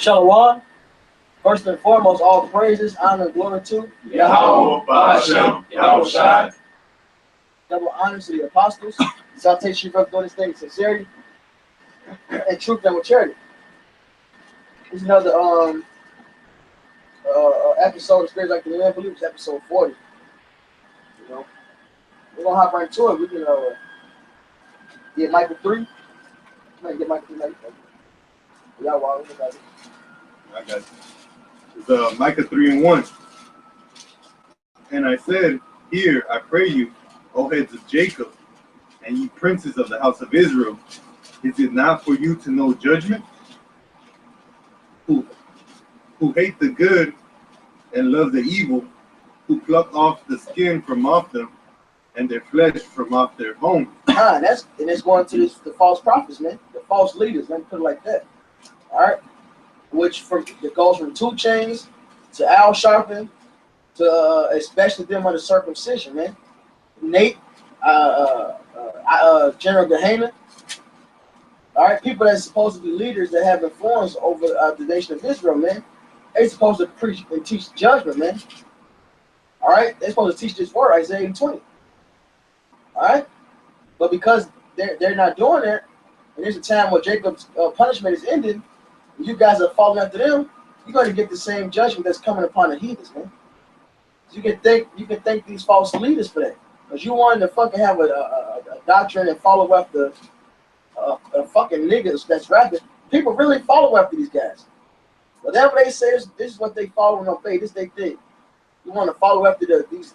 Shalom. First and foremost, all praises, honor, and glory to Yahweh, Ba'ashem, Yahweh Shai. Double honor to the apostles. Salutation for doing this thing with sincerity and truth and with charity. This is another episode of Spirits Like the Man Believes, episode 40. You know, we're gonna hop right into it. We can get Michael 3. Might get Michael 3. Y'all want it? I got it. It's Micah 3:1. And I said, "Hear, I pray you, O heads of Jacob, and ye princes of the house of Israel, is it not for you to know judgment? Who hate the good and love the evil, who pluck off the skin from off them, and their flesh from off their bones." And it's going to the false prophets, man, the false leaders. Let me put it like that. All right, it goes from 2 Chainz to Al Sharpton to especially them under circumcision, man. Nate, General Gehenna. All right, people that's supposed to be leaders that have influence over the nation of Israel, man. They're supposed to preach and teach judgment, man. All right, they're supposed to teach this word, Isaiah 20. All right, but because they're not doing that, and there's a time where Jacob's punishment is ended, and you guys are following after them, you're going to get the same judgment that's coming upon the heathens, man. So you can thank these false leaders for that, because you wanted to fucking have a doctrine and follow after fucking niggas that's rapping. People really follow after these guys. Whatever they say, this is what they follow and obey. This they think. You want to follow after these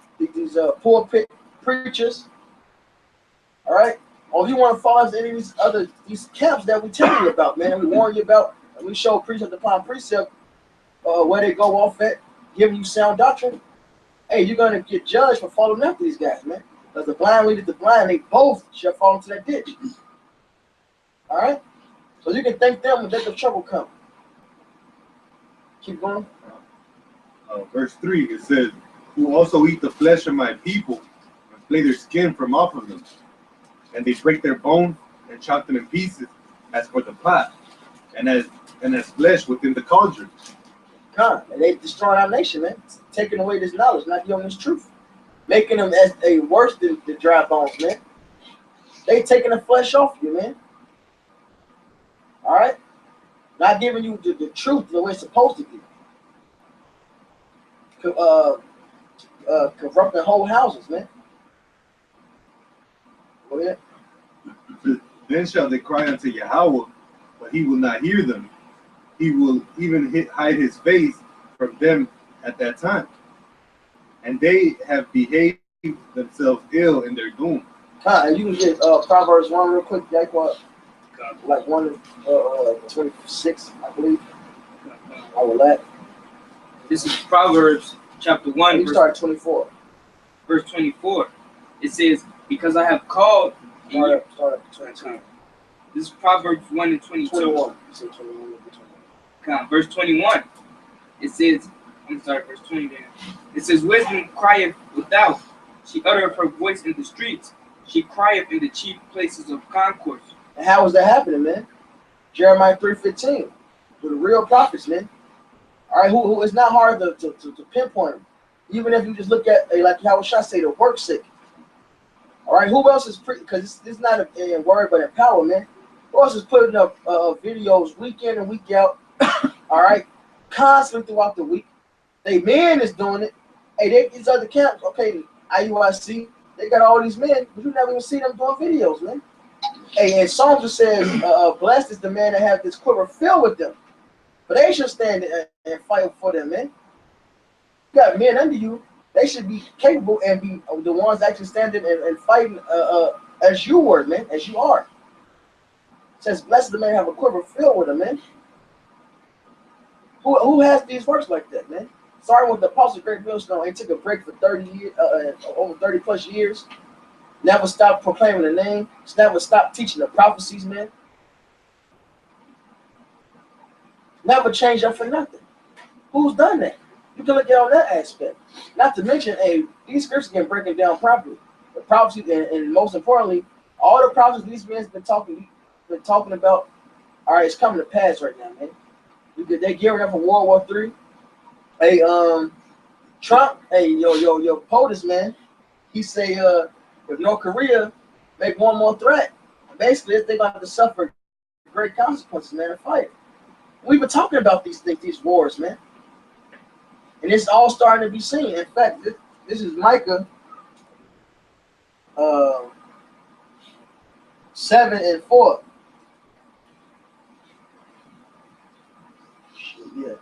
pulpit preachers, all right? Or you want to follow after any of these camps that we tell you about, man. We warn you about, and we show precept upon precept where they go off at, giving you sound doctrine. Hey, you're gonna get judged for following after these guys, man. Because the blind leadeth the blind, they both shall fall into that ditch. All right? So you can thank them when the trouble comes. Keep going. Verse 3, it says, "Who also eat the flesh of my people, and flay their skin from off of them, and they break their bones and chop them in pieces, as for the pot, and as flesh within the cauldron." God, and they destroying our nation, man. Taking away this knowledge, not giving us truth. Making them as a worse than the dry bones, man. They taking the flesh off you, man. All right? Not giving you the truth the way it's supposed to be. Corrupting whole houses, man. Go ahead. "Then shall they cry unto Yahweh, but he will not hear them. He will even hide his face from them at that time. And they have behaved themselves ill in their doom." And you can get Proverbs 1 real quick, like 1:26, I believe. I will let. This is Proverbs chapter 1. You start 24. Verse 24. It says, "Because I have called." Start at 22. This is Proverbs 1 and 22. 21. You say 21. Verse 21. It says, I'm sorry, verse 20 there. It says, "Wisdom crieth without. She uttereth her voice in the streets. She crieth in the chief places of concourse." And how is that happening, man? Jeremiah 3:15. With the real prophets, man. All right, who it's not hard to pinpoint them. Even if you just look at, like how should I say, the work sick. All right, who else is because it's not a word but in power, man. Who else is putting up videos week in and week out? All right, constantly throughout the week. They men is doing it. Hey, these other camps, okay, IUIC, they got all these men, but you never even see them doing videos, man. Hey, and Psalms just says, "Blessed is the man that have this quiver filled with them." But they should stand and fight for them, man. You got men under you. They should be capable and be the ones actually standing and fighting as you were, man, as you are. It says, "Blessed is the man that have a quiver filled with them," man. Who has these works like that, man? Starting with the Apostle Great Millstone, he took a break for 30 years, over 30 plus years. Never stopped proclaiming the name. Never stopped teaching the prophecies, man. Never changed up for nothing. Who's done that? You can look at on that aspect. Not to mention, these scriptures can break it down properly. The prophecies, and most importantly, all the prophecies these men have been talking about. All right, it's coming to pass right now, man. They gearing up for World War III. Hey, Trump, hey, yo, POTUS, man. He say, if North Korea make one more threat, basically they're going to have to suffer great consequences, man, and fight. We've been talking about these things, these wars, man. And it's all starting to be seen. In fact, this is Micah 7:4. Yeah.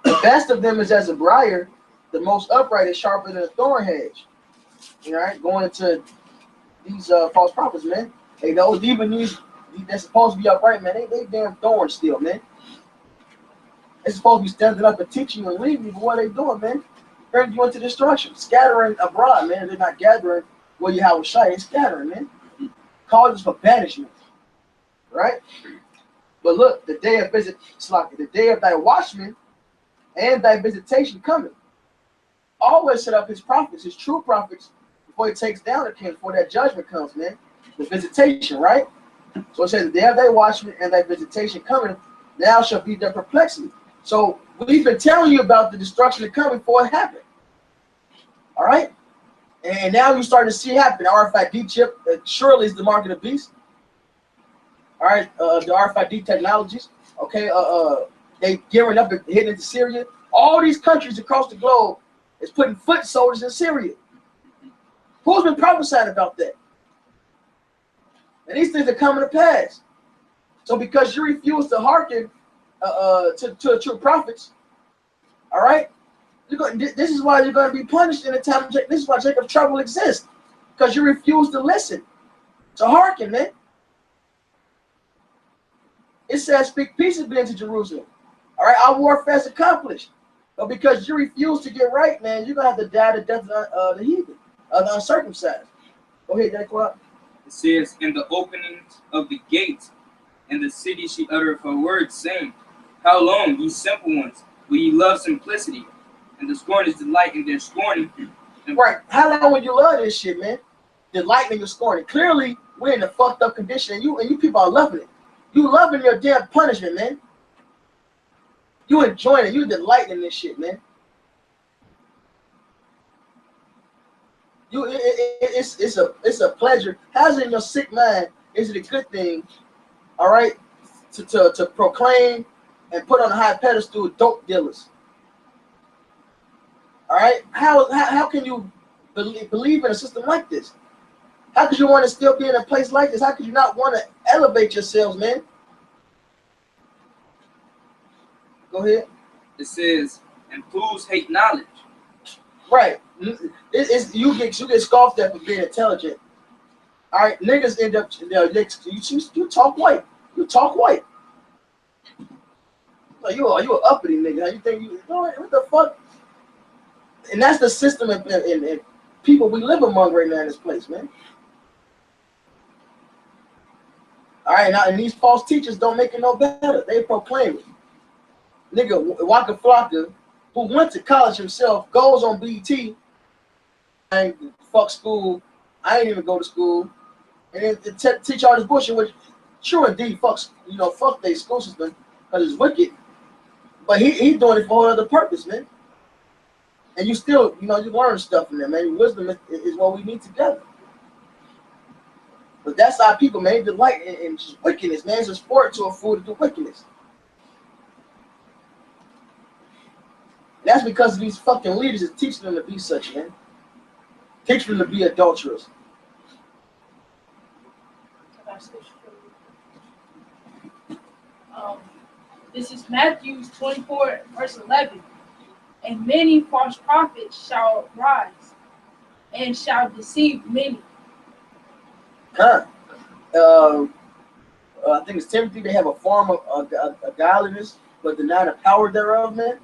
The best of them is as a briar, the most upright is sharper than a thorn hedge. All right, going into these false prophets, man. Hey, those even these that's supposed to be upright, man. They damn thorns still, man. They're supposed to be standing up and teaching you and leading you, but what are they doing, man? Bringing you into destruction, scattering abroad, man. They're not gathering where you have a shy. They're scattering, man. Causes for banishment, right? But look, the day of the day of thy watchman and thy visitation coming. Always set up his prophets, his true prophets, before he takes down the king, before that judgment comes, man. The visitation, right? So it says, the day of thy watchman and thy visitation coming, now shall be their perplexity. So we've been telling you about the destruction that coming before it happened. All right? And now you're starting to see it happen. RFID chip surely is the mark of the beast. All right, the RFID technologies. Okay, they gearing up and heading into Syria. All these countries across the globe is putting foot soldiers in Syria. Who's been prophesying about that? And these things are coming to pass. So because you refuse to hearken to the true prophets, all right, this is why you're going to be punished in the time of Jacob. This is why Jacob's trouble exists, because you refuse to listen, to hearken, man. It says, speak peaceably into Jerusalem. All right, our warfare is accomplished. But because you refuse to get right, man, you're going to have to die the death of the heathen, of the uncircumcised. Go ahead, Jacob. It says, in the openings of the gates, in the city she uttered her words, saying, how long, ye simple ones, will ye love simplicity? And the scorners delight in their scorning. Right. How long will you love this shit, man? Delight in your scorning. Clearly, we're in a fucked up condition, and you people are loving it. You loving your damn punishment, man. You enjoying it. You delighting in this shit, man. It's a pleasure. How's it in your sick mind? Is it a good thing? All right, to proclaim and put on a high pedestal dope dealers. All right, how can you believe in a system like this? How could you want to still be in a place like this? How could you not want to elevate yourselves, man? Go ahead. It says, and fools hate knowledge. Right. You get scoffed at for being intelligent. All right, niggas end up you talk white. You talk white. Like you an uppity nigga. You think you what the fuck? And that's the system and people we live among right now in this place, man. All right, now and these false teachers don't make it no better. They proclaim it. Nigga Waka Flocka, who went to college himself, goes on BT. I ain't fuck school. I ain't even go to school, and then teach all this bullshit. Which, true indeed, fuck their school system because it's wicked. But he's doing it for other purpose, man. And you still, you learn stuff from them, man. Wisdom is what we need together. But that's our people, man. They delight in just wickedness, man. It's a sport to a fool to do wickedness. And that's because these fucking leaders is teaching them to be such, man. Teaching them to be adulterers. This is Matthew 24, verse 11. And many false prophets shall rise and shall deceive many. I think it's Timothy. They have a form of godliness, but deny the power thereof, man.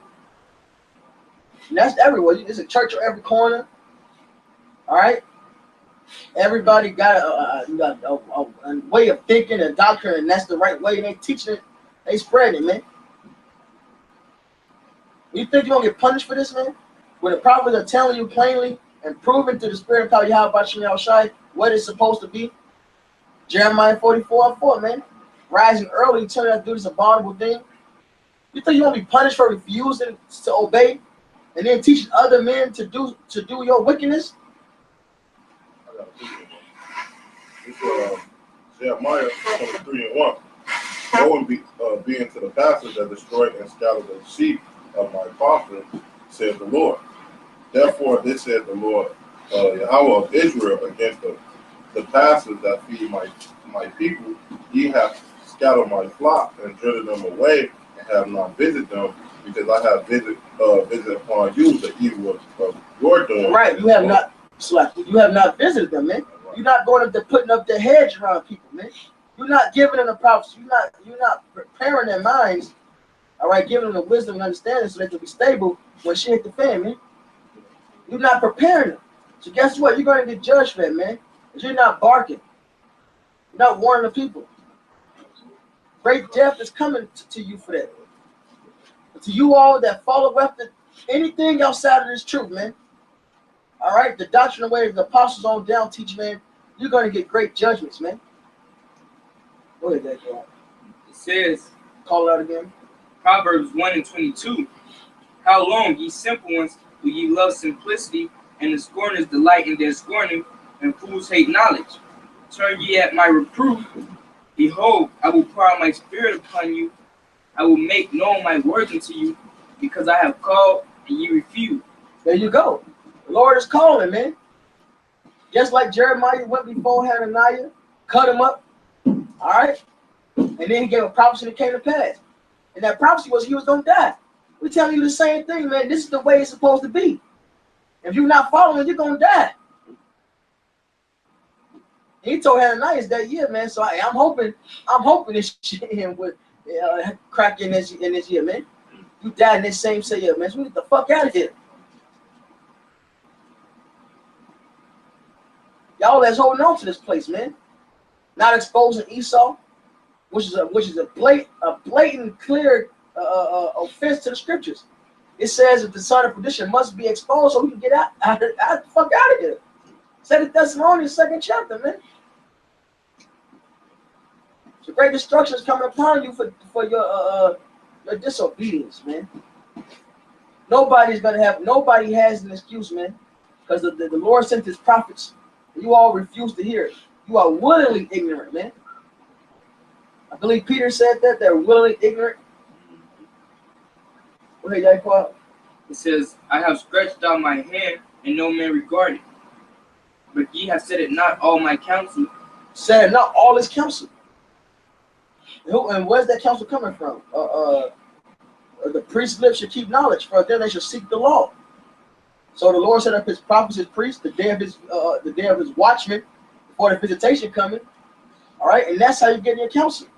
And that's everywhere. There's a church on every corner. All right. Everybody got a way of thinking, a doctrine, and that's the right way. And they teaching it. They spread it, man. You think you're going to get punished for this, man? When the prophets are telling you plainly and proving to the spirit of power Yahweh Shem Shai what it's supposed to be. Jeremiah 44:4, man. Rising early, telling us to do this abominable thing. You think you're gonna be punished for refusing to obey and then teaching other men to do your wickedness? I got a picture of this. Jeremiah 23:1. Go and be into the pastors that destroy and scatter the sheep of my prophet, says the Lord. Therefore, this says the Lord, Yahweh of Israel, against the pastors that feed my people. Ye have scattered my flock and driven them away, and have not visited them, because I have visited upon you the evil of your doing. Right, you have not. You have not visited them, man. You're not going up there putting up the hedge around people, man. You're not giving them the prophecy. You're not preparing their minds. All right, giving them the wisdom and understanding so they can be stable when shit hit the fan, man. You're not preparing them. So guess what? You're going to get judged for that, man. Because you're not barking. You're not warning the people. Great death is coming to you for that. But to you all that follow after anything outside of this truth, man. All right, the doctrine of way of the apostles on down teach, man. You're going to get great judgments, man. Go ahead, that guy. It says, Call it out again. Proverbs 1:22. How long, ye simple ones, will ye love simplicity, and the scorners delight in their scorning, and fools hate knowledge? Turn ye at my reproof. Behold, I will pour out my spirit upon you. I will make known my words unto you, because I have called, and ye refuse. There you go. The Lord is calling, man. Just like Jeremiah went before Hananiah, cut him up. All right? And then he gave a prophecy that came to pass. And that prophecy was he was going to die. We're telling you the same thing, man. This is the way it's supposed to be. If you're not following, you're going to die. He told Hananiah that year, man. So I'm hoping this shit him with crack in this year, man. You died in this same year, man. So we get the fuck out of here. Y'all that's holding on to this place, man. Not exposing Esau, which is a blatant, clear offense to the scriptures. It says that the son of perdition must be exposed so we can get out the fuck out of here. Said it Thessalonians 2nd chapter, man. So great destruction is coming upon you for your disobedience, man. Nobody has an excuse, man, because the Lord sent his prophets. You all refuse to hear it. You are willingly ignorant, man. I believe Peter said that they're willingly ignorant. Go ahead, Yaquan. It says, I have stretched out my hand, and no man regarded. But ye have said it not all my counsel. Said it not all his counsel. And where's that counsel coming from? The priest's lips should keep knowledge, for then they should seek the law. So the Lord set up his prophets, his priests, the day of his watchmen, before the visitation coming. All right, and that's how you get your counsel.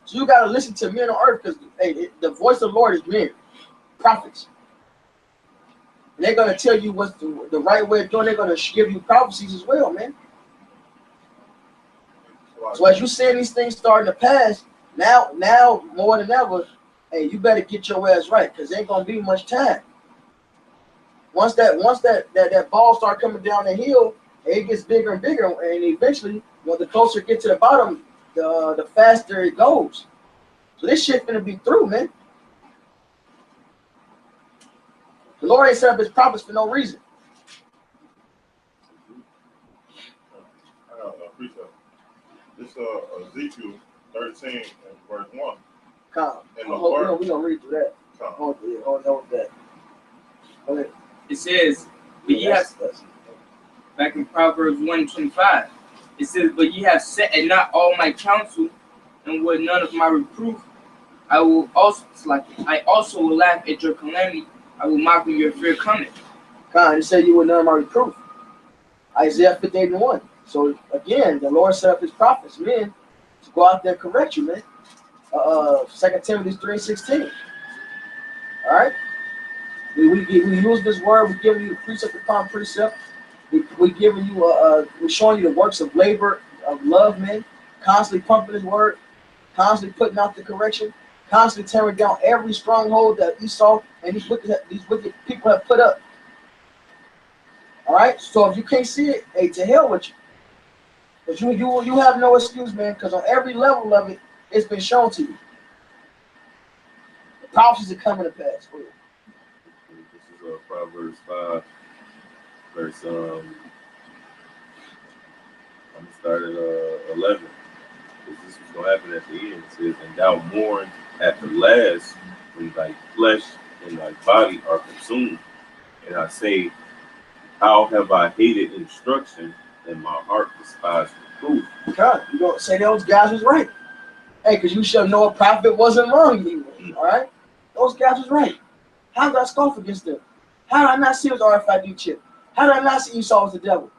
So you gotta listen to men on earth, because the voice of the Lord is men, prophets. And they're gonna tell you what's the right way of doing. They're gonna give you prophecies as well, man. So as you seeing these things starting to pass, now more than ever, hey, you better get your ass right, because there ain't gonna be much time. Once that ball start coming down the hill, it gets bigger and bigger, and eventually, when the closer it gets to the bottom, the faster it goes. So this shit's gonna be through, man. The Lord ain't set up his prophets for no reason. I got a precept. This Ezekiel 13 and verse 1. Come. We gonna read through that. Hold on with that. Okay. It says, but ye have, back in Proverbs 1:25, it says, but ye have set at not all my counsel, and would none of my reproof. I also will laugh at your calamity. I will mock when your fear cometh. God, it said you would none of my reproof. Isaiah 58:1. So again, the Lord set up his prophets, men, to go out there and correct you, man. 2 Timothy 3:16. All right. We use this word. We're giving you the precept upon precept. We're giving you we're showing you the works of labor, of love, man. Constantly pumping his word, constantly putting out the correction, constantly tearing down every stronghold that Esau and these wicked people have put up. All right. So if you can't see it, hey, to hell with you. But you have no excuse, man, because on every level of it, it's been shown to you. The prophecies are coming to pass. This is Proverbs 5, verse I'm gonna start at 11. This is what's gonna happen at the end. It says, "And thou mourn at the last, when thy flesh and thy body are consumed. And I say, how have I hated instruction, and my heart despised reproof." God, you don't say those guys was right. Hey, because you shall know a prophet wasn't wrong you. All right? Those guys was right. How did I scoff against them? How did I not see it was RFID chip? How did I not see Esau was the devil?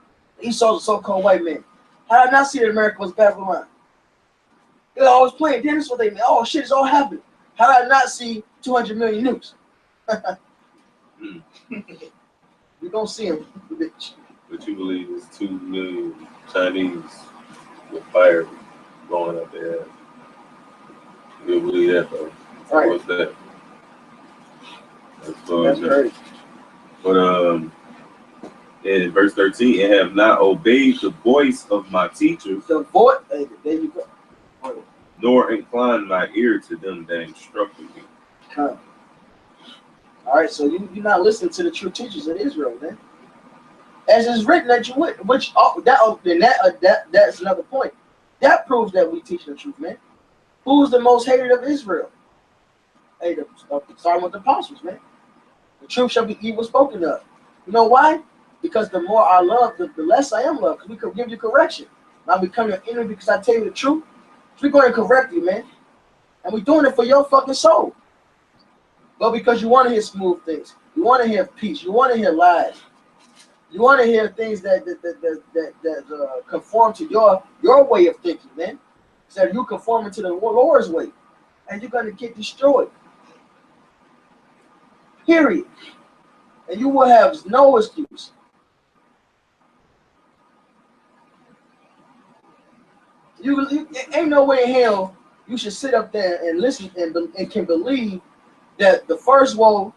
Esau was a so-called white man. How did I not see that America was Babylon? They're always playing. Then that's what they mean. Oh, shit, it's all happening. How did I not see 200 million nukes? You don't see them, bitch. But you believe it's 2 million Chinese with fire blowing up their ass. You believe that, though? Right. What's that? That's crazy. But in verse 13, "And have not obeyed the voice of my teachers, The voice, hey, there you go. nor inclined my ear to them that instructed me." Come. All right, so you're not listening to the true teachers of Israel, man. As it's written that you would, which that's another point. That proves that we teach the truth, man. Who's the most hated of Israel? Hey, starting with the apostles, man. The truth shall be evil spoken of. You know why? Because the more I love, the less I am loved. Because we could give you correction. I become your enemy because I tell you the truth. So we're going to correct you, man. And we're doing it for your fucking soul. But because you want to hear smooth things, you want to hear peace, you want to hear lies, you want to hear things that conform to your way of thinking, man. Instead of you conforming to the Lord's way, and you're gonna get destroyed. Period. And you will have no excuse. You ain't no way in hell you should sit up there and listen and can believe that the first woe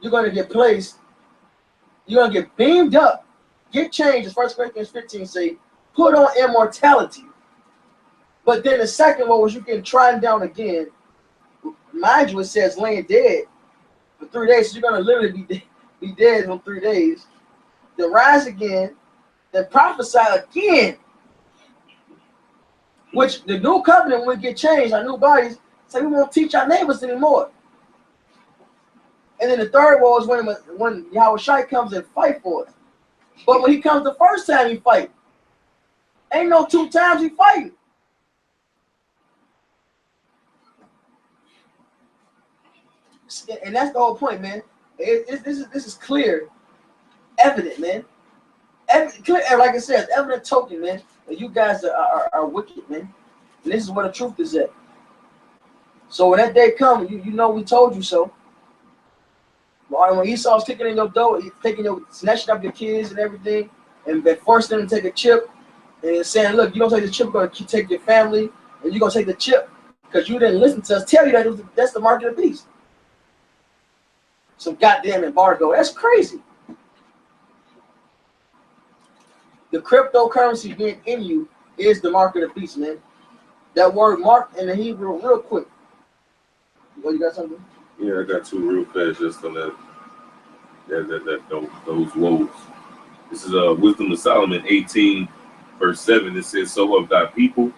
you're going to get placed, you're going to get beamed up, get changed, as 1 Corinthians 15 say, put on immortality. But then the second woe was you getting trodden down again. Mind you, it says laying dead for 3 days, so you're going to literally be dead in 3 days. Then rise again, then prophesy again. Which the new covenant, when we get changed, our new bodies, say we won't teach our neighbors anymore. And then the third woe is when Yahweh Shai comes and fight for us. But when he comes the first time, he fight. Ain't no 2 times he fighting. And that's the whole point, man. This is clear, evident, man. Clear, like I said, evident token, man. That you guys are wicked, man. And this is where the truth is at. So when that day comes, you know we told you so. When Esau's kicking in your door, he's snatching up your kids and everything, and forcing them to take a chip, and saying, "Look, you don't take the chip, we're gonna take your family, and you're gonna take the chip because you didn't listen to us tell you that that's the mark of the beast." Some goddamn embargo. That's crazy. The cryptocurrency being in you is the mark of the beast, man. That word "mark" in the Hebrew, real quick. Oh, you got something? Yeah, I got 2 real fast just on those woes. This is Wisdom of Solomon 18, verse 7. It says, "So of thy people,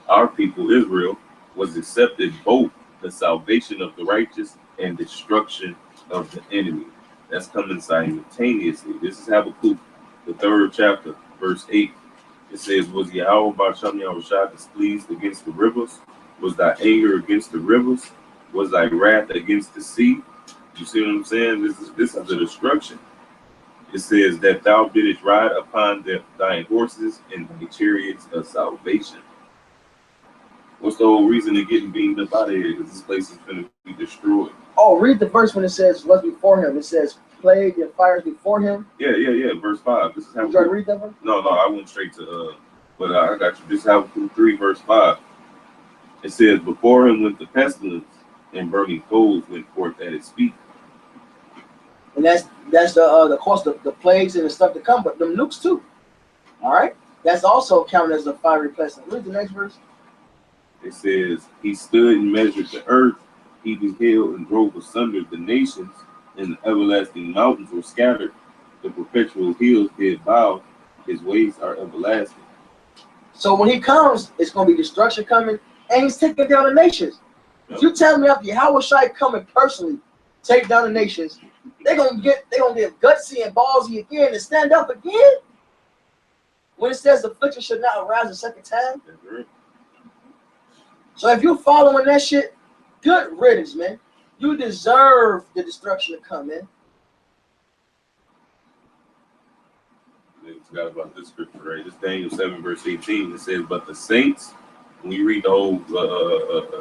our people Israel, was accepted both the salvation of the righteous and destruction of the enemy." That's coming simultaneously. This is Habakkuk, the 3rd chapter, verse 8. It says, "Was Yahweh Ba'Shem Yahushua displeased against the rivers? Was thy anger against the rivers? Was thy wrath against the sea?" You see what I'm saying? This is the destruction. It says that thou didst ride upon thine horses and thy chariots of salvation. What's the whole reason of getting beamed up out of here? Because this place is going to be destroyed. Oh, read the verse when it says "was before him." It says "plague and fires before him." Yeah. Verse 5. This is how. Did you read that one? No, I went straight to but I got you. This is Habakkuk 3, verse 5. It says, "Before him went the pestilence, and burning coals went forth at his feet." And that's the cost of the plagues and the stuff to come, but them nukes too. All right, that's also counted as a fiery pestilence. Read the next verse. It says, "He stood and measured the earth He beheld and drove asunder the nations, and the everlasting mountains were scattered. The perpetual hills did bow. His ways are everlasting. So when he comes, it's going to be destruction coming, and he's taking down the nations. If you tell me after Yahweh Shai coming personally, take down the nations, they're gonna get gutsy and ballsy again and stand up again. When it says the affliction should not arise a second time. So if you're following that shit, good riddance, man. You deserve the destruction to come, man. I forgot about this scripture, right? This Daniel 7 verse 18. It says, "But the saints," when you read the whole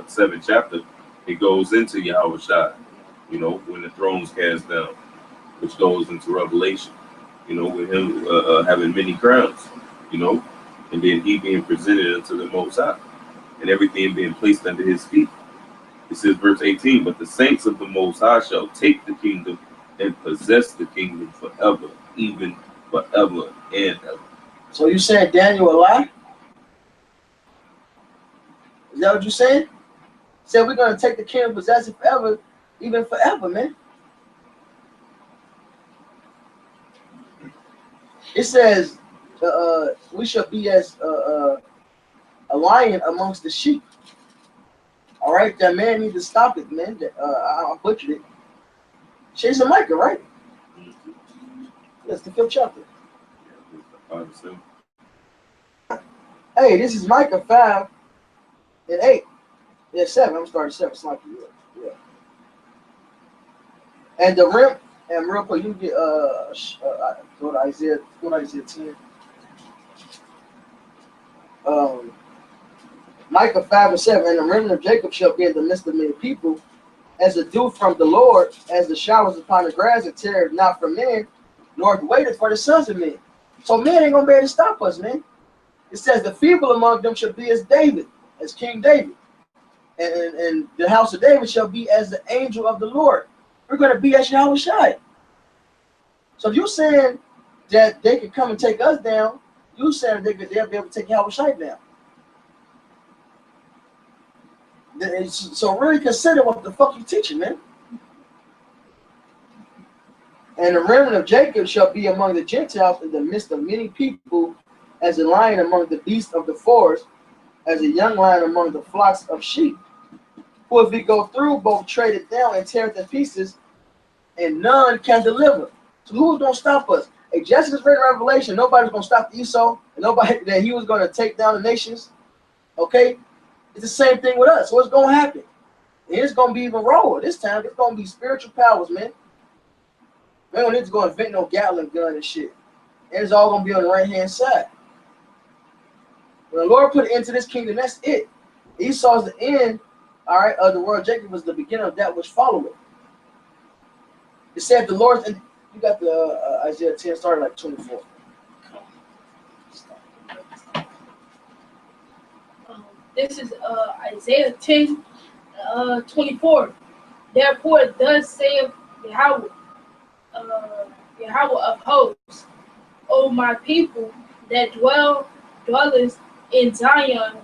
7th chapter, it goes into Yahweh Shai. You know, when the throne's cast down, which goes into Revelation. You know, with him having many crowns. You know, and then he being presented unto the Most High, and everything being placed under his feet. It says, verse 18, "But the saints of the Most High shall take the kingdom and possess the kingdom forever, even forever and ever." So you saying Daniel a lie? Is that what you're saying? Said we're gonna take the kingdom, possess it forever, even forever, man. It says we shall be as a lion amongst the sheep. All right, that man need to stop it, man. I butchered it. Chase and Micah, right? That's the 5th chapter. Hey, this is Micah 5 and 8. Yeah, 7. I'm starting 7. It's like yeah. And the rim, and real quick, you get go to Isaiah 10. Micah 5 and 7, "And the remnant of Jacob shall be in the midst of many people, as the dew from the Lord, as the showers upon the grass, and tarrieth not for men, nor waiteth for the sons of men." So men ain't gonna be able to stop us, man. It says the feeble among them shall be as David, as King David. And the house of David shall be as the angel of the Lord. We're gonna be as Yahweh Shai. So if you're saying that they could come and take us down, you're saying they'll be able to take Yahweh Shai down. So really consider what the fuck you teaching, man. "And the remnant of Jacob shall be among the Gentiles in the midst of many people, as a lion among the beasts of the forest, as a young lion among the flocks of sheep. For if we go through, both trade it down and tear it in pieces, and none can deliver." So who's gonna stop us? Hey, Jessica's read Revelation. Nobody's gonna stop Esau, and nobody that he was gonna take down the nations. Okay, it's the same thing with us. What's gonna happen? It's gonna be even rawer this time. It's gonna be spiritual powers, man. We don't need to go invent no Gatling gun and shit. And it's all gonna be on the right hand side. When the Lord put it into this kingdom, that's it. Esau's the end, all right, of the world. Jacob was the beginning of that which followed it. It said the Lord, and you got the Isaiah 10 started like 24. This is Isaiah 10, 24. "Therefore thus saith Yahweh, Yahweh of hosts, O my people that dwelleth in Zion,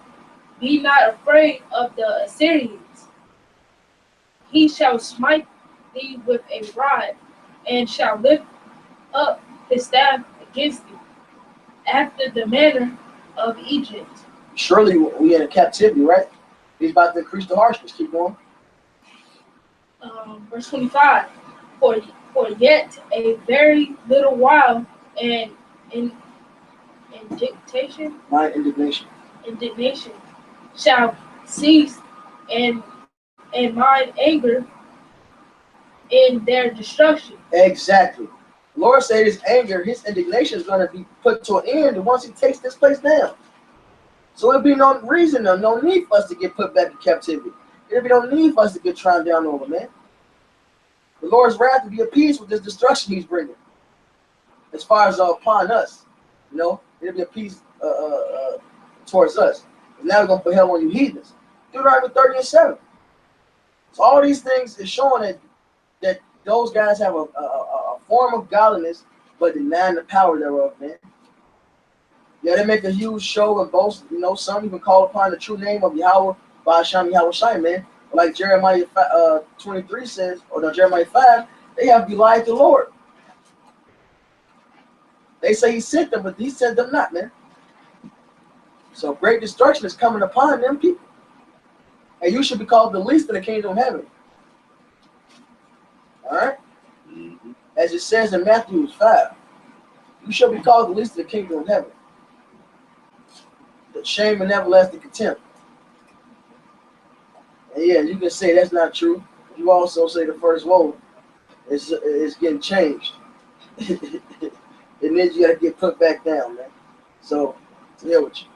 be not afraid of the Assyrians. He shall smite thee with a rod, and shall lift up his staff against thee, after the manner of Egypt." Surely we in a captivity, right? He's about to increase the harshness. Keep going. Verse 25. For yet a very little while, and My indignation shall cease, and mine anger in their destruction. Exactly. The Lord said his anger, his indignation is going to be put to an end once he takes this place down. So there'll be no reason, no need for us to get put back in captivity. There'll be no need for us to get trodden down over, man. The Lord's wrath will be appeased with this destruction he's bringing. As far as upon us, you know, it'll be a peace towards us. And now we're going to put hell on you heathens. Deuteronomy 30 and 7. So all these things is showing that those guys have a form of godliness, but denying the power thereof, man. Yeah, they make a huge show and boast. You know, some even call upon the true name of Yahweh, Ba'asham Yahweh Shai, man. Like Jeremiah 23 says, or no, Jeremiah 5, they have belied the Lord. They say he sent them, but he sent them not, man. So great destruction is coming upon them people. And you should be called the least in the kingdom of heaven. All right? Mm-hmm. As it says in Matthew 5, you shall be called the least in the kingdom of heaven. The shame and everlasting contempt. And yeah, you can say that's not true. You also say the first woe is getting changed. And then you got to get put back down, man. So, to hell with you.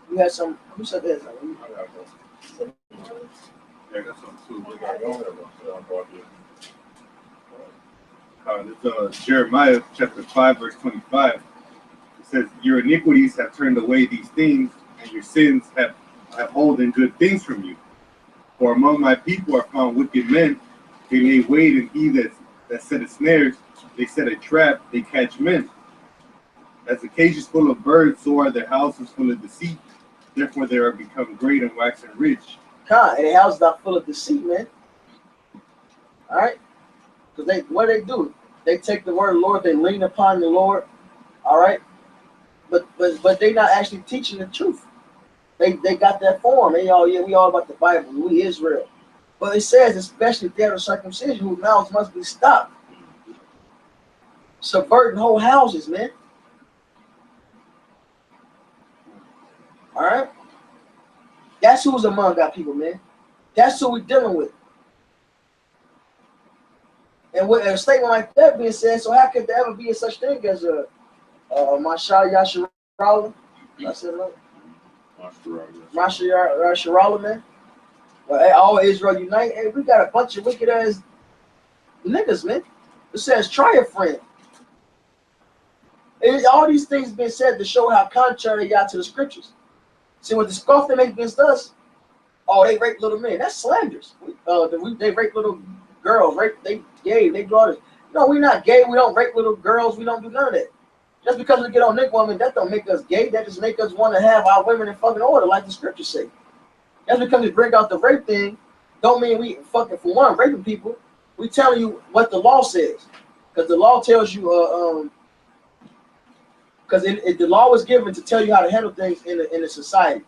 You had some, who said that? I got some. Yeah, I got some too. They got one of them. So I'm about to- It's Jeremiah chapter 5, verse 25. It says, your iniquities have turned away these things, and your sins have holden good things from you. For among my people are found wicked men. They lay wait, and he that setteth snares, they set a trap, they catch men. As the cage is full of birds, so are their houses full of deceit. Therefore they are become great and waxen rich. God, and the house is not full of deceit, man. All right? Because what they do, they take the word of the Lord, they lean upon the Lord, all right? But they not actually teaching the truth. They got that form. They all, yeah, we all about the Bible. We Israel. But it says, especially there of circumcision, whose mouths must be stopped. Subverting whole houses, man. All right? That's who's among our people, man. That's who we're dealing with. And with a statement like that being said, so how could there ever be such thing as a Mashal Yasharala? I said no. Mashal Yasharala, man. Well, hey, all Israel unite. Hey, we got a bunch of wicked ass niggas, man. It says, try a friend. And all these things been said to show how contrary they are to the scriptures. See, what the scoff they make against us, oh, they rape little men. That's slanders. They rape little girls. They gay. They daughters. No, we're not gay. We don't rape little girls. We don't do none of that. Just because we get on Nick woman, that don't make us gay. That just make us want to have our women in fucking order, like the scriptures say. Just because we bring out the rape thing, don't mean we fucking, for one, raping people. We telling you what the law says. Because the law tells you, because the law was given to tell you how to handle things in a society.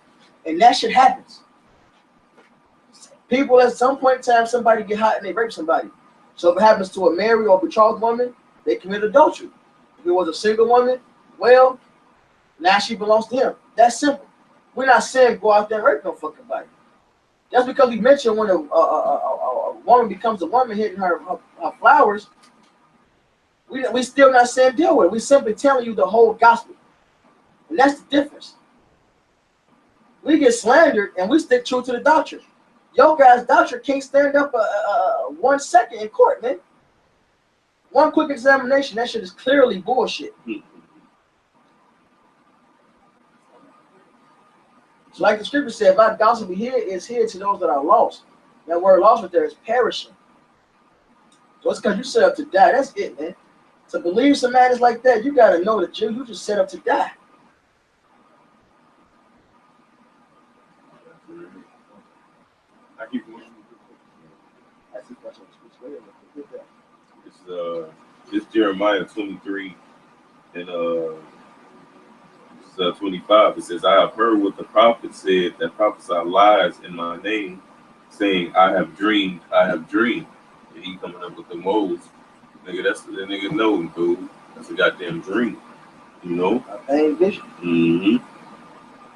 And that shit happens. People at some point in time, somebody get hot and they rape somebody. So if it happens to a married or betrothed woman, they commit adultery. If it was a single woman, well, now she belongs to him. That's simple. We're not saying go out there and rape no fucking body. Just because we mentioned when a woman becomes a woman hitting her flowers, we still not saying deal with it. We simply telling you the whole gospel. And that's the difference. We get slandered and we stick true to the doctrine. Your guys' doctrine can't stand up 1 second in court, man. One quick examination, that shit is clearly bullshit. So like the scripture said, if our gospel be here, it's here to those that are lost. That word lost right there is perishing. So it's because you set up to die. That's it, man. To believe some man is like that, you got to know that you just set up to die. I keep going. It's Jeremiah 23 and 25. It says, I have heard what the prophet said that prophesy lies in my name, saying, I have dreamed. And he coming up with the modes. Nigga, that's the nigga know, dude. That's a goddamn dream. You know? I ain't vision. Mm-hmm.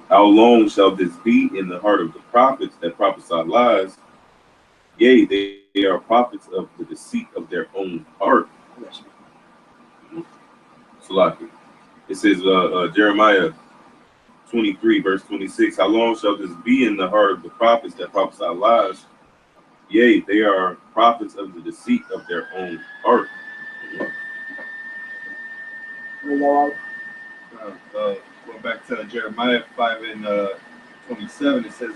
How long shall this be in the heart of the prophets that prophesy lies? Yea, they are prophets of the deceit of their own heart. Salaki. It says, Jeremiah 23, verse 26, how long shall this be in the heart of the prophets that prophesy lies? Yea, they are prophets of the deceit of their own heart. Going back to Jeremiah 5 and 27, it says,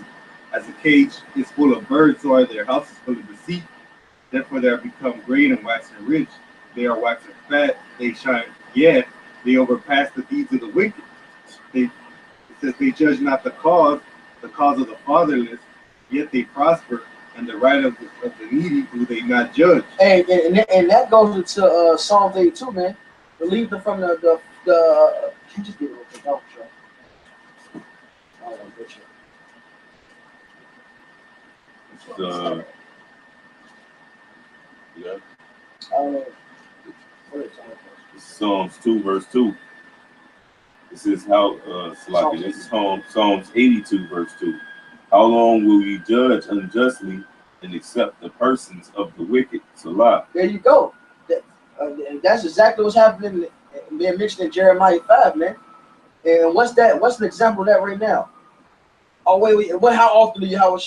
as a cage is full of birds, so are their houses full of deceit. Therefore they are become great and waxen rich. They are waxen fat, they shine, yet they overpass the deeds of the wicked. It says they judge not the cause of the fatherless, yet they prosper, and the right of the needy do they not judge. And that goes into Psalm 82, man. Relieve them from the can you just get it real quick? Oh, sure. I don't know, butcher. Yeah. I don't know. What is it? Psalms 2, verse 2. This is how, this is Psalms 82, verse 2. How long will you judge unjustly and accept the persons of the wicked? Salah. There you go. And that's exactly what's happening, being mentioned in Jeremiah 5, man. And what's that? What's an example of that right now? Oh, wait. How often do Yahweh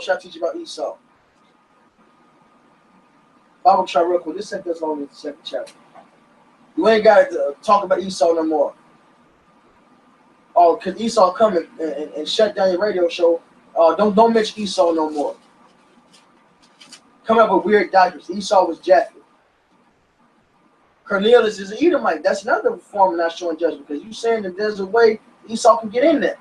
shall teach about Esau? Bible try real quick. This second that's only the second chapter. You ain't got to talk about Esau no more. Oh, because Esau come and shut down your radio show. Don't mention Esau no more. Come up with weird doctrines. Esau was Japheth. Cornelius is an Edomite. That's another form of not showing judgment, because you saying that there's a way Esau can get in there.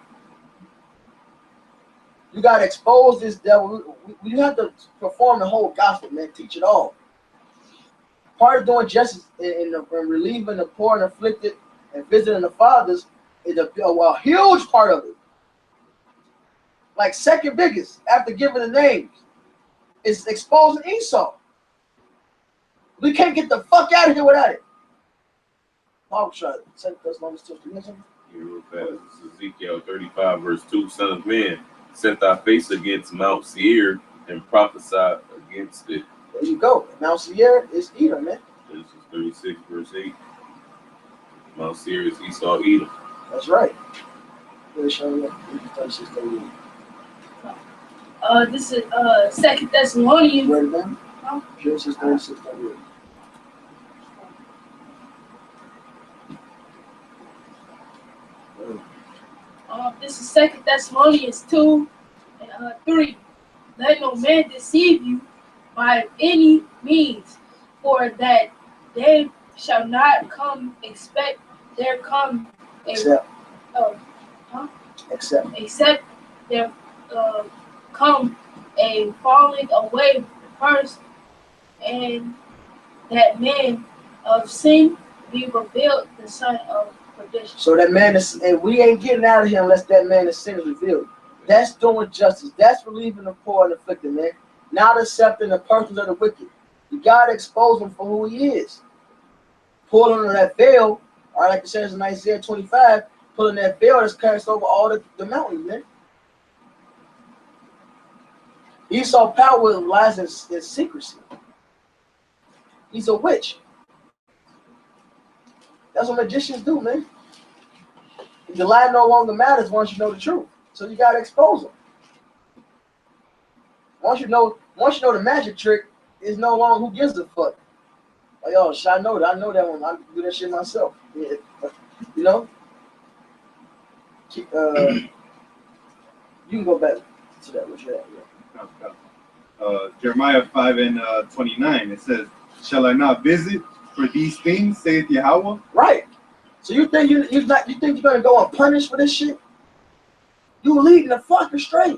You got to expose this devil. You have to perform the whole gospel, man. Teach it all. Part of doing justice and relieving the poor and afflicted and visiting the fathers is a huge part of it. Like second biggest after giving the names is exposing Esau. We can't get the fuck out of here without it. I'll try to say that's long as two. Real fast. This is Ezekiel 35, verse 2. Son of man, set thy face against Mount Seir and prophesy against it. There you go. Mount Seir is Edom, man. Genesis 36, verse 8. Mount Seir is Esau, Edom. That's right. Really showing you 36, 38. This is 2 Thessalonians. Ready down? Genesis 36, 38. This is 2 Thessalonians 2 and 3. Let no man deceive you by any means, for that they shall not come except there come Except there come a falling away first, and that man of sin be revealed, the son of perdition. So that man is, and we ain't getting out of here unless that man of sin is revealed. That's doing justice. That's relieving the poor and afflicted, man. Not accepting the persons of the wicked. You gotta expose him for who he is. Pulling on that veil, or like it says in Isaiah 25, pulling that veil that's cast over all the mountains, man. Esau's power lies in secrecy. He's a witch. That's what magicians do, man. The lie no longer matters once you know the truth. So you gotta expose them. Once you know the magic trick, is no longer who gives a fuck. Like, oh, I know that one. I do that shit myself. Yeah. You know? You can go back to that. What you at? Yeah. Jeremiah 5 and 29, it says, shall I not visit for these things, saith Yahweh? Right. So you think you think you're gonna go unpunished for this shit? You leading the fuck astray.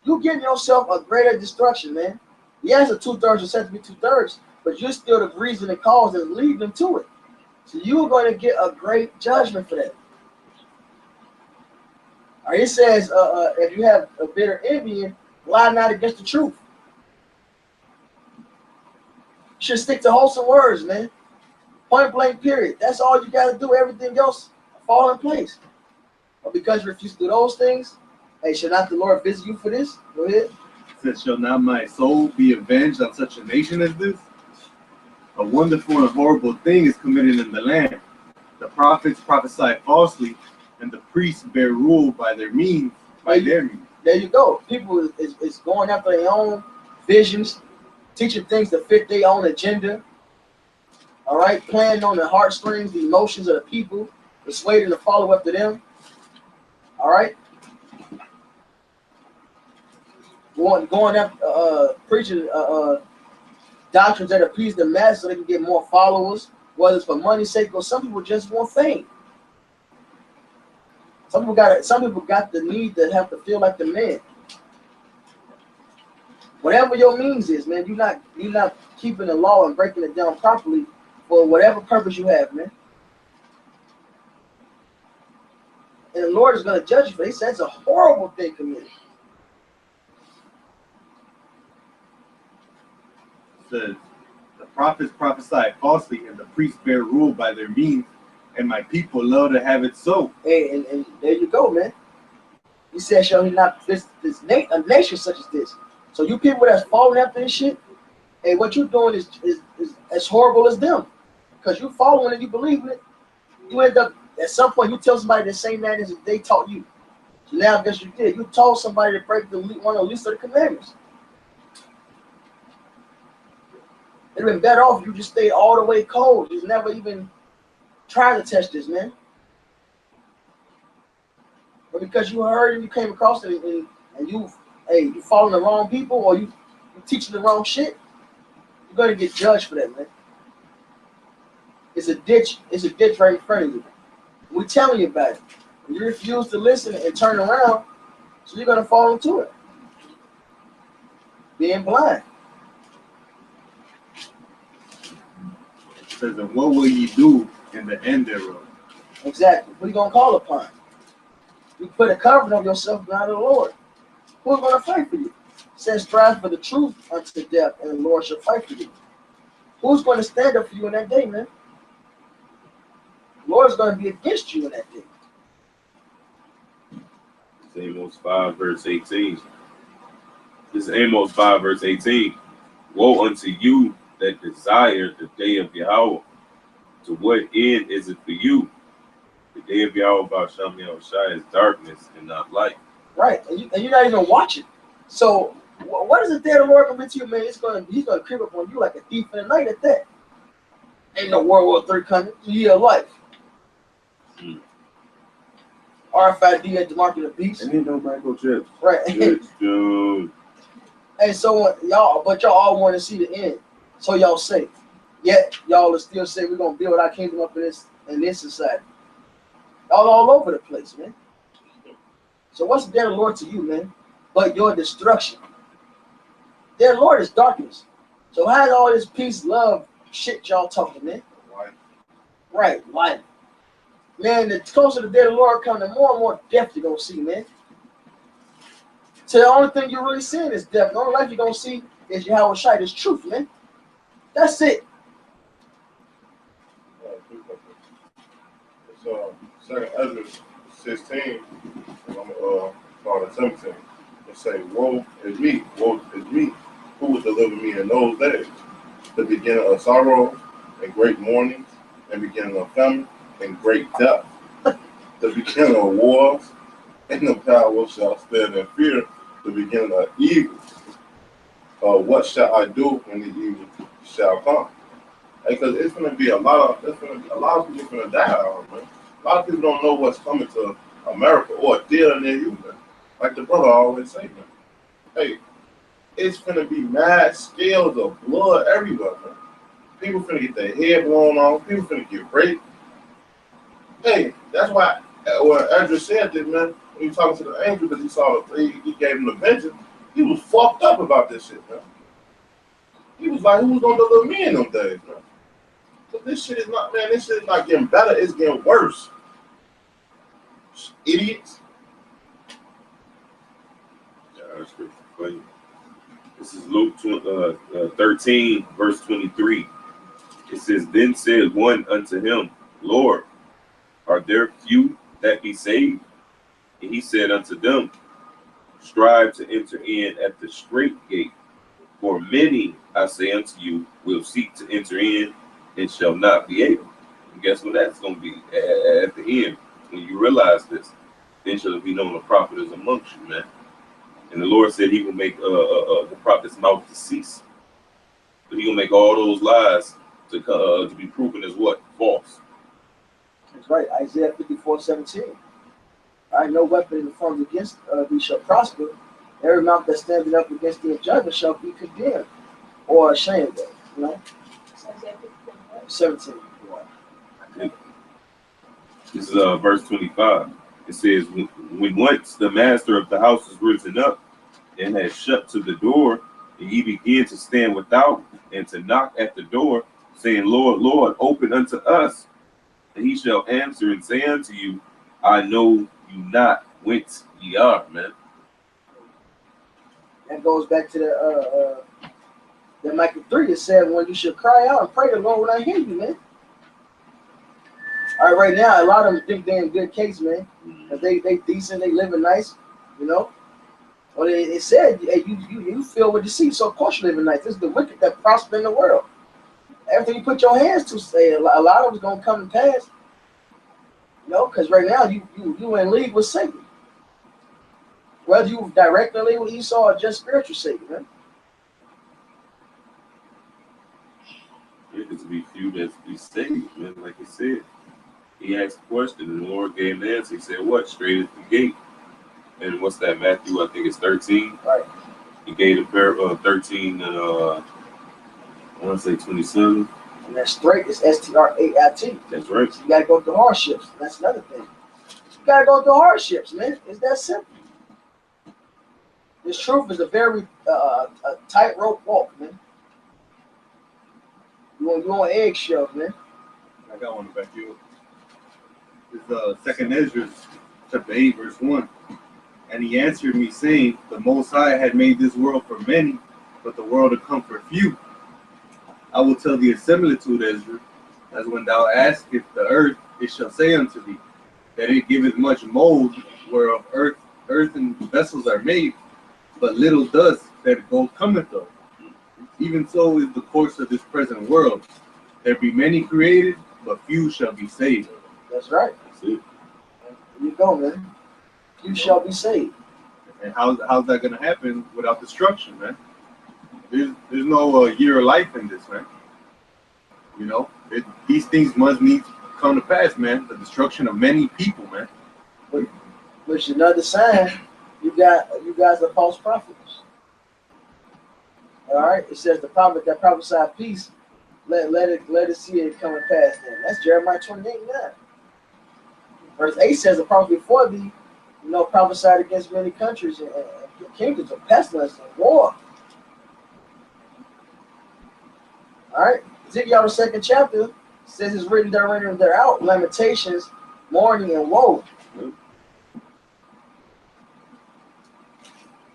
You getting yourself a greater destruction, man. Yes, the 2/3 is said to be 2/3, but you're still the reason and cause that's leading them to it. So you're going to get a great judgment for that. All right, it says, if you have a bitter envy, lie not against the truth. You should stick to wholesome words, man. Point blank, period. That's all you got to do. Everything else fall in place. But because you refuse to do those things, hey, shall not the Lord visit you for this? Go ahead. It says, shall not my soul be avenged on such a nation as this? A wonderful and horrible thing is committed in the land. The prophets prophesy falsely, and the priests bear rule by their means. There you go. People is going after their own visions, teaching things to fit their own agenda. All right, playing on the heartstrings, the emotions of the people, persuading to follow up to them. All right, going after preaching doctrines that appease the masses so they can get more followers, whether it's for money's sake or some people just want fame. Some people got the need to have to feel like the man. Whatever your means is, man, you're not keeping the law and breaking it down properly for whatever purpose you have, man. And the Lord is going to judge you for it. He said it's a horrible thing committed. It says, the prophets prophesy falsely, and the priests bear rule by their means, and my people love to have it so. Hey, and there you go, man. He said, shall he not a nation such as this? So you people that's following after this shit, hey, what you're doing is as horrible as them. Because you following it, you believe in it, you end up, at some point, you tell somebody the same thing as they taught you. So now I guess you did. You told somebody to break one of the least of the commandments. It'd have been better off if you just stayed all the way cold. Just never even tried to test this, man. But because you heard and you came across it and you following the wrong people or you teaching the wrong shit, you're gonna get judged for that, man. It's a ditch right in front of you. We're telling you about it. You refuse to listen and turn around, so you're gonna fall into it. Being blind. It says, and what will ye do in the end thereof? Exactly. Who are you gonna call upon? You put a covering of yourself behind the Lord. Who's gonna fight for you? It says, strive for the truth unto death, and the Lord shall fight for you. Who's gonna stand up for you in that day, man? The Lord's gonna be against you in that day. It's Amos 5, verse 18. This is Amos 5, verse 18. Woe unto you that desire the day of Yahweh. To what end is it for you? The day of Yahweh Ba'Shem Yahushua is darkness and not light. Right, and you're not even watching. So what is the day of the Lord gonna be to you, man? He's gonna creep up on you like a thief in the night at that. Ain't no World War III coming. It's a year of life. RFID at the mark of the beast. And ain't no microchips. Right. Dude. And so y'all all want to see the end. So y'all say, yet y'all will still say we're gonna build our kingdom up in this society. Y'all all over the place, man. So what's the day of the Lord to you, man? But your destruction. The day of the Lord is darkness. So how's all this peace, love, shit y'all talking, man? Right, life. Man, the closer the day of the Lord comes, the more and more death you're gonna see, man. So the only thing you're really seeing is death. The only life you're gonna see is Yahweh Shai, is truth, man. That's it. It's 2 Ezra 16, and I'm start at 17. It say, woe is me, who will deliver me in those days? The beginning of sorrow and great mourning, and beginning of famine and great death. The beginning of wars, and the power shall stand in fear. The beginning of evil. What shall I do when the evil shall come? Because it's gonna be a lot of people gonna die out, man. A lot of people don't know what's coming to America or a theater near you, man. Like the brother always say, man. Hey, it's gonna be mad scales of blood everywhere, man. People finna get their head blown off. People finna get raped. Hey, that's why when Andrew said this, man, when he was talking to the angel because he gave him the vengeance, he was fucked up about this shit, man. He was like, who's gonna deliver me in them days, man? But this shit is not getting better, it's getting worse. Idiots. Yeah, that's good for you. This is Luke 13, verse 23. It says, then said one unto him, Lord, are there few that be saved? And he said unto them, strive to enter in at the strait gate. For many, I say unto you, will seek to enter in and shall not be able. And guess what that's going to be at the end? When you realize this, then shall it be known a prophet is amongst you, man. And the Lord said he will make the prophet's mouth to cease. But he will make all those lies to be proven as what? False. That's right. Isaiah 54:17. I know weapon formed against thee shall prosper. Every mouth that stands up against thee in judgment shall be condemned or ashamed of. You know? 17. This is verse 25. It says, when once the master of the house is risen up and has shut to the door, and ye begin to stand without and to knock at the door, saying, Lord, Lord, open unto us. And he shall answer and say unto you, I know you not whence ye are, man. That goes back to the Micah 3. It said, when you should cry out and pray, the Lord will not hear you, man. All right, right now, a lot of them think they're in good case, man. Cause they decent, they living nice, you know. Well, it said, hey, you feel what you see, so of course you're living nice. This is the wicked that prosper in the world. Everything you put your hands to, say, a lot of it's gonna come to pass. You know, because right now you in league with Satan. Whether you directly in league with Esau or just spiritual Satan, man. It is to be few that's be saved, man. Like he said, he asked a question, and the Lord gave an answer. He said, "What? Straight at the gate." And what's that? Matthew, I think it's 13. Right. He gave a pair of 13 and I want to say 27. And that's straight. It's STRAIT. That's right. So you gotta go through hardships. That's another thing. You gotta go through hardships, man. It's that simple. This truth is a very a tightrope walk, man. You on eggshells, man. I got one to back you up. It's Second Ezra, chapter 8, verse 1. And he answered me, saying, the Most High had made this world for many, but the world to come for few. I will tell thee a similitude, Ezra, as when thou askest the earth, it shall say unto thee, that it giveth much mold, whereof earthen vessels are made, but little dust that gold cometh of. Even so is the course of this present world. There be many created, but few shall be saved. That's right. That's it. There you go, man. You shall be saved. And how's that going to happen without destruction, man? There's no year of life in this, man. You know, these things must need to come to pass, man. The destruction of many people, man. Which is another sign you guys are false prophets. All right, it says the prophet that prophesied peace, let it see it coming past them. That's Jeremiah 28:9. Verse 8 says the prophet before thee, prophesied against many countries and kingdoms of pestilence and war. All right, Ezekiel the 2nd chapter says it's written therein and thereout, lamentations, mourning, and woe.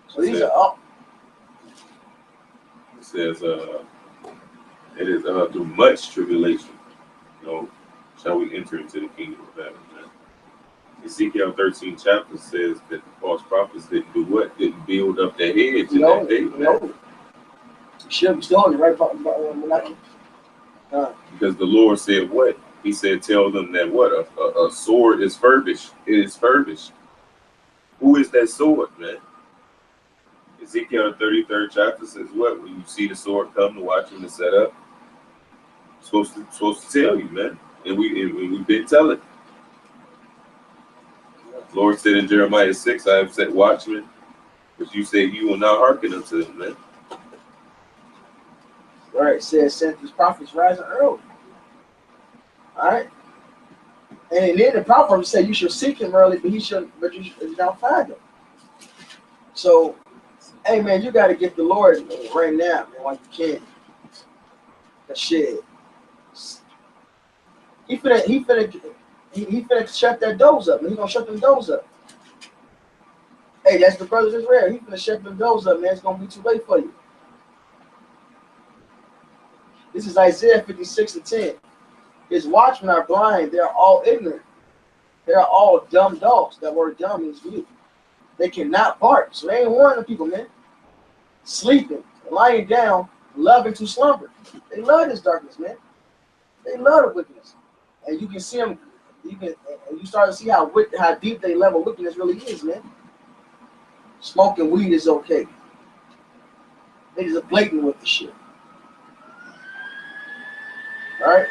So these are all. It says, it is through much tribulation, shall we enter into the kingdom of heaven. Man. Ezekiel 13 chapter says that the false prophets didn't do what? Didn't build up their heads in that day. No. Should be still on the right part. Because the Lord said what? He said, tell them that what? A sword is furbished. It is furbished. Who is that sword, man? Ezekiel 33rd chapter says what? When you see the sword come to watch him to set up, supposed to tell you, man. And we've been telling. The Lord said in Jeremiah 6, I have set watchmen, but you say you will not hearken unto them, man. Right, it says sent these prophets rising early. All right. And then the prophet said you should seek him early, but you should not find him. So hey man, you gotta get the Lord right now, man, while you can. That shit. He finna shut that doors up, man. He gonna shut them doors up. Hey, that's the brothers Israel. He finna shut them doors up, man. It's gonna be too late for you. This is Isaiah 56:10. His watchmen are blind, they're all ignorant. They're all dumb dogs. That word dumb means mute. They cannot bark, so they ain't warning people, man. Sleeping, lying down, loving to slumber. They love this darkness, man. They love the wickedness. And you can see them, you start to see how deep they level wickedness really is, man. Smoking weed is okay. They just blatant with the shit. Alright?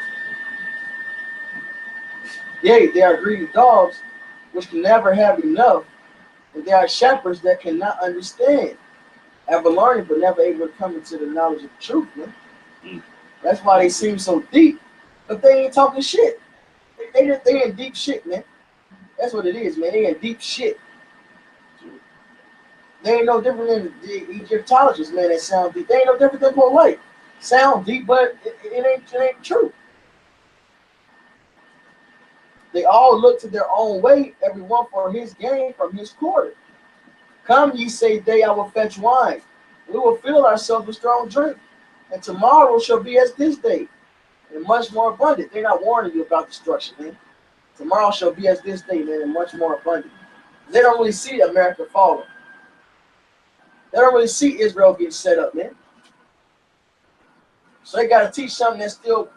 Yea, they are greedy dogs, which can never have enough, and they are shepherds that cannot understand. Ever learning, but never able to come into the knowledge of the truth, man. That's why they seem so deep, but they ain't talking shit. They in deep shit, man. That's what it is, man. They in deep shit. They ain't no different than the Egyptologists, man. That sound deep. They ain't no different than poet. Sound deep, but it ain't true. They all look to their own way, everyone for his gain from his quarter. Come, ye say, day I will fetch wine. We will fill ourselves with strong drink. And tomorrow shall be as this day, and much more abundant. They're not warning you about destruction, man. Tomorrow shall be as this day, man, and much more abundant. They don't really see America falling. They don't really see Israel getting set up, man. So they got to teach something that still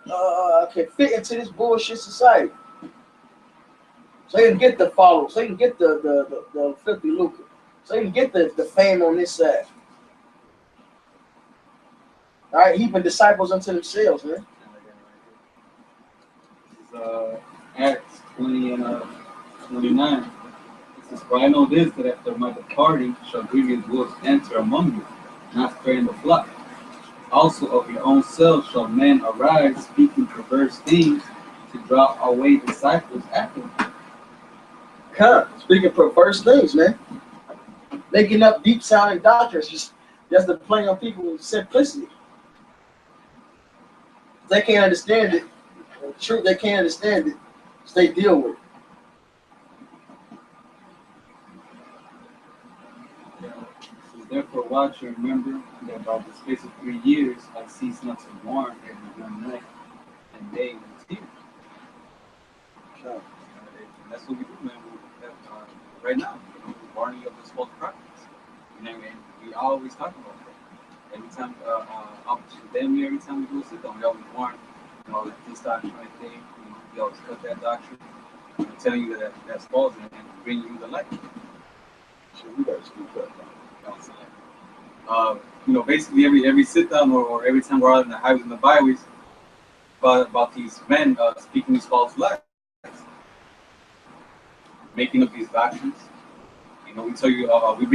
can fit into this bullshit society. So they can get the followers. So they can get the filthy lucre. So they can get the fame on this side. All right, heaping disciples unto themselves, man. This is Acts 20 and 29. It says, "For I know this, that after my departing shall grievous wolves enter among you, not sparing the flock. Also of your own selves shall men arise, speaking perverse things, to draw away disciples after them." Come, speaking perverse things, man. Making up deep sounding doctrines just to play on people with simplicity. They can't understand it. The truth, they can't understand it. So they deal with it. Therefore watch and remember that by the space of 3 years I cease not to warn every one night and day with tears. And that's what we do, man. Right now, we're warning of this false prophets. And we always talk about that. Every time, every time we do a sit down, we always warn, that this doctrine right there, we always cut that doctrine, and tell you that that's false and bring you the light. So we got to speak up. Basically every sit down or every time we're out in the highways and the byways about these men speaking these false lies, making up these doctrines. We tell you, we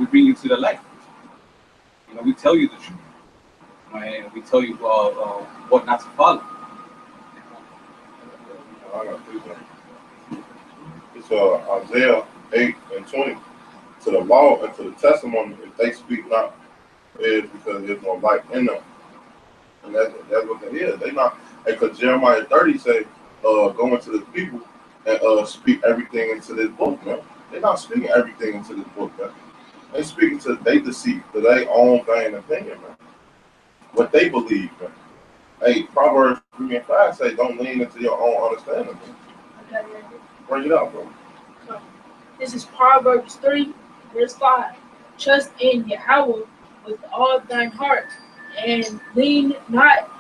bring you to the light. We tell you the truth. And we tell you what not to follow. It's Isaiah 8 and 20. To the law and to the testimony, if they speak not, it is because there's no light in them. And that's what it is. They not, because Jeremiah 30 say, go into the people and speak everything into this book, man. They're not speaking everything into this book, man. They speaking to they deceit, to their own vain opinion, man. What they believe, man. Hey, Proverbs 3 and 5 say, don't lean into your own understanding, man. Bring it up, bro. This is Proverbs 3, verse 5. Trust in Yahweh with all thine heart, and lean not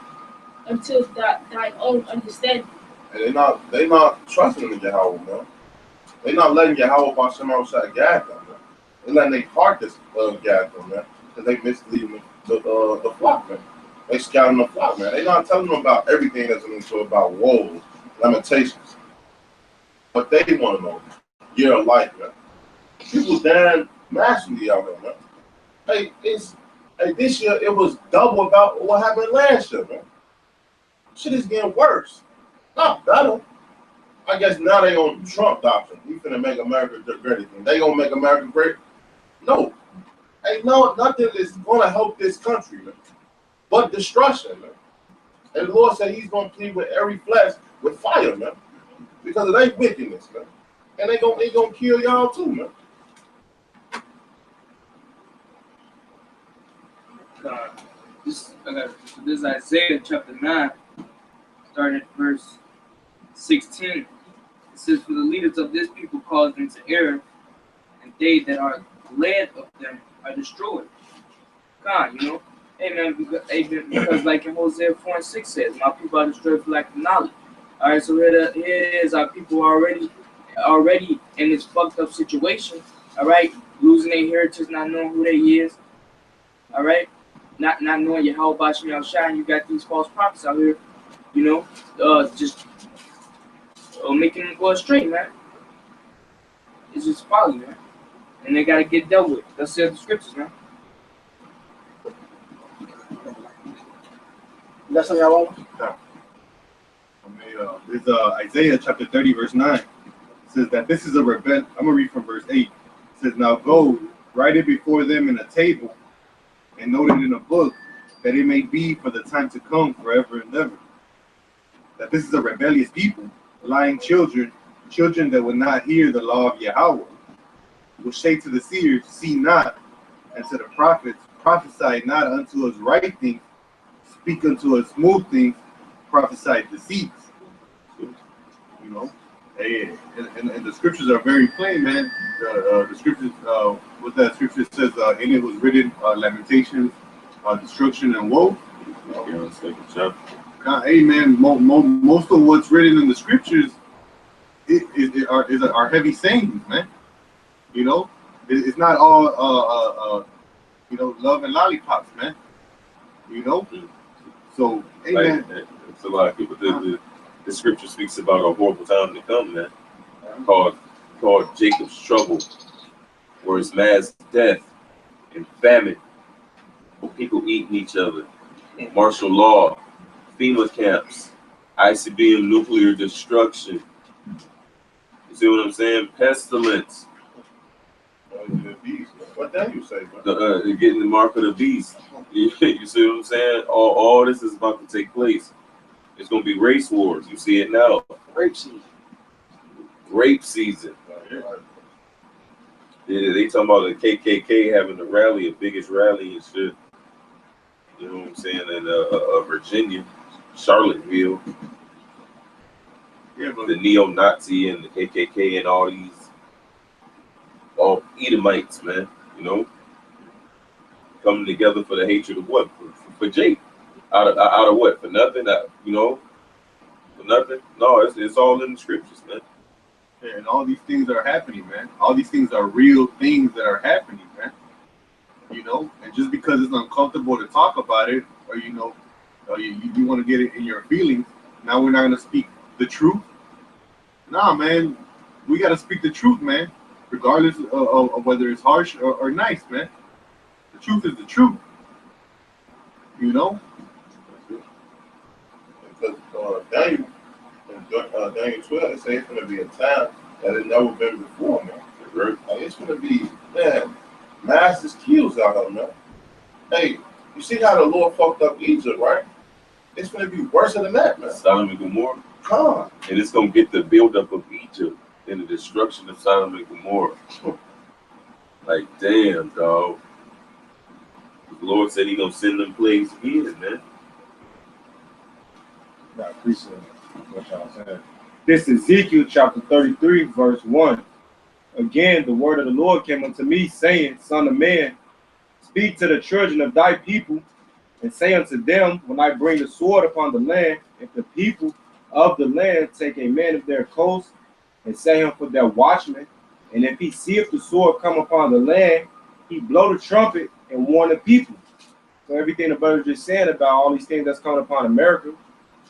unto thine own understanding. And they not trusting in Yahweh, man. They not letting Yahweh Hashem outside guide them, man. They letting their heart guide them, man. Because they misleading the flock, man. They scouting the flock, man. They not telling them about everything that's into about woes, limitations. But they want to know. Year of life, man. People dying massively out there, man. Hey, this year it was double about what happened last year, man. Shit is getting worse, not better. I guess now they on Trump doctrine. We finna make America great again. They gonna make America great? No. Hey, no, nothing is gonna help this country, man. But destruction, man. And the Lord said He's gonna plead with every flesh with fire, man. Because of their wickedness, man. And they gonna kill y'all too, man. This is Isaiah chapter 9, starting at verse 16. It says, "For the leaders of this people cause them to err, and they that are led of them are destroyed." God, hey man, because like in Hosea 4 and 6 says, "My people are destroyed for lack of knowledge." All right, so here it is. Our people are already in this fucked up situation. All right, losing their heritage, not knowing who they is. All right, not knowing Yahweh Bashim Yahweh Shai, and you got these false prophets out here, just making them go astray, man. It's just folly, man, and they gotta get dealt with. That's the scriptures, man. That's something y'all want? It's Isaiah chapter 30, verse 9. It says that this is a rebellion. I'm gonna read from verse 8. It says, now go, write it before them in a table, and note it in a book, that it may be for the time to come forever and ever. That this is a rebellious people, lying children, children that would not hear the law of Yahweh, which say to the seers, see not, and to the prophets, prophesy not unto us right things, speak unto us smooth things, prophesy deceits. You know, and the scriptures are very plain, man. The scriptures, what that scripture says, in it was written, lamentations, destruction, and woe. Hey, man, most of what's written in the scriptures are heavy sayings, man. You know, it's not all love and lollipops, man. You know, so hey, man, it's a lot of people. The scripture speaks about a horrible time to come, man. Called Jacob's trouble, where it's mass death and famine, people eating each other, martial law, FEMA camps, ICBM nuclear destruction. You see what I'm saying? Pestilence. What that you say? Getting the mark of the beast. You see what I'm saying? All this is about to take place. It's going to be race wars. You see it now. Rape season. Rape season. Yeah, they talking about the KKK having the rally, the biggest rally and shit. You know what I'm saying? In Virginia, Charlottesville. Yeah, but the neo-Nazi and the KKK and all Edomites, man. You know, coming together for the hatred of what? For Jake. Out of what? For nothing? For nothing? No, it's all in the scriptures, man. Yeah, and all these things are happening, man. All these things are real things that are happening, man. You know, and just because it's uncomfortable to talk about it, or you want to get it in your feelings, now we're not going to speak the truth. Nah, man, we got to speak the truth, man, regardless of whether it's harsh or nice, man. The truth is the truth. You know? Because Daniel 12, it says it's going to be a time that has never been before, man. Right? Like, it's going to be, man, mass kills out here, man. Hey, you see how the Lord fucked up Egypt, right? It's going to be worse than that, man. Sodom and Gomorrah. Come. And it's going to get the buildup of Egypt and the destruction of Sodom and Gomorrah. Like, damn, dog. The Lord said He going to send them plagues again, man. I appreciate what y'all saying. This is Ezekiel chapter 33, verse 1. Again, the word of the Lord came unto me, saying, Son of man, speak to the children of thy people, and say unto them, when I bring the sword upon the land, if the people of the land take a man of their coast, and set him for their watchman, and if he seeth the sword come upon the land, he blow the trumpet and warn the people. So everything the brother just said about all these things that's coming upon America,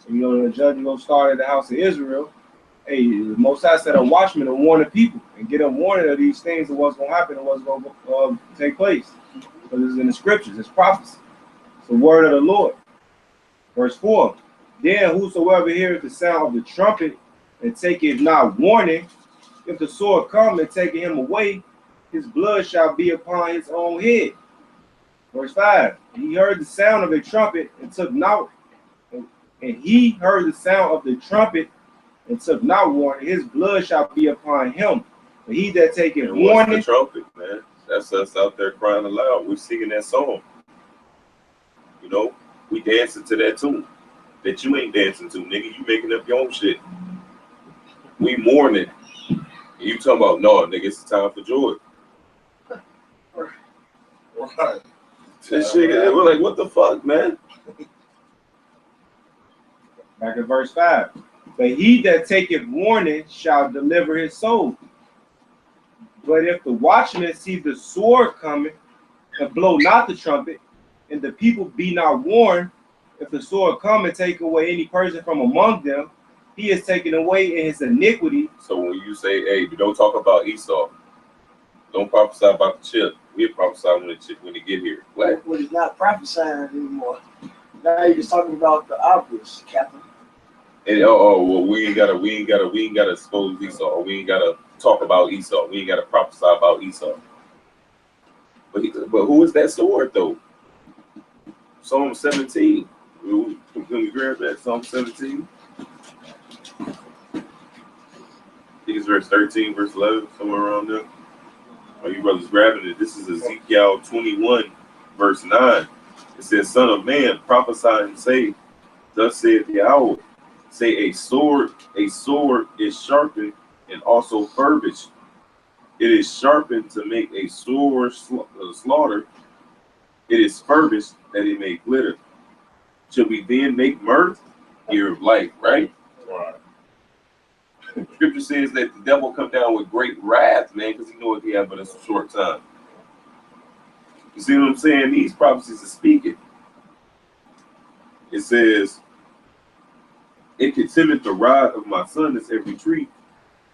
you know, the judge is going to start at the house of Israel. Hey, the Most High said a watchman to warn the people and get them warning of these things and what's going to happen and what's going to take place. Because it's in the scriptures, it's prophecy. It's the word of the Lord. Verse 4, then whosoever heareth the sound of the trumpet and taketh not warning, if the sword come and take him away, his blood shall be upon his own head. Verse 5, he heard the sound of a trumpet and took not. And he heard the sound of the trumpet and took not warning, his blood shall be upon him. But he that taketh warning. What's the trumpet, man? That's us out there crying aloud. We're singing that song. You know, we dancing to that tune that you ain't dancing to, nigga. You making up your own shit. We mourning. And you talking about, no, nigga, it's time for joy. Right. This shit, we're like, what the fuck, man? Back in verse 5. But he that taketh warning shall deliver his soul. But if the watchman see the sword coming and blow not the trumpet, and the people be not warned, if the sword come and take away any person from among them, he is taken away in his iniquity. So when you say, hey, don't talk about Esau, don't prophesy about the chip. We'll prophesy when they get here. Well, he's not prophesying anymore. Now you're just talking about the obvious, Captain. And well, we ain't gotta expose Esau. We ain't gotta talk about Esau. We ain't gotta prophesy about Esau. But who is that sword though? Psalm 17. Can we grab that? Psalm 17. I think it's verse 13, verse 11, somewhere around there. Are you brothers grabbing it? This is Ezekiel 21, verse 9. It says, "Son of man, prophesy and say, thus saith Yahweh, say a sword is sharpened and also furbished. It is sharpened to make a sore slaughter. It is furbished that it may glitter. Should we then make mirth? Year of life," right? Right. Scripture says that the devil come down with great wrath, man, because he knows he have but a short time. You see what I'm saying? These prophecies are speaking. It says, "It considereth the rod of my son is every tree,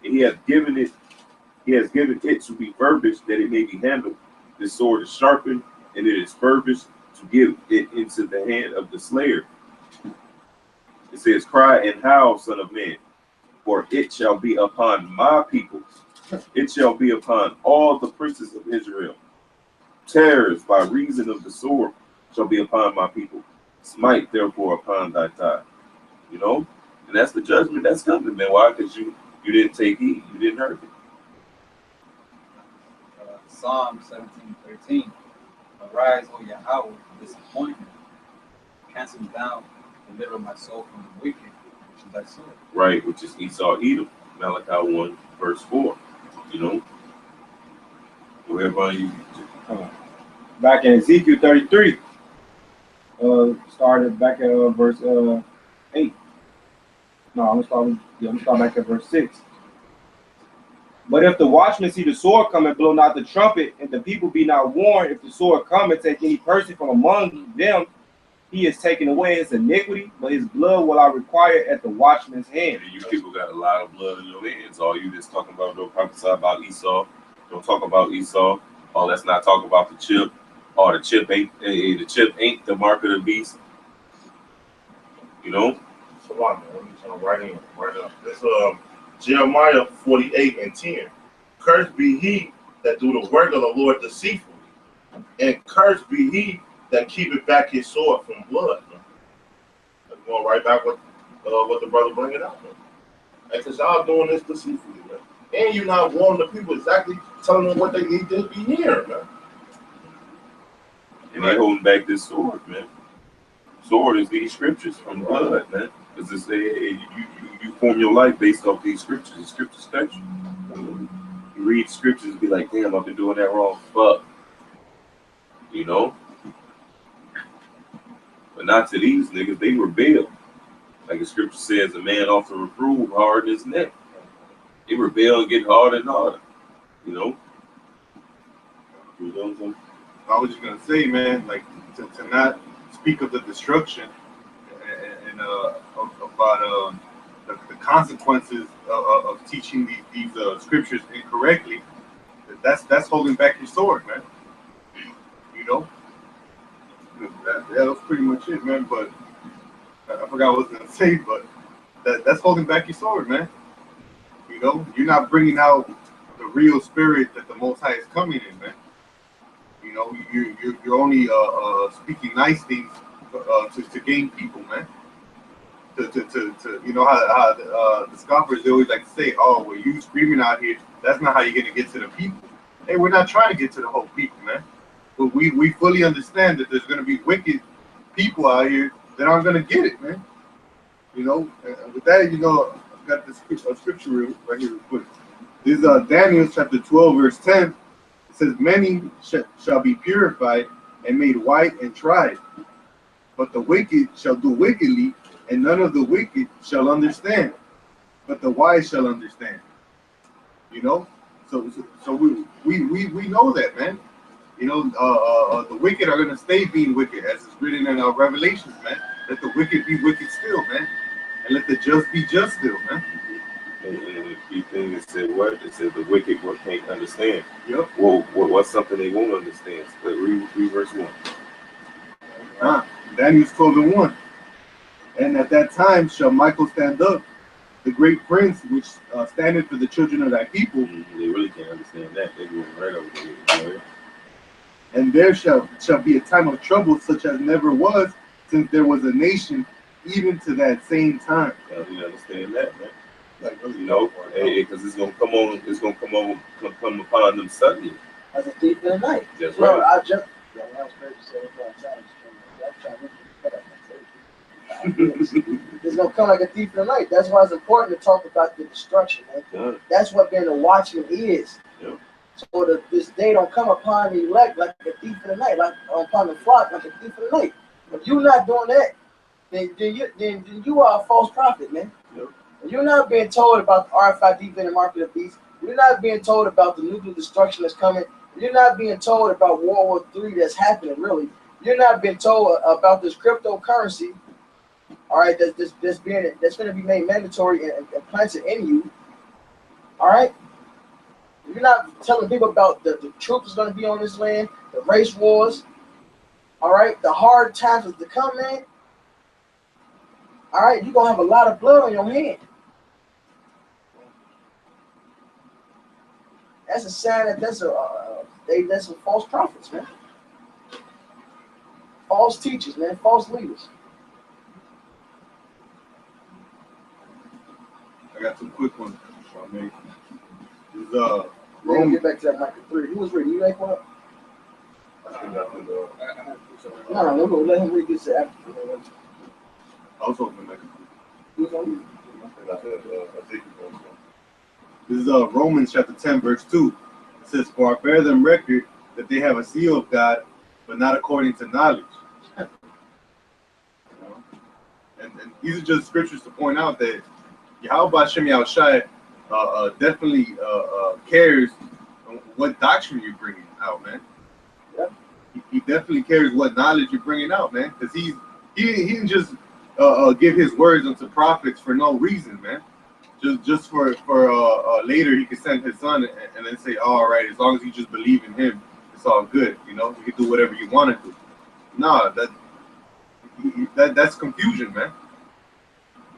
and he has given it to be furbished that it may be handled. This sword is sharpened, and it is furbished to give it into the hand of the slayer." It says, "Cry and howl, son of man, for it shall be upon my people. It shall be upon all the princes of Israel. Terrors by reason of the sword shall be upon my people. Smite therefore upon thy thigh." You know? And that's the judgment that's coming, man. Why? Because you didn't take heed. You didn't hurt it. Psalm 17:13. "Arise, O Yahweh, disappointment. Cancel down, deliver my soul from the wicked, which is thy sword." Right, which is Esau, Edom. Malachi 1, verse 4. You know? Wherever you. Back in Ezekiel 33, started back at verse 8. No, I'm gonna start back at verse 6. "But if the watchman see the sword come and blow not the trumpet, and the people be not warned, if the sword come and take any person from among them, he is taken away his iniquity, but his blood will I require at the watchman's hand." You people got a lot of blood in your hands. All you just talking about, don't prophesy about Esau. Don't talk about Esau. Oh, let's not talk about the chip. Oh, the chip ain't the mark of the beast. You know? So on, man. Let me turn right up. This Jeremiah 48:10. "Cursed be he that do the work of the Lord deceitfully, and cursed be he that keepeth back his sword from blood." That's going right back with what the brother bringing out. And since y'all doing this deceitfully, man, and you're not warning the people exactly, telling them what they need to be hearing, man. And they holding back this sword, man. Sword is these scriptures from blood, man. Because it's you form your life based off these scriptures. The scriptures touch you. You read scriptures and be like, damn, I've been doing that wrong. Fuck. You know? But not to these niggas, they rebel. Like the scripture says, a man ought to reprove hard in his neck. They rebel and get harder and harder. You know? You know what I'm saying? I was just gonna say, man, like to not speak of the destruction and about the consequences of teaching these scriptures incorrectly. That's holding back your sword, man. You know, that's pretty much it, man. But I forgot what I was gonna say, but that's holding back your sword, man. You know, you're not bringing out the real spirit that the Most High is coming in, man. You know, you're only speaking nice things to gain people, man. To you know how the scoffers, they always like to say, "Oh, well, you screaming out here, that's not how you're gonna get to the people." Hey, we're not trying to get to the whole people, man. But we fully understand that there's gonna be wicked people out here that aren't gonna get it, man. You know, and with that, you know, I've got this scripture right here. This is Daniel chapter 12, verse 10. It says, "Many shall be purified and made white and tried, but the wicked shall do wickedly, and none of the wicked shall understand, but the wise shall understand." You know, so we know that, man. You know, the wicked are gonna stay being wicked, as it's written in our Revelations, man. Let the wicked be wicked still, man, and let the just be just still, man. And the key thing is said what? It said the wicked one can't understand. Yep. Well, what's something they won't understand? But read verse 1. Daniel 12:1. And at that time shall Michael stand up, the great prince, which standeth for the children of thy people. They really can't understand that. They're going right over there. And there shall be a time of trouble such as never was since there was a nation, even to that same time. You understand that, man? Like, really, You know, because it's gonna come on. It's gonna come upon them suddenly. As a thief in the night. That's Bro, right. I just. Yeah, that was crazy. So it's gonna come like a thief in the night. That's why it's important to talk about the destruction, man. Yeah. That's what being a watchman is. Yeah. So that this day don't come upon the elect like a thief in the night, like upon the flock like a thief in the night. If you're not doing that, then you are a false prophet, man. Yep. If you're not being told about the RFID being the mark of the beast. You're not being told about the nuclear destruction that's coming. You're not being told about World War III that's happening, really. You're not being told about this cryptocurrency, all right, that's going to be made mandatory and planted in you, all right? You're not telling people about the truth is going to be on this land, the race wars, all right, the hard times is to come, man. All right, you're going to have a lot of blood on your hand. That's a sign that that's some false prophets, man. False teachers, man. False leaders. I got some quick ones. This We're gonna get back to that Micah 3. Who was reading? You make one up? No, we're gonna let him read this after. I was hoping to make Who's on you? This is Romans chapter 10, verse 2. It says, "For I bear them record that they have a seal of God, but not according to knowledge." You know? And these are just scriptures to point out that Yahweh Shem Yahushai definitely cares what doctrine you're bringing out, man. Yep. He definitely cares what knowledge you're bringing out, man, because he didn't just give his words unto prophets for no reason, man. Just for later he could send his son and then say, all right, as long as you just believe in him, it's all good. You know, you can do whatever you want to do. Nah, that's confusion, man.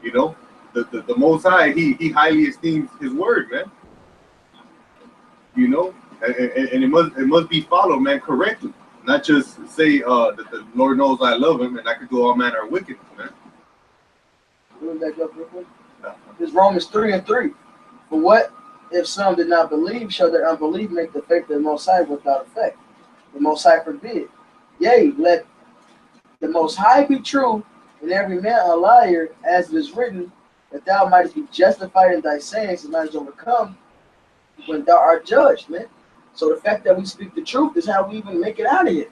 You know, the Most High, he highly esteems his word, man. You know, and it must be followed, man, correctly. Not just say that the Lord knows I love him and I can do all manner of wickedness, man. Back up real quick. This Romans 3:3. For what if some did not believe, shall their unbelief make the faith of the Most High without effect? The Most High forbid. Yea, let the Most High be true, and every man a liar, as it is written, that thou mightest be justified in thy sayings and mightest overcome when thou art judged, man. So the fact that we speak the truth is how we even make it out of here.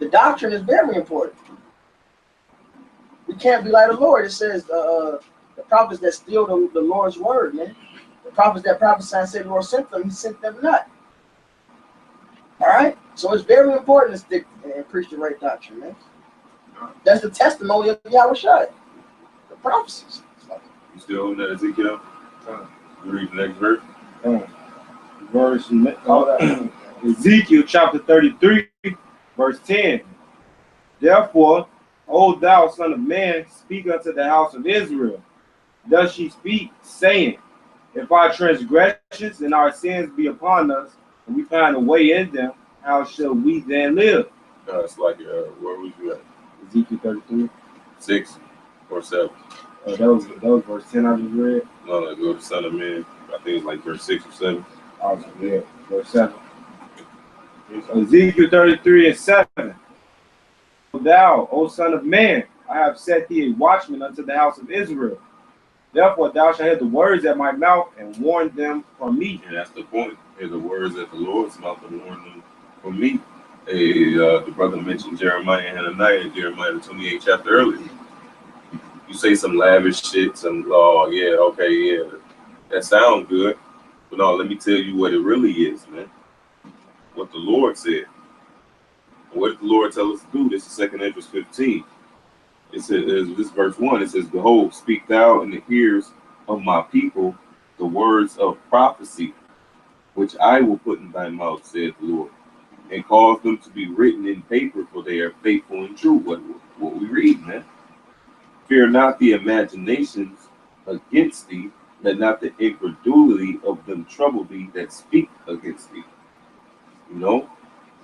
The doctrine is very important. We can't be like the Lord. It says the prophets that steal the Lord's word, man. The prophets that prophesy and say the Lord sent them, he sent them not. All right? So it's very important to stick and preach the right doctrine, man. That's the testimony of Yahushua. The prophecies. You still on that, Ezekiel? You read the next verse? Ezekiel chapter 33, verse 10. Therefore, O thou son of man, speak unto the house of Israel. Thus she speak, saying, if our transgressions and our sins be upon us, and we find a way in them, how shall we then live? It's like, where was you at? Ezekiel 33. 6 or 7? That was verse 10 I just read. No, go to Son of Man. I think it's like verse 6 or 7. Oh, yeah, verse 7. Ezekiel 33 and 7. Thou, O son of man, I have set thee a watchman unto the house of Israel. Therefore thou shalt hear the words at my mouth and warn them from me. And that's the point. Hear the words at the Lord's mouth and warn them from me. The brother mentioned Jeremiah and Hananiah, Jeremiah the 28th chapter earlier. You say some lavish shit, that sounds good. But no, let me tell you what it really is, man. What the Lord said. What did the Lord tell us to do? This is 2 Esdras 15. It says, this verse 1, it says, behold, speak thou in the ears of my people the words of prophecy, which I will put in thy mouth, saith the Lord, and cause them to be written in paper, for they are faithful and true. What we read, man. Fear not the imaginations against thee, let not the incredulity of them trouble thee that speak against thee. You know,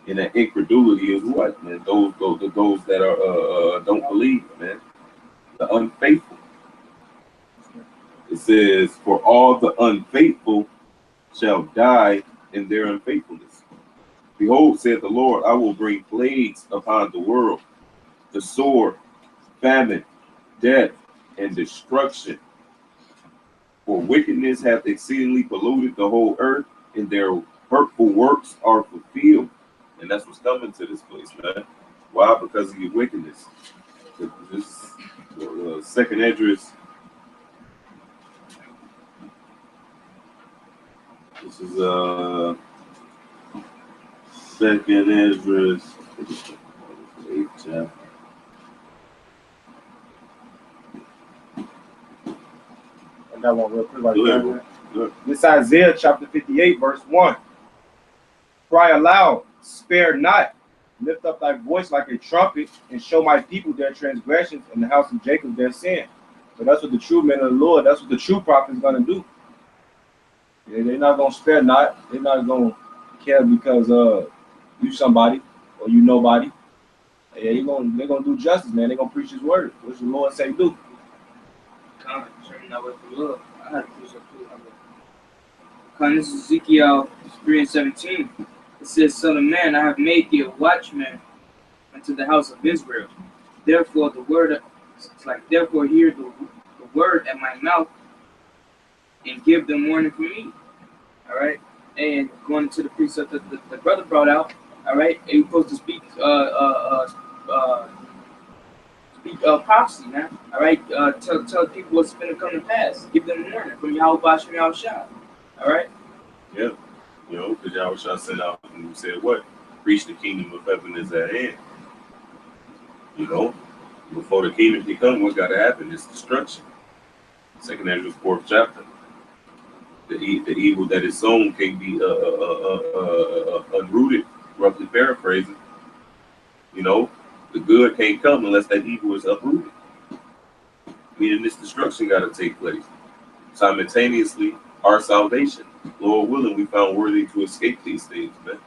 and that incredulity is what, man? Those that are don't believe, man. The unfaithful. It says, "For all the unfaithful shall die in their unfaithfulness. Behold, saith the Lord, I will bring plagues upon the world, the sword, famine, death, and destruction. For wickedness hath exceedingly polluted the whole earth, and their hurtful works are fulfilled." And that's what's coming to this place, man. Why? Because of your wickedness. This second address. This is second address. 8th chapter. I got one real quick. Like Go ahead, bro. This Isaiah chapter 58, verse 1. Cry aloud, spare not, lift up thy voice like a trumpet, and show my people their transgressions, and the house of Jacob their sin. So that's what the true men of the Lord, that's what the true prophet is going to do. Yeah, they're not going to spare not. They're not going to care because you somebody or you nobody. Yeah, they're going to do justice, man. They're going to preach his word. What's the Lord say do? This is Ezekiel 3:17. It says, "Son of man, I have made thee a watchman unto the house of Israel. Therefore therefore hear the word at my mouth, and give them warning from me." All right. And going to the precept that the brother brought out. All right. And you're supposed to speak prophecy, man. All right. Tell people what's going to come to pass. Give them a warning from Yahweh Shem Yahushua. All right. Yeah. You know, because Yahweh sent out and said what? Preach the kingdom of heaven is at hand. You know, before the kingdom can come, what's got to happen is destruction. Second Ezra 4th chapter. The evil that is sown can be unrooted, roughly paraphrasing. You know, the good can't come unless that evil is uprooted. Meaning this destruction got to take place. Simultaneously, our salvation. Lord willing, we found worthy to escape these things, man.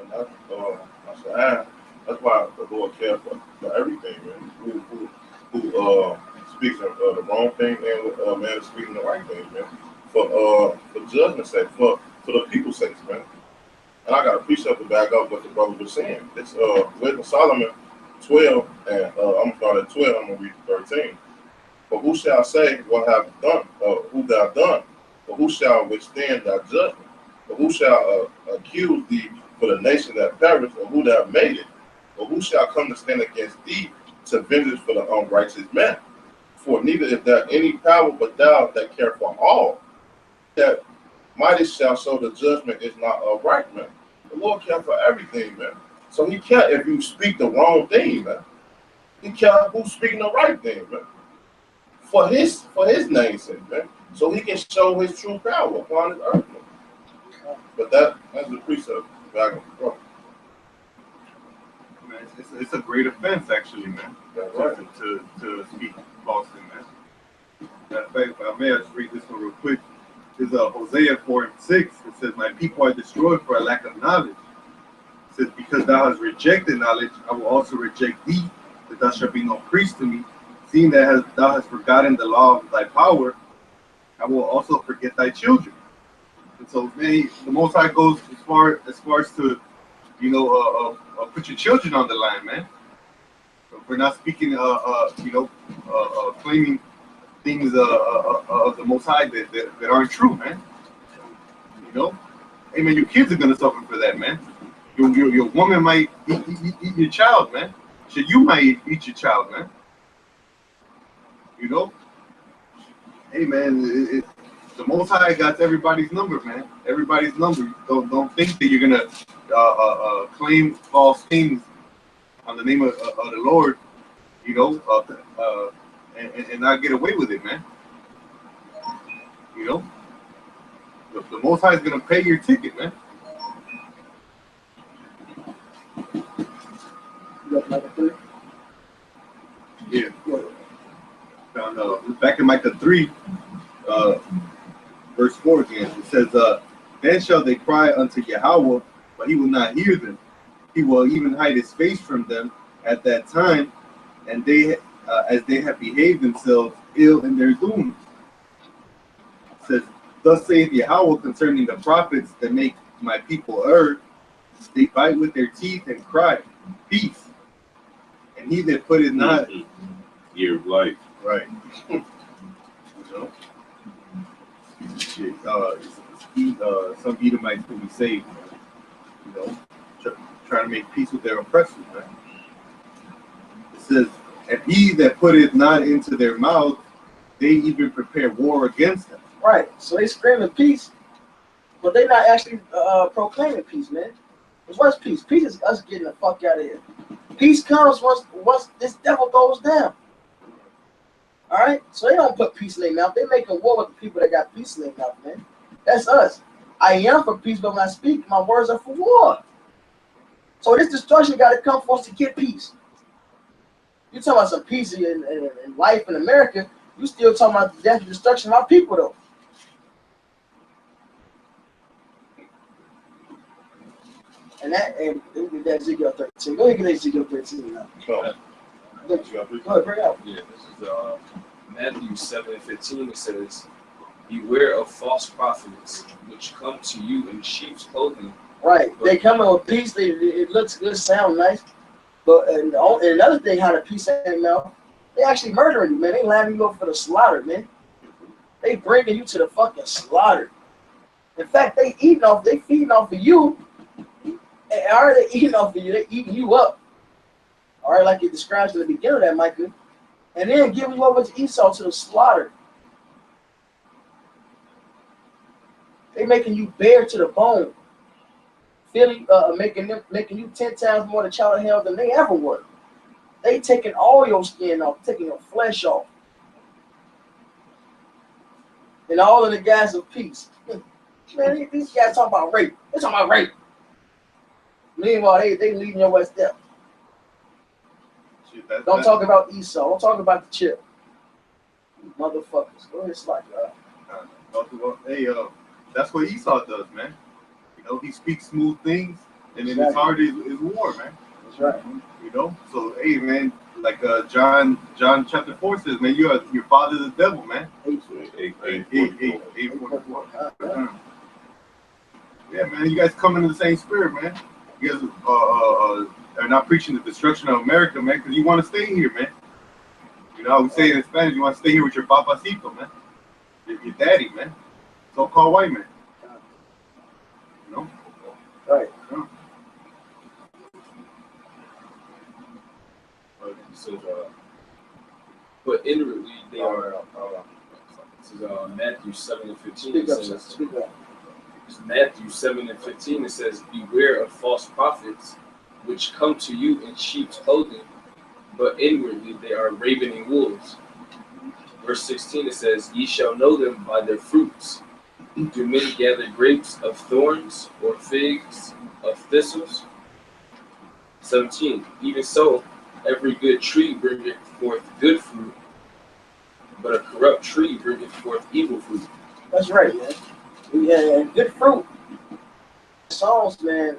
And that's why the Lord cares for everything, man. Who speaks the wrong thing and man is speaking the right thing, man. For judgment's sake, for the people's sake, man. And I got a precept to back up what the brother was saying. It's Wisdom Solomon 12, and I'm gonna start at 12. I'm gonna read 13. For who shall say what have done, who thou have done? For who shall withstand thy judgment? For who shall accuse thee for the nation that perished, or who thou have made it? For who shall come to stand against thee to vengeance for the unrighteous man? For neither is there any power but thou that care for all. That mighty shall show the judgment is not a right, man. The Lord cares for everything, man. So he cares if you speak the wrong thing, man. He cares who's speaking the right thing, man. For his name's sake, man. So he can show his true power upon his earth, man. But that's the precept back and forth. Man, it's a great offense, actually, man. That's right. To speak falsely, man. Matter of fact, I may just read this one real quick. This is Hosea 4:6. It says, "My people are destroyed for a lack of knowledge." It says, "Because thou hast rejected knowledge, I will also reject thee, that thou shalt be no priest to me. Seeing that thou hast forgotten the law of thy power, I will also forget thy children." And so, man, the Most High goes as far as to, you know, put your children on the line, man. So if we're not speaking, claiming things of the Most High that aren't true, man. You know, hey, man, your kids are gonna suffer for that, man. Your woman might eat your child, man. Shit, you might eat your child, man. You know, hey, man, the Most High got everybody's number, man. Everybody's number. Don't think that you're gonna claim false things on the name of the Lord, you know, and not get away with it, man. You know, the Most High is gonna pay your ticket, man. You got another 3? Yeah. 3, verse 4 again. It says, then shall they cry unto Yahweh, but he will not hear them. He will even hide his face from them at that time, and they, as they have behaved themselves ill in their doom. It says, thus saith Yahweh concerning the prophets that make my people err. They bite with their teeth and cry, peace. And he that put it not. Year of life. Right. You know? Shit, some Edomites will be saved, you know, trying to make peace with their oppressors, man. It says, and he that put it not into their mouth, they even prepare war against them. Right. So they screaming peace, but they not actually proclaiming peace, man. What's peace? Peace is us getting the fuck out of here. Peace comes once this devil goes down. All right? So they don't put peace in their mouth. They making war with the people that got peace in their mouth, man. That's us. I am for peace, but when I speak, my words are for war. So this destruction got to come for us to get peace. You talking about some peace in life in America, you still talking about the death and destruction of our people, though. And that Ezekiel 13. Go ahead and get Ezekiel 13 now. Go ahead, bring it out. Yeah, this is Matthew 7:15. It says, beware of false prophets, which come to you in sheep's clothing. Right. They come in with peace. It looks good, sound nice. But and another thing, how the peace ain't in mouth, they actually murdering you, man. They lining you up for the slaughter, man. They bringing you to the fucking slaughter. In fact, they feeding off of you. And are they eating off of you? They eating you up. All right, like it describes in the beginning of that, Micah. And then giving you over to Esau to the slaughter. They making you bare to the bone. Making you 10 times more the child of hell than they ever were. They taking all your skin off, taking your flesh off. And all in the guise of peace. Man, these guys talking about rape. They're talking about rape. Meanwhile, they leading your West step. Don't talk about Esau. Don't talk about the chip. Motherfuckers. Go ahead, slide, y'all. Hey, that's what Esau does, man. You know, he speaks smooth things, and in his heart is war, man. That's right. You know, so hey, man, like John chapter 4 says, man, your father's the devil, man. 8:44. Yeah, man, you guys come into the same spirit, man. You guys are not preaching the destruction of America, man, because you want to stay here, man. You know, we say in Spanish, you want to stay here with your papacito, man. Your daddy, man. So-called white man. You know? Right. Yeah. So, but inwardly they are. This is Matthew 7:15. Speak up. Matthew 7:15. It says, beware of false prophets, which come to you in sheep's clothing, but inwardly they are ravening wolves. Verse 16, it says, ye shall know them by their fruits. Do men gather grapes of thorns, or figs of thistles? 17, even so, every good tree bringeth forth good fruit, but a corrupt tree bringeth forth evil fruit. That's right, man. Yeah, good fruit. Songs, man,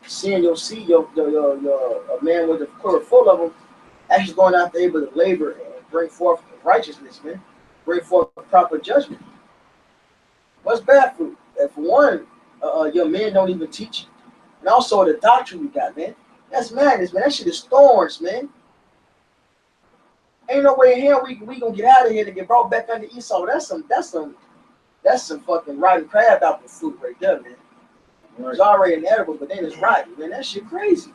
seeing your seed, a man with a quiver full of them, actually going out there able to labor and bring forth righteousness, man. Bring forth proper judgment. What's bad fruit? And for one, your men don't even teach you. And also the doctrine we got, man. That's madness, man. That shit is thorns, man. Ain't no way in hell we gonna get out of here to get brought back under Esau. That's some fucking rotten crab apple fruit right there, man. It's already inedible, but then it's rotten, man. That shit crazy.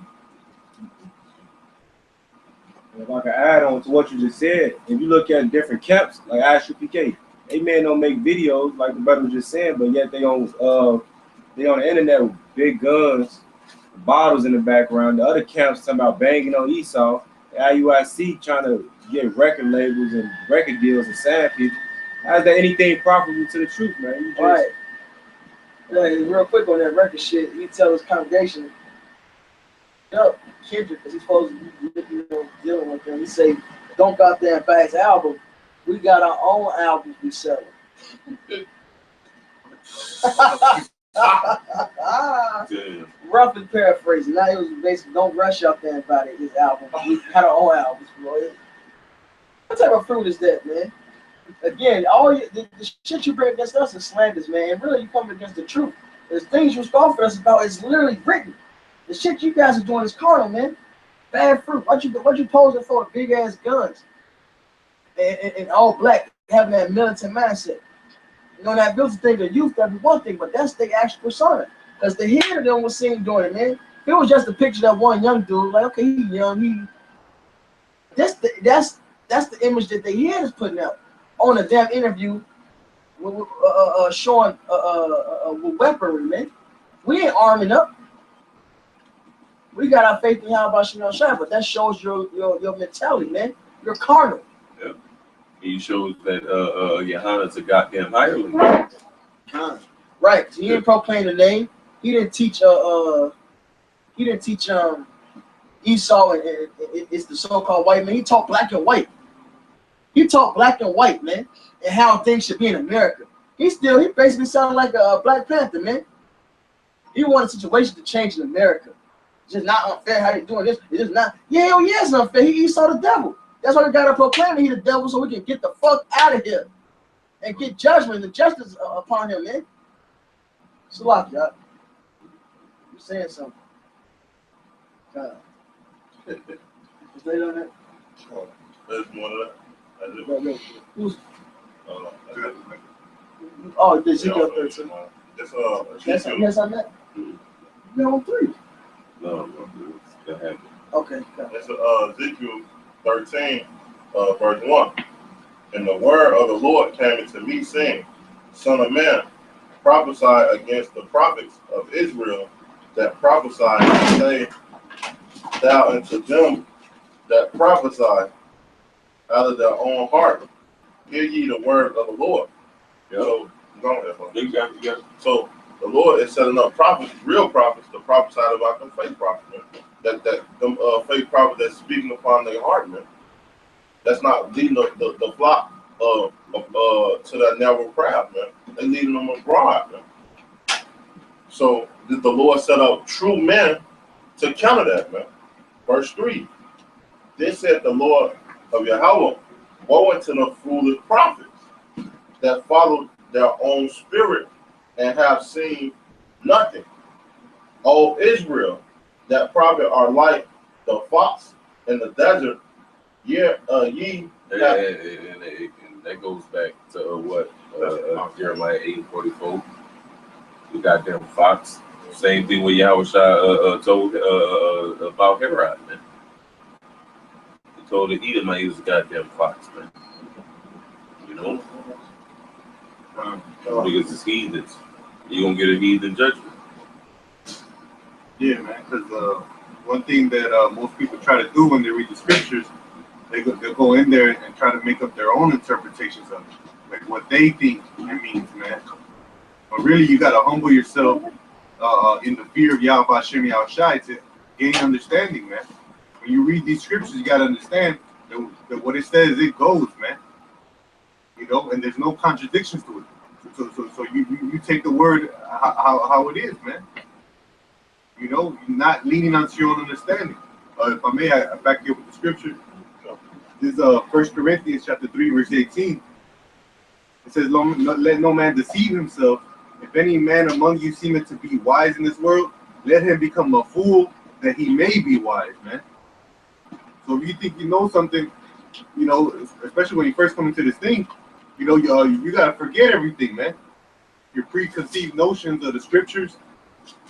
If I can add on to what you just said, if you look at different camps, like ISUPK, they men don't make videos like the brother was just saying, but yet they on the internet with big guns, bottles in the background. The other camps talking about banging on Esau. The IUIC trying to get record labels and record deals and sign people. How's that anything profitable to the truth, man? You just, right. Yeah, real quick on that record shit, he tell his congregation, Kendrick, because he's supposed to be dealing with them. He say, don't go out there and buy his album We got our own albums we selling. Damn. Rough and paraphrasing. Now it was basically don't rush up there and buy his album. We had our own albums, bro. What type of fruit is that, man? Again, the shit you bring against us is slanders, man. And really, you come against the truth. There's things you scoff at us about. It's literally written. The shit you guys are doing is carnal, man. Bad fruit. What you posing for? Big ass guns and all black, having that militant mindset. You know, that builds thing, the youth, that'd be one thing, but that's the actual persona. Because the head of them was seen doing it, man. If it was just a picture of that one young dude, like, okay, he's young, that's the image that the head is putting out on a damn interview with, showing with weaponry, man. We ain't arming up. We got our faith in Yahweh Shem Shai, but that shows your mentality, man. You're carnal. Yeah. He shows that Yohana's a goddamn hireling. Right. So he didn't proclaim the name. He didn't teach Esau and it's the so-called white man. He taught black and white. He taught black and white, man, and how things should be in America. He basically sounded like a Black Panther, man. He wanted the situation to change in America. It's just not unfair how they doing this. It's just not. Yeah, it's unfair. He Esau the devil. That's why we gotta proclaim that he the devil so we can get the fuck out of here and get judgment and justice upon him, man. Salak, y'all. You saying something? God. Is they on that? There's more of that. Who's? Yeah, Oh, Ezekiel 13. It's Yes, I'm that. You're on 3. No, that happened. Okay. It's Ezekiel 13, verse 1. And the word of the Lord came into me, saying, Son of man, prophesy against the prophets of Israel that prophesy, and say thou unto them that prophesy out of their own heart, hear ye the word of the Lord. Yep. So, go ahead. Yeah. So the Lord is setting up prophets, real prophets, to prophesy about them fake prophets, man. That them fake prophets that's speaking upon their heart, man. That's not leading the flock to that narrow crowd, man. They're leading them abroad, man. So the Lord set up true men to counter that, man. Verse 3. This said the Lord of Yahweh, woe unto the foolish prophets that follow their own spirit and have seen nothing. O Israel, that prophet are like the fox in the desert. Ye have, And that goes back to what Jeremiah 8:44. The goddamn fox. Same thing with Yahweh told about Herod, man. He told the Edomite he was a goddamn fox, man. You know? Because it's heathens. You're gonna get a heathen judgment. Yeah, man, because one thing that most people try to do when they read the scriptures, they'll go in there and try to make up their own interpretations of it, like what they think it means, man. But really, you got to humble yourself in the fear of Yahweh Hashem Yahushai to gain understanding, man. When you read these scriptures, you got to understand that what it says, it goes, man. You know, and there's no contradictions to it. So you take the word how it is, man. You know, not leaning onto your own understanding. If I may, I back you up with the scripture. This is 1 Corinthians chapter 3, verse 18. It says, let no man deceive himself. If any man among you seemeth to be wise in this world, let him become a fool that he may be wise, man. So if you think you know something, you know, especially when you first come into this thing, you know, you got to forget everything, man. Your preconceived notions of the scriptures,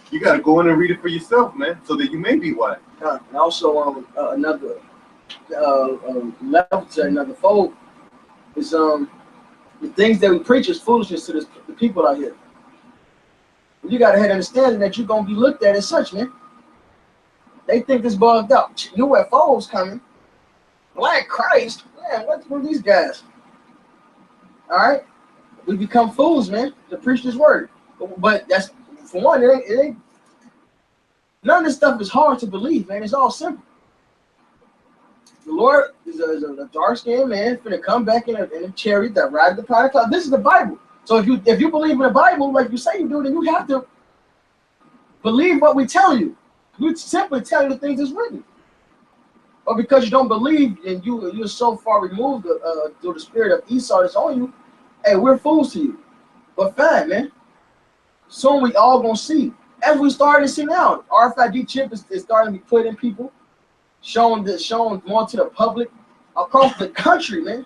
you got to go in and read it for yourself, man, so that you may be wise. And also, another level to another fold is the things that we preach is foolishness to the people out here. You got to have understanding that you're going to be looked at as such, man. They think this bugged up. UFOs coming. Black Christ. Man, what are these guys? All right? We become fools, man, to preach this word. But that's, for one, it ain't none of this stuff is hard to believe, man. It's all simple. The Lord is a dark-skinned man finna come back in a chariot that rides the cloud of cloud. This is the Bible. So if you believe in the Bible like you say you do, then you have to believe what we tell you. We simply tell you the things that's written. But because you don't believe and you're so far removed through the spirit of Esau that's on you, hey, we're fools to you. But fine, man. Soon we all gonna see. As we starting to see now, RFID chip is starting to be put in people, shown more to the public across the country, man.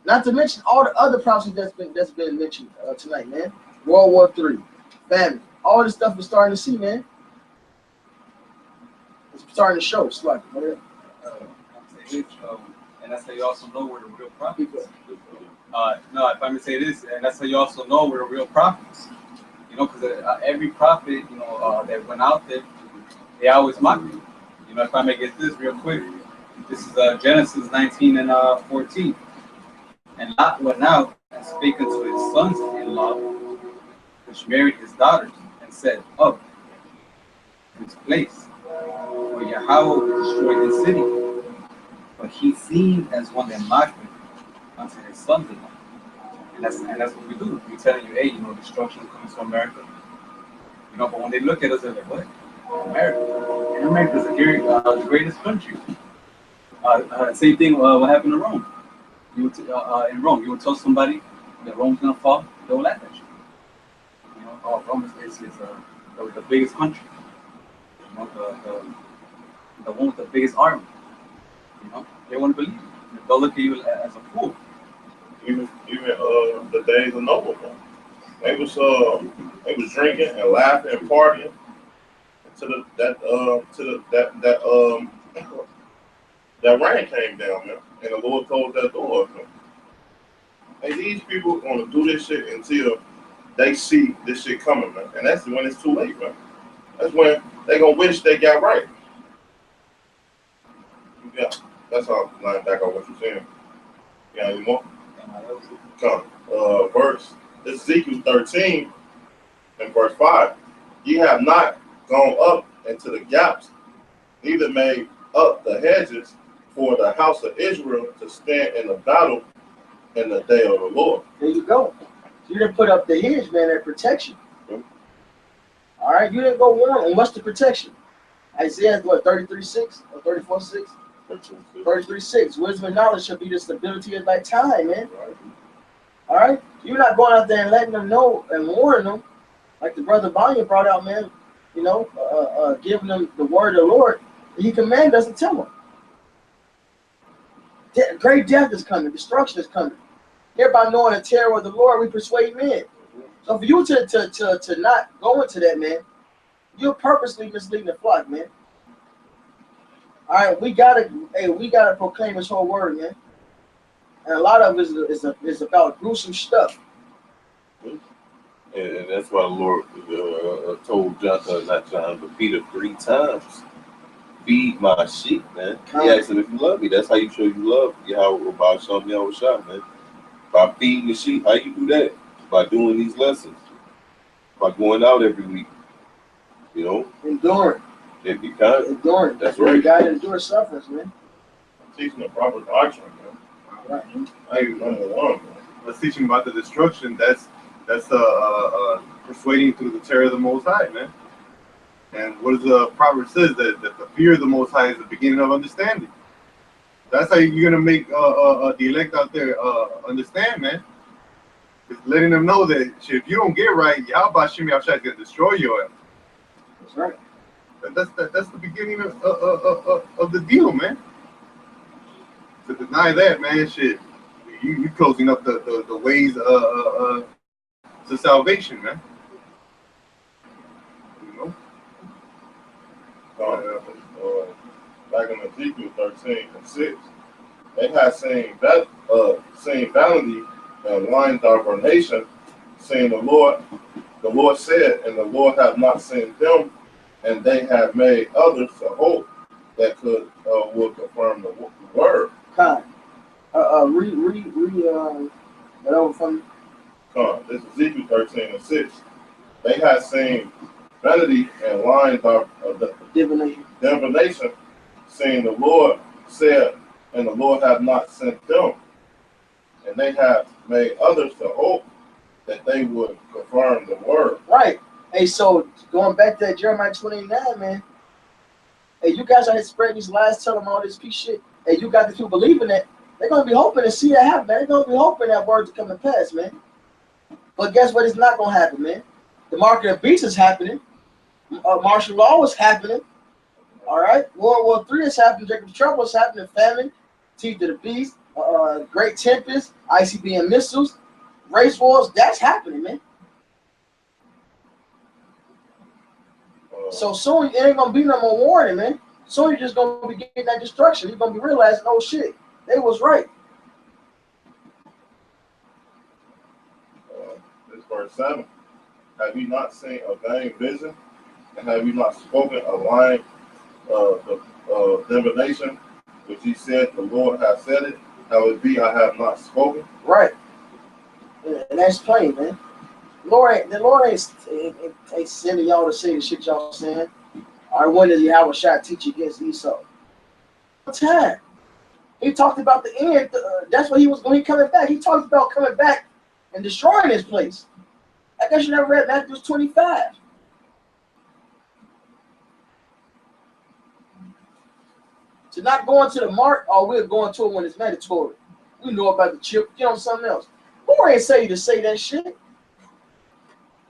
Not to mention all the other prophecies that's been mentioned tonight, man. World War III, famine, all this stuff we're starting to see, man. It's starting to show. It's like, and that's how you also know we're the real prophets. No, if I may say this, and that's how you also know we're real prophets. You know, because every prophet, you know, that went out there, they always mocked you. You know, if I may get this real quick, this is Genesis 19 and 14. And Lot went out and spake unto his sons-in-law, which married his daughters, and said, Up, this place, for Yahweh destroyed the city. But he seemed as one that mocked him unto his sons-in-law. And that's what we do. We're telling you, hey, you know, destruction comes from America. You know, but when they look at us, they're like, what? America. And America's the greatest country. Same thing what happened in Rome. In Rome, you would tell somebody that Rome's gonna fall, they'll laugh at you. You know, Rome is the biggest country. You know, the one with the biggest army. You know, they won't believe you. They'll look at you as a fool. Even the days of Noah, they was drinking and laughing and partying until that rain came down, man, and the Lord closed that door. Man. And these people gonna do this shit until they see this shit coming, man, and that's when it's too late, man. That's when they gonna wish they got right. Yeah, that's how I'm lying back on what you're saying. You got any more? Come, this is Ezekiel 13 and verse 5. Ye have not gone up into the gaps, neither made up the hedges for the house of Israel to stand in the battle in the day of the Lord. There you go. You didn't put up the hedge, man, that protection. All right, you didn't go warn, and what's the protection? Isaiah, what, 33:6 or 34:6? 33:6. Wisdom and knowledge shall be the stability of thy time, man. All right, you're not going out there and letting them know and warning them, like the brother Vanya brought out, man. You know, giving them the word of the Lord. He commanded us to tell them. Great death is coming, destruction is coming. Hereby knowing the terror of the Lord, we persuade men. So for you to not go into that, man, you're purposely misleading the flock, man. All right, we gotta proclaim His whole word, man. And a lot of it is about gruesome stuff. And that's why the Lord told Peter 3 times, feed my sheep, man. He asked him if you love me. That's how you show you love Yahweh by showing me shot, man. By feeding the sheep, how you do that? By doing these lessons. By going out every week. You know? Enduring. If you kind of, enduring. That's right. You gotta endure sufferings, man. Teaching the proper doctrine, man. Right. I ain't number one, man. Let's teach him about the destruction. That's persuading through the terror of the Most High, man. And what does the proverb says that the fear of the Most High is the beginning of understanding. That's how you're gonna make the elect out there understand, man. It's letting them know that shit, if you don't get right, Yahweh Shemi Yahshua is gonna destroy your ass. That's right. That's the beginning of the deal, man. To deny that, man, shit, you closing up the ways to salvation, man. You know. Back in Ezekiel 13:6, they had seen vanity and lying divination, saying the Lord said, and the Lord have not sent them, and they have made others a hope that will confirm the word. Read that over from me. This is Ezekiel 13:6. They had seen vanity and lying divination, saying the Lord said, and the Lord hath not sent them. And they have made others to hope that they would confirm the word. Right. Hey, so going back to that Jeremiah 29, man. Hey, you guys are here spreading these lies, telling them all this piece shit. Hey, you got the people believing that. They're gonna be hoping to see that happen, man. They're gonna be hoping that word to come to pass, man. But guess what? It's not gonna happen, man. The mark of the beast is happening. Martial law is happening. All right. World War III is happening. Jacob's trouble is happening. Famine, teeth of the beast, great tempest, ICBM missiles, race wars. That's happening, man. So soon it ain't gonna be no more warning, man. Soon you're just gonna be getting that destruction. You're gonna be realizing, oh shit, they was right. This verse 7. Have you not seen a vain vision? And have you not spoken a lying divination? Which he said, the Lord has said it. How it be, I have not spoken. Right. And that's plain, man. The Lord ain't sending y'all to say the shit y'all saying. Or when did Yahweh Shai teach against Esau? Time. He talked about the end. That's what he was going. He coming back. He talked about coming back and destroying this place. I guess you never read Matthew 25. To not going to the mark, or we're going to it when it's mandatory. We know about the chip. Get on something else. Lord ain't say you to say that shit.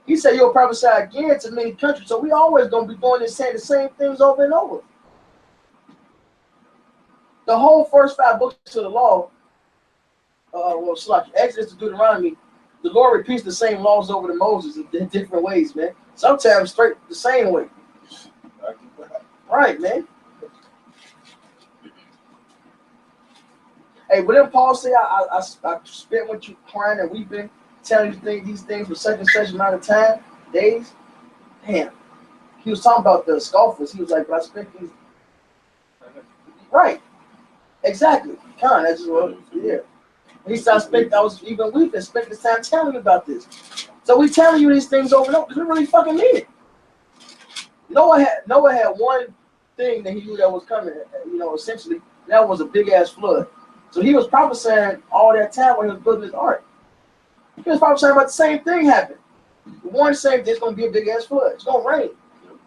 He said you'll prophesy again to many countries. So we always gonna be doing this, saying the same things over and over. The whole first 5 books of the law, it's like Exodus to Deuteronomy, the Lord repeats the same laws over to Moses in different ways, man. Sometimes straight the same way. Right, man. Hey, but then Paul say, I spent with you crying and weeping, telling you these things for such and such amount of time, days. Damn. He was talking about the scoffers. He was like, but I spent these. Right. Exactly. Con, that's just what, yeah. He said, I was even weeping, spent this time telling you about this. So we telling you these things over and over because we really fucking mean it. Noah had one thing that he knew that was coming, essentially. That was a big ass flood. So he was prophesying all that time when he was building his ark. He was prophesying about the same thing happened. The one saying there's gonna be a big ass flood. It's gonna rain.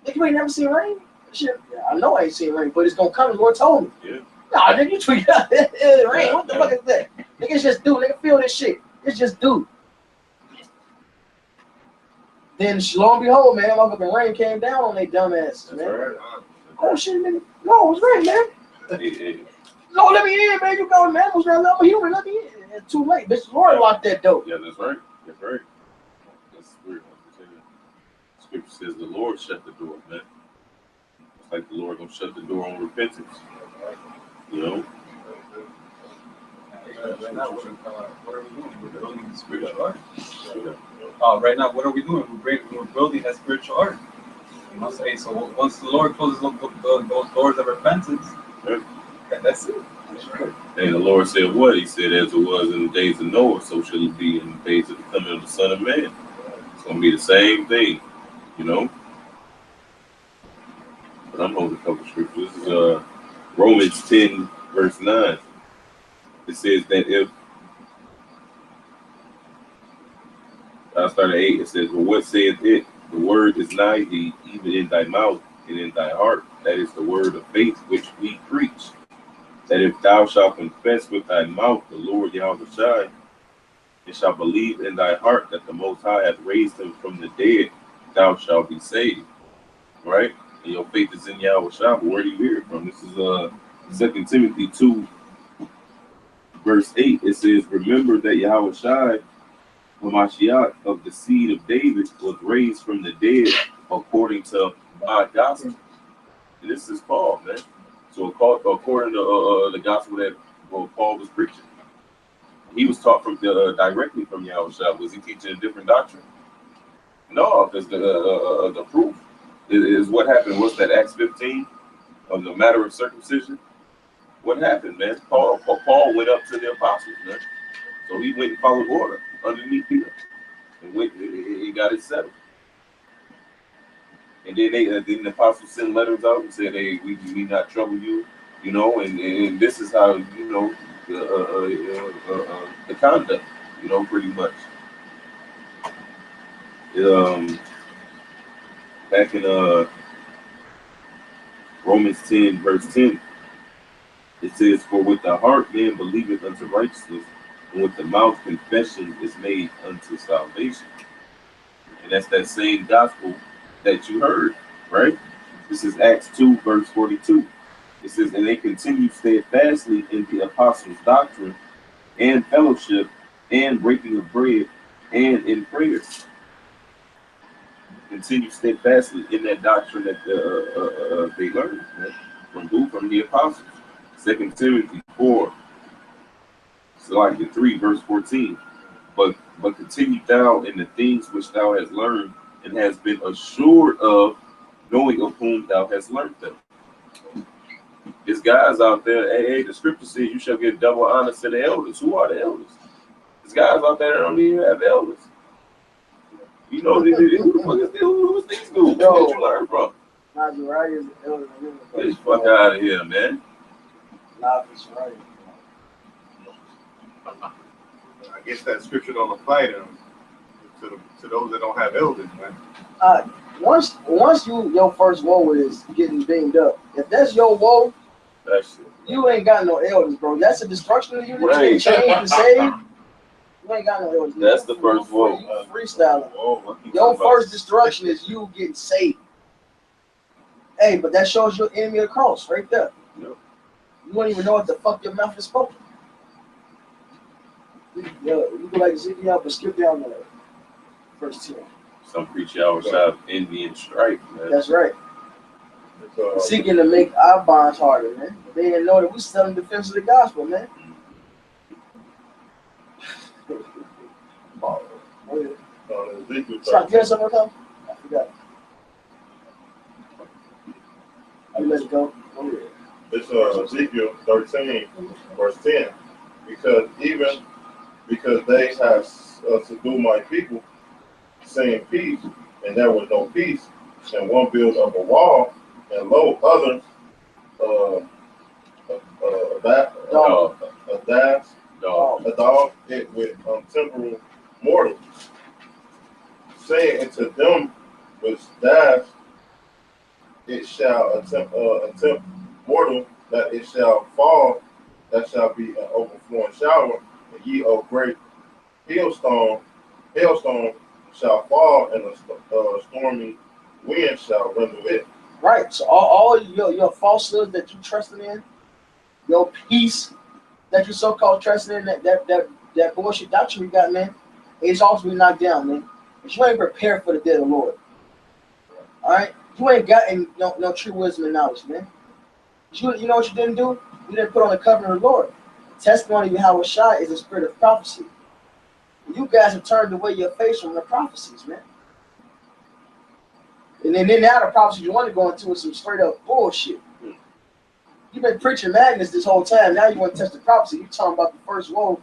Nigga, you ain't never seen rain? Shit, I know I ain't seen rain, but it's gonna come. The Lord told me. Yeah. Nah, nigga, you tweet out rain. What the fuck is that? Nigga, it's just do. Nigga, feel this shit. It's just do. Then lo and behold, man, motherfucking rain came down on they dumb asses, man. Right. Oh shit, nigga. No, it was rain, man. No, let me in, man. You got animals now. I'm a human. Let me in. It's too late. Mr. Lord locked that door. Yeah, that's right. That's right. That's weird. Scripture says the Lord shut the door, man. It's like the Lord gonna shut the door on repentance. You know? Right now, what are we doing? We're building the spiritual art. Right now, what are we doing? We're building that spiritual art. You know, so once the Lord closes those doors of repentance, that's it. And the Lord said what? He said, as it was in the days of Noah, so shall it be in the days of the coming of the Son of Man. It's going to be the same thing, you know? But I'm holding a couple scriptures. This is Romans 10, verse 9. It says that if, I started 8, it says, but what saith it? The word is nigh thee, even in thy mouth and in thy heart. That is the word of faith which we preach. That if thou shalt confess with thy mouth the Lord Yahweh Shai, and shalt believe in thy heart that the Most High hath raised him from the dead, thou shalt be saved. Right? And your faith is in Yahweh Shai. But where do you hear it from? This is 2 Timothy 2, verse 8. It says, remember that Yahweh Shai, Hamashiach of the seed of David, was raised from the dead according to my gospel. And this is Paul, man. So according to the gospel that Paul was preaching, he was taught from directly from Yahushua. Was he teaching a different doctrine? No, because the proof is what happened. What's that, Acts 15? On the matter of circumcision? What happened, man? Paul went up to the apostles, man. So he went and followed order underneath Peter. And he got it settled. And then the apostles sent letters out and said, hey, we not trouble you. You know, and this is how, you know, the conduct, you know, pretty much. Back in Romans 10, verse 10, it says, "For with the heart man believeth unto righteousness, and with the mouth confession is made unto salvation." And that's that same gospel that you heard, right? This is Acts 2, verse 42. It says, "And they continued steadfastly in the apostles' doctrine and fellowship and breaking of bread and in prayers." Continue steadfastly in that doctrine that they learned, man. From who? From the apostles. 2 Timothy 4, so like in 3, verse 14. But continue thou in the things which thou hast learned and has been assured of, knowing of whom thou hast learned them. There's guys out there, hey, the scripture says you shall give double honor to the elders. Who are the elders? There's guys out there that don't even have elders. You know, who the fuck is this? Who's these dudes? Where did you learn from? Nah, Uriah is the elder. Get the fuck out of here, man. Nah, it's right. I guess that scripture don't apply to them, to those that don't have elders, man. Once your first woe is getting beamed up, if that's your woe, That's it. you ain't got no elders, bro. That's a destruction of you that Right. you change and save. You ain't got no elders. That's the first woe. Freestyling. Oh, Your first destruction is you getting saved. Hey, but that shows your enemy of the cross right there. Yep. You don't even know what the fuck your mouth is spoken. You go like Ezekiel, but skip down to verse 10. Some preach outside envy and strife, man. That's right. It's, Seeking to make our bonds harder, man. They didn't know that we still in defense of the gospel, man. Ezekiel Sorry, you had something to come? I forgot. I let it go. Go ahead. It's Ezekiel 13, verse 10. Because they have subdued my people, saying peace, and there was no peace, and one built up a wall, and lo, others, a dog hit with temporal mortal, saying unto them which dash, it shall attempt mortal, that it shall fall, that shall be an overflowing shower, and ye, O great hailstone shall fall, and a stormy wind shall render it. Right. So all your falsehood that you trusting in, your peace that you so-called trusting in, that bullshit doctrine you got, man, it's also be knocked down, man. But you ain't prepared for the day of the Lord. All right. You ain't got no true wisdom and knowledge, man. You know what you didn't do? You didn't put on the covenant of the Lord. The testimony of Yahweh Shai is the spirit of prophecy. You guys have turned away your face from the prophecies, man. And then now the prophecies you want to go into is some straight up bullshit. You've been preaching madness this whole time. Now you want to test the prophecy. You're talking about the first woe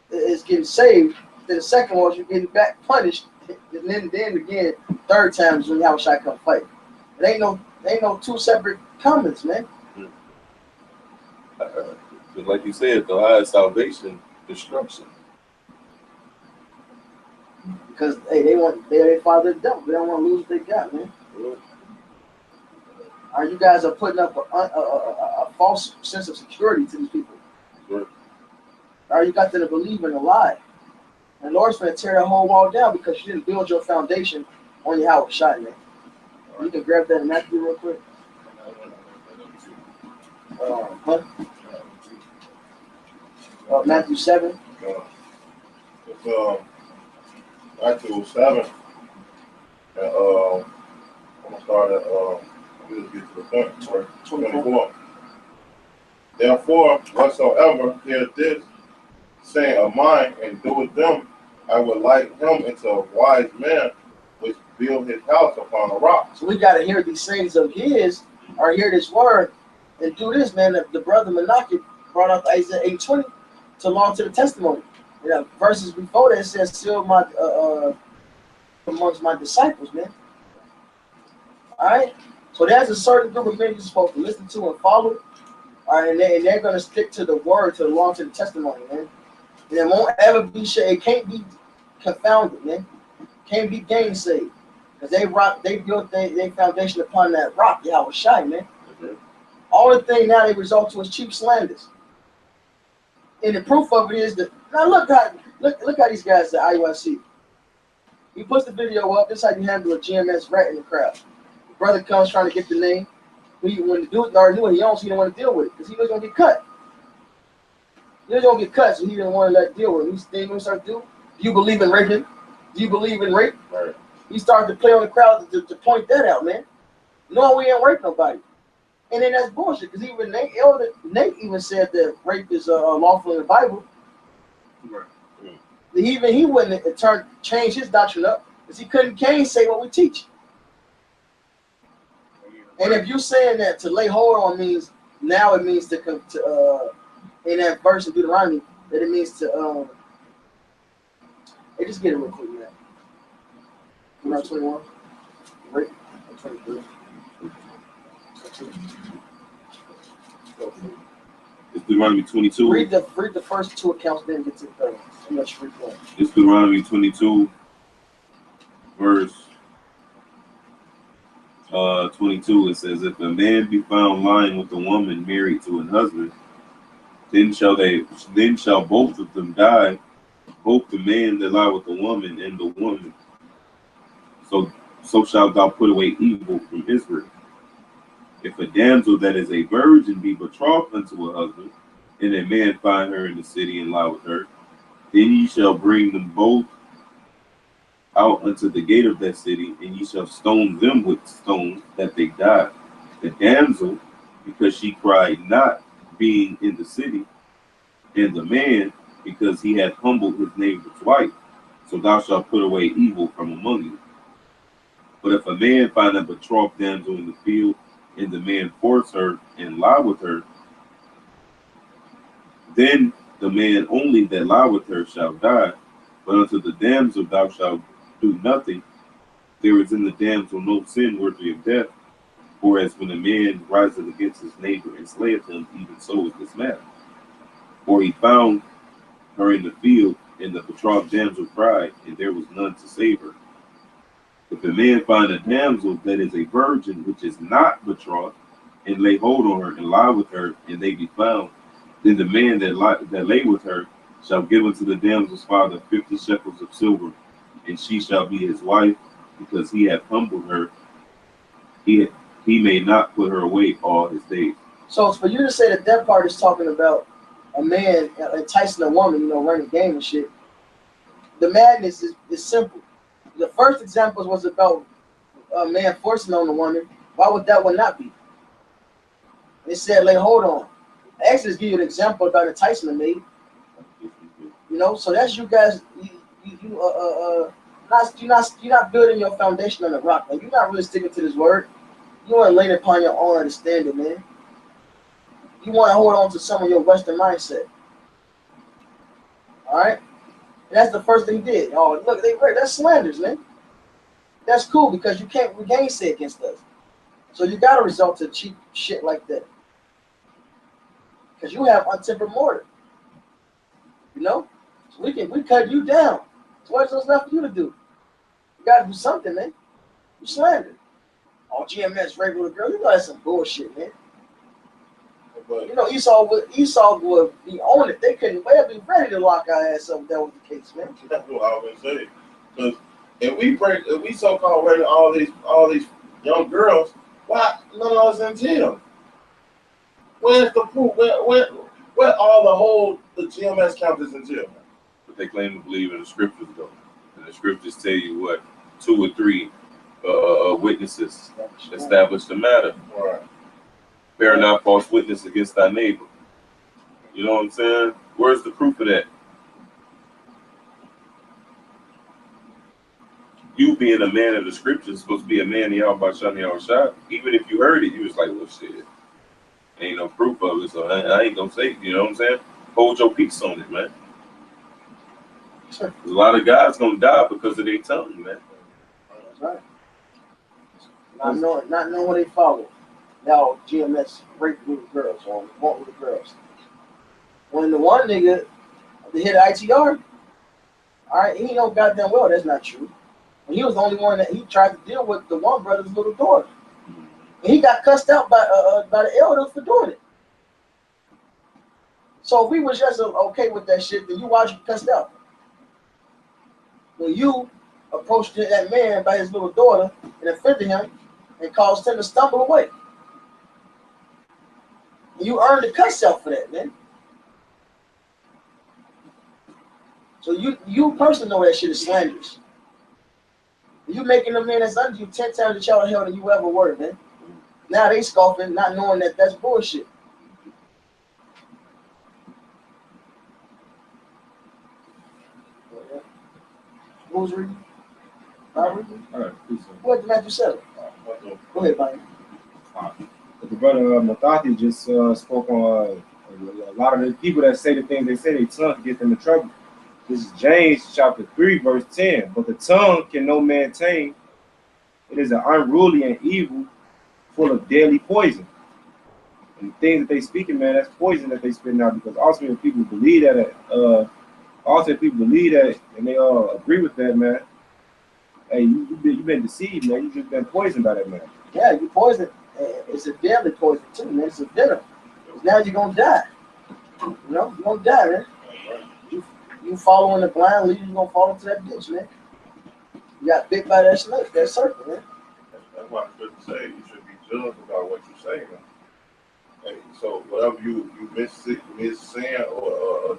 is getting saved. Then the second one is you're getting back punished. And then again, third time is when Yahweh Shai come fight. It ain't no two separate comments, man. Just like you said, the highest salvation, destruction. Because hey, they father the devil. They don't want to lose what they got, man. You guys are putting up a false sense of security to these people. You got them to believe in a lie. And the Lord's going to tear the whole wall down because you didn't build your foundation on your house shot, man. You can grab that in Matthew real quick. Matthew 7. It's Matthew 7. And I'm going to start at, we'll get to the point, 24. Therefore, whatsoever heareth this saying of mine and doeth them, I would like him into a wise man which build his house upon a rock. So we got to hear these sayings of his, or hear this word, and do this, man. The brother Menachem brought up Isaiah 8:20 to belong to the testimony. Verses before that says, "Seal my amongst my disciples," man. All right. So there's a certain group of men you're supposed to listen to and follow. All right, and they're gonna stick to the word, to the law, to the testimony, man. And it won't ever be it can't be confounded, man. Can't be gainsayed. Because they built their foundation upon that rock, Yahweh Shai, man. Mhm. All the thing now they result to is cheap slanders. And the proof of it is that now look how these guys at IUIC. He puts the video up. This is how you handle a GMS rat in the crowd. The brother comes trying to get the name. When the dude already knew what he owns, he didn't want to deal with it because he was gonna get cut. He was gonna get cut, so he didn't want to let deal with it. He started to do. Do you believe in raping? Do you believe in rape? Right. He started to play on the crowd to point that out, man. No, we ain't rape nobody. And then that's bullshit because even Nate even said that rape is lawful in the Bible. Right. He wouldn't change his doctrine up because he can't say what we teach. And if you're saying that to lay hold on means now it means to come to in that verse of Deuteronomy that it means to hey, just get it real quick, man. Verse 21. Right? 23. It's Deuteronomy 22. Read the first two accounts, then get to the third one. I'm not sure. It's Deuteronomy 22, verse 22. It says, if a man be found lying with a woman married to an husband, then shall both of them die, both the man that lie with the woman and the woman. So shalt thou put away evil from Israel. If a damsel that is a virgin be betrothed unto a husband, and a man find her in the city and lie with her, then ye shall bring them both out unto the gate of that city, and ye shall stone them with stones that they die. The damsel, because she cried not, being in the city, and the man, because he had humbled his neighbor's wife. So thou shalt put away evil from among you. But if a man find a betrothed damsel in the field, and the man force her and lie with her, then the man only that lie with her shall die. But unto the damsel thou shalt do nothing. There is in the damsel no sin worthy of death. Whereas when a man riseth against his neighbor and slayeth him, even so is this matter. For he found her in the field, and the betrothed damsel cried, and there was none to save her. If a man find a damsel that is a virgin, which is not betrothed, and lay hold on her and lie with her, and they be found, then the man that lay with her shall give unto the damsel's father 50 shekels of silver, and she shall be his wife, because he hath humbled her. He may not put her away all his days. So for you to say that part is talking about a man enticing a woman, running game and shit, the madness is simple. The first example was about a man forcing on the woman. Why would that one not be? It said, lay hold on. Exodus give you an example about enticing a maid. So that's you guys. You're not building your foundation on the rock. Like, you're not really sticking to this word. You want to lay it upon your own understanding, man. You want to hold on to some of your Western mindset. All right? And that's the first thing he did. Oh, look, that's slanders, man. That's cool because you can't gainsay against us. So you got to resort to cheap shit like that. Because you have untempered mortar. So we cut you down. So what's left for you to do? You got to do something, man. You slander. Oh, GMS rape with a girl. That's some bullshit, man. But Esau would be on it. They couldn't be ready to lock our ass up if that was the case, man. that's what I always say. Because if we so-called rating all these young girls, why none of us in jail? Where's the proof? Where all the GMS counters in jail? But they claim to believe in the scriptures, though. And the scriptures tell you what 2 or 3 witnesses establish the matter. Right. Bear not false witness against thy neighbor. You know what I'm saying? Where's the proof of that? You being a man of the scriptures, supposed to be a man of Yahweh Shah. Even if you heard it, you was like, well, shit. Ain't no proof of it, so I ain't gonna say it. You know what I'm saying? Hold your peace on it, man. A lot of guys gonna die because of their tongue, man. That's right. Not knowing what they follow. Now GMS rape little girls or want little girls. When the one nigga that hit ITR, all right, he know goddamn well that's not true. And he was the only one that he tried to deal with the one brother's little daughter. And he got cussed out by the elders for doing it. So if we was just okay with that shit, then you watch get cussed out. When you approached that man by his little daughter and offended him and caused him to stumble away. And you earned a cuss out for that, man. So you personally know that shit is slanderous. You making a man that's under you 10 times the child of hell than you ever were, man. Now they scoffing, not knowing that that's bullshit. Who's reading? I'm reading. All right, please. What Matthew 7? Go ahead, Brian. The brother Matati just spoke on a lot of the people that say the things they say, their tongue get them in trouble. This is James chapter 3, verse 10. But the tongue can no man tame. It is an unruly and evil, full of deadly poison. And the things that they speaking, man, that's poison that they spitting out, because ultimately people believe that and they agree with that, man. Hey, you've been deceived, man. You just been poisoned by that, man. Yeah, you poisoned. It's a deadly poison too, man. It's a venom. Now you're gonna die. You know, you're gonna die, man. You following the blind lead, you're gonna fall into that ditch, man. You got bit by that snake, that serpent, man. That's why I'm supposed to say you should be judged about what you say, man. Hey, so whatever you miss saying or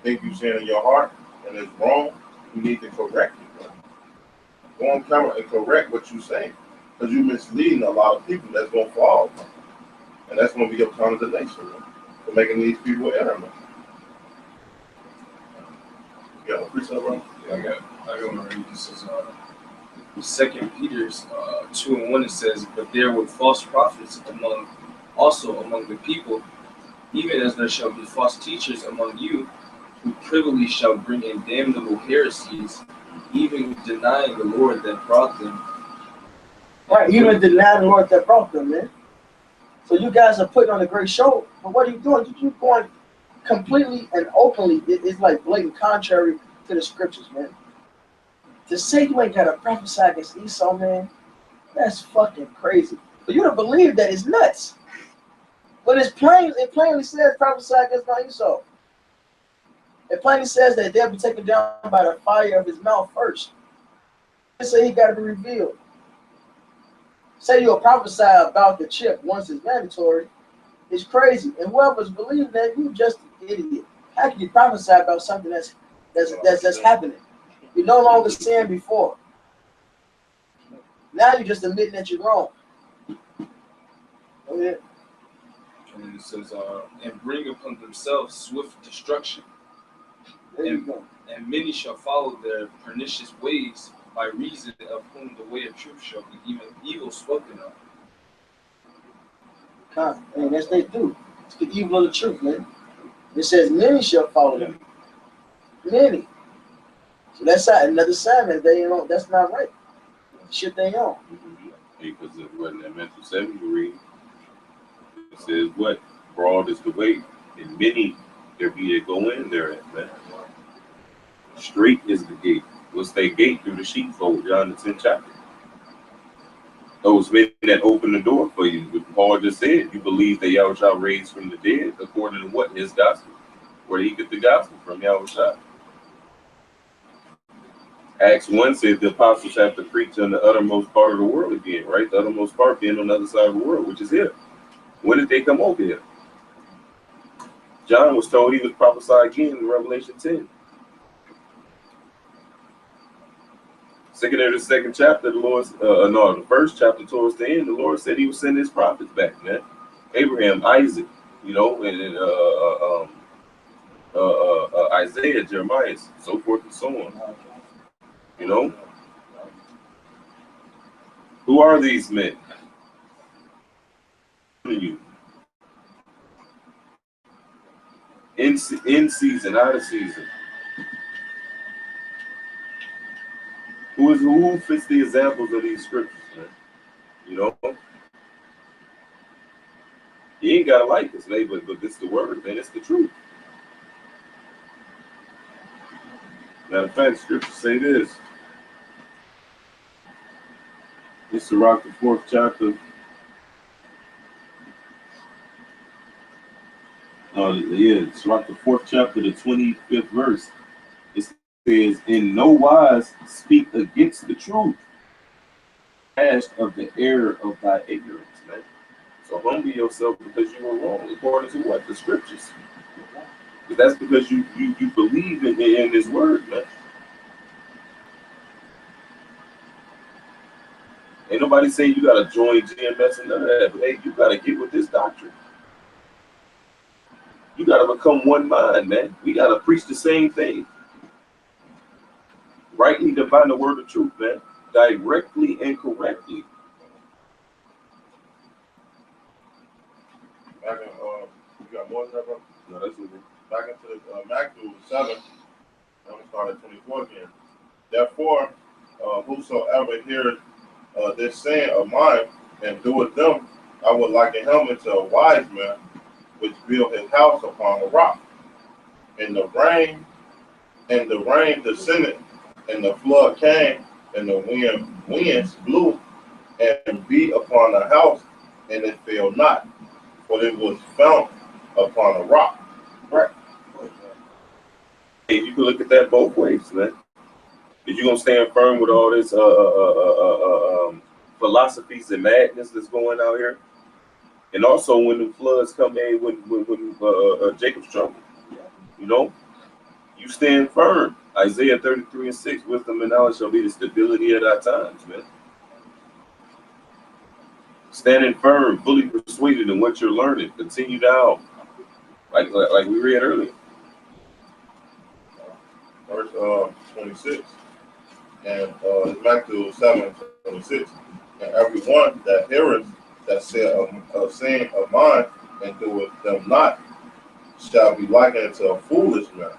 think you saying in your heart and it's wrong, you need to correct it, man. Go on camera and correct what you saying. Because you're misleading a lot of people that's going to fall. Man. And that's going to be your condemnation, man, for making these people error, man. You got a precept, bro? Yeah, I got one read. This is 2 Peter 2:1. It says, "But there were false prophets among the people, even as there shall be false teachers among you, who privily shall bring in damnable heresies, even denying the Lord that brought them." Right, even deny the Lord that brought them, man. So you guys are putting on a great show, but what are you doing? You're going completely and openly. It's like blatant contrary to the scriptures, man. To say you ain't got to prophesy against Esau, man, that's fucking crazy. For you to believe that is nuts. But it plainly says prophesy against Esau. It plainly says that they'll be taken down by the fire of his mouth first. It say he got to be revealed. Say you'll prophesy about the chip once it's mandatory, it's crazy. And whoever's believing that, you just an idiot. How can you prophesy about something that's happening? You're no longer saying before. Now you're just admitting that you're wrong. Go ahead. And it says, "And bring upon themselves swift destruction. There you go. And many shall follow their pernicious ways, by reason of whom the way of truth shall be even evil spoken of." Man, that's they do. It's the evil of the truth, man. It says many shall follow them. Many. So that's another sign that they don't. That's not right. Shit they on. Because it wasn't that Matthew 7 you read. It says what? Broad is the way, and many there be that go in there, man. Straight is the gate. What's that gate? Through the sheepfold, John the 10th chapter. Those men that open the door for you. What Paul just said, you believe that Yahweh shall raise from the dead, according to what? His gospel. Where did he get the gospel from? Yahweh shall. Acts 1 says the apostles have to preach on the uttermost part of the world again, right? The uttermost part being on the other side of the world, which is here. When did they come over here? John was told he was prophesied again in Revelation 10. The second chapter, the first chapter towards the end, the Lord said he would send his prophets back, man. Abraham, Isaac, and Isaiah, Jeremiah, so forth and so on. You know? Who are these men? You. In season, out of season. Who fits the examples of these scriptures, man? You know? You ain't gotta like this, man, but it's the word, man. It's the truth. Matter of fact, scripture say this. It's Sirach, the 4th chapter. Sirach, the 4th chapter, the 25th verse. It says, "In no wise speak against the truth, ask of the error of thy ignorance," man. So humble yourself because you were wrong, according to what? The scriptures. But that's because you believe in this word, man. Ain't nobody saying you gotta join GMS and none of that, but hey, you gotta get with this doctrine. You gotta become one mind, man. We gotta preach the same thing. Rightly divine the word of truth, man. Directly and correctly. Back in, you got more than that, bro? No, that's okay. Back into Matthew 7, I'm going to start at 24 again. Therefore, whosoever heareth this saying of mine and doeth them, I would liken him into a wise man which built his house upon a rock. And the rain descended, and the flood came, and the winds blew and beat upon the house, and it fell not, for it was founded upon a rock. Right. Hey, you can look at that both ways, man. If you're gonna stand firm with all this philosophies and madness that's going out here, and also when the floods come in, when Jacob's trouble, you know, you stand firm. Isaiah 33:6, wisdom and knowledge shall be the stability of our times, man. Standing firm, fully persuaded in what you're learning. Continue down, like we read earlier. Verse 26, and Matthew 7:26. And everyone that heareth that saying of mine and doeth them not shall be likened to a foolish man,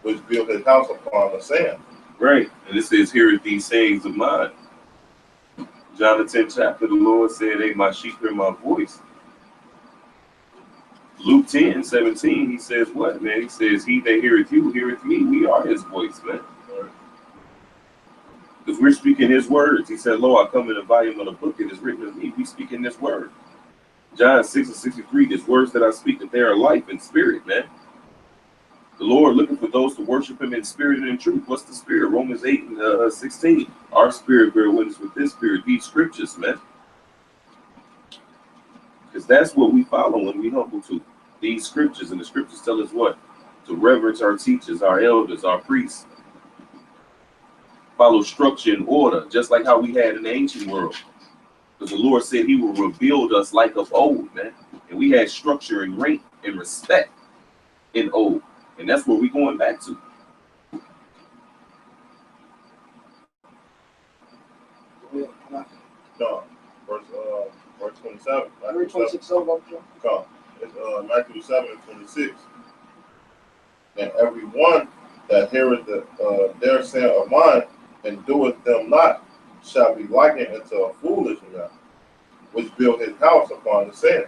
which built his house upon the sand. Right, and it says, "Heareth these sayings of mine." John the 10th chapter, the Lord said, "Hey, my sheep hear my voice." Luke 10:17, he says what, man? He says, "He that heareth you, heareth me." We are his voice, man. Because we're speaking his words. He said, "Lo, I come in the volume of the book, it is written of me." We speak in this word. John 6:63, "His words that I speak, that they are life and spirit," man. The Lord looking for those to worship him in spirit and in truth. What's the spirit? Romans 8:16. Our spirit bear witness with this spirit. These scriptures, man. Because that's what we follow when we humble to. These scriptures. And the scriptures tell us what? To reverence our teachers, our elders, our priests. Follow structure and order, just like how we had in the ancient world. Because the Lord said he will rebuild us like of old, man. And we had structure and rank and respect in old. And that's what we're going back to. No, verse 27. Matthew 26 over. Come. It's Matthew 7:26. And everyone that heareth their saying of mine and doeth them not shall be likened unto a foolish man, which built his house upon the sand.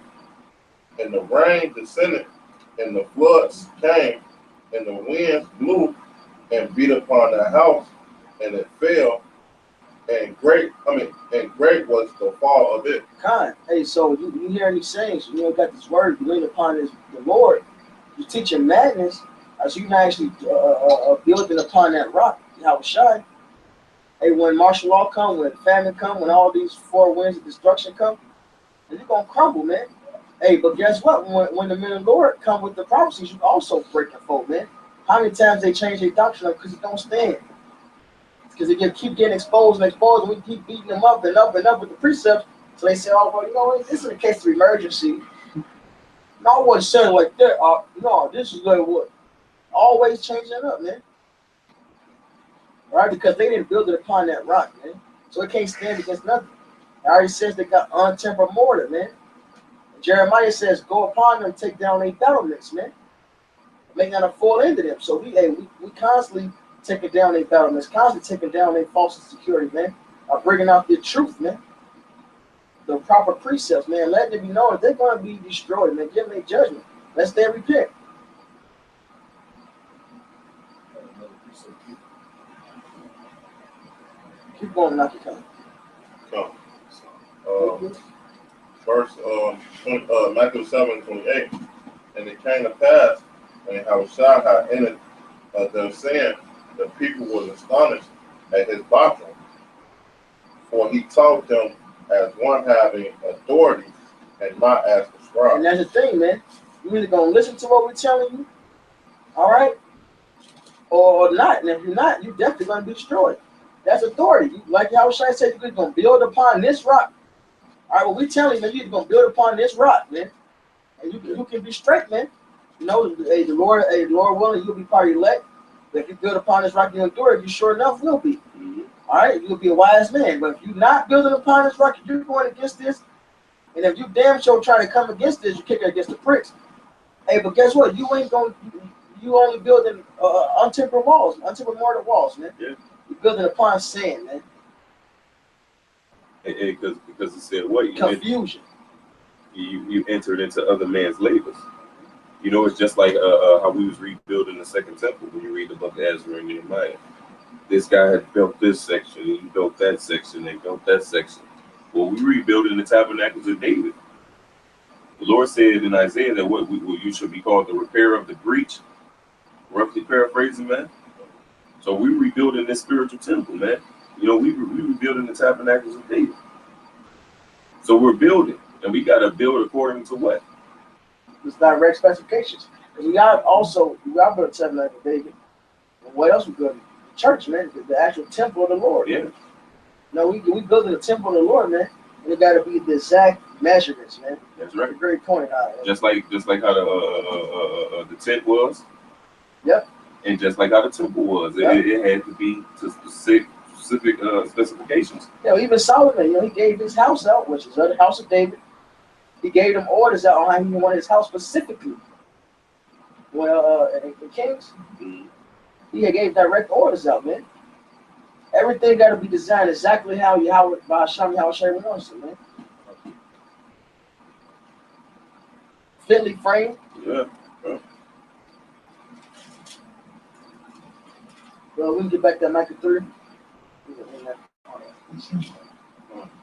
And the rain descended, and the floods came, and the winds blew and beat upon the house, and it fell, and great was the fall of it. Con, hey, so you hearing these sayings, you got this word, you lean upon the Lord, you teaching madness, so you're not actually building upon that rock, how it shine. Hey, when martial law come, when famine come, when all these four winds of destruction come, then you're gonna crumble, man. Hey, but guess what? When the men of the Lord come with the prophecies, you also break the fold, man. How many times they change their doctrine because it don't stand? Because they keep getting exposed, and we keep beating them up and up and up with the precepts. So they say, "Oh, well, you know, this is a case of emergency." No, I wasn't saying like that. No, this is like what? Always changing it up, man. Right? Because they didn't build it upon that rock, man. So it can't stand against nothing. It already says they got untempered mortar, man. Jeremiah says, "Go upon them, take down their battlements, man. Make not a fall into them." So we constantly taking down their battlements, constantly taking down their false security, man. Bringing out the truth, man. the proper precepts, man. Let them be known that they're going to be destroyed, man. Give them a judgment. Let's they repent. Keep going, knock it come. Come. Verse 20, Matthew 7:28. And it came to pass when Yahushua had ended their sin, the people was astonished at his doctrine, for he taught them as one having authority and not as the scribes. And that's the thing, man. You either gonna listen to what we're telling you, all right, or not. And if you're not, you're definitely gonna be destroyed. That's authority. Like Yahushua said, you're gonna build upon this rock. All right, well, we telling you, man, you're gonna build upon this rock, man, and you can be straight, man. You know, hey, the Lord willing, you'll be part of the elect. But if you build upon this rock, you endure it. You sure enough will be. All right, you'll be a wise man. But if you're not building upon this rock, if you're going against this, and if you damn sure try to come against this, you kick it against the pricks. Hey, but guess what? You ain't going. You only building untempered walls, untempered mortar walls, man. Yeah. You're building upon sand, man. Because it said what? Confusion. You entered into other man's labors. You know, it's just like how we was rebuilding the second temple when you read the book of Ezra and Nehemiah. This guy had built this section, and he built that section, they built that section. Well, we rebuilding the tabernacles of David. The Lord said in Isaiah that what you should be called the repairer of the breach. Roughly paraphrasing, man. So we rebuilding this spiritual temple, man. You know, we rebuilding the tabernacles of David. So we're building, and we got to build according to what? It's direct specifications. Because we got built the tabernacle of David. And what else we building? The church, man. The actual temple of the Lord. Yeah. No, we building the temple of the Lord, man. And it got to be the exact measurements, man. That's right. That's a great point. Just like how the tent was. Yep. And just like how the temple was, Yep. it had to be to specific specifications. You know, even Solomon, you know, he gave his house out, which is the house of David. He gave them orders out on how he wanted his house specifically. Well, in Kings, he gave direct orders out, man. Everything got to be designed exactly how Yahweh wants it, man. Fitly framed. Yeah. Well, we can get back to that Micah 3. You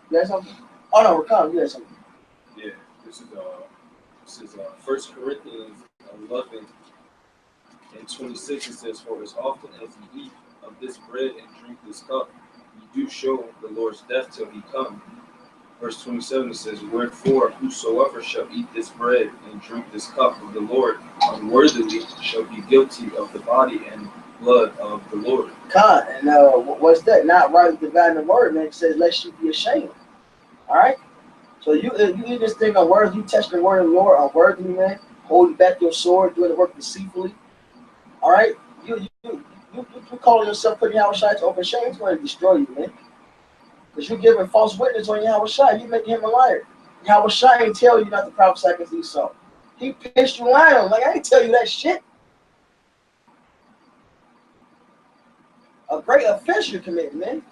got something? Oh no, we're coming. You got something? Yeah, this is 1 Corinthians 11 and 26. It says, "For as often as ye eat of this bread and drink this cup, ye do show the Lord's death till he come." Verse 27 it says, "Wherefore whosoever shall eat this bread and drink this cup of the Lord unworthily shall be guilty of the body and blood of the Lord." God, and what's that? Not rightly dividing the word, man. It says, "Lest you be ashamed." All right. So you eat this thing unworthily, you touch the word of the Lord unworthily, man. Holding back your sword, doing the work deceitfully. All right. You calling yourself putting Yahushua to open shame. It's going to destroy you, man. Because you're giving false witness on Yahushua. You making him a liar. Yahushua ain't tell you not to prophesy against Esau. He pissed you lying on him. Like, I ain't tell you that shit. A great offense you're committing, man.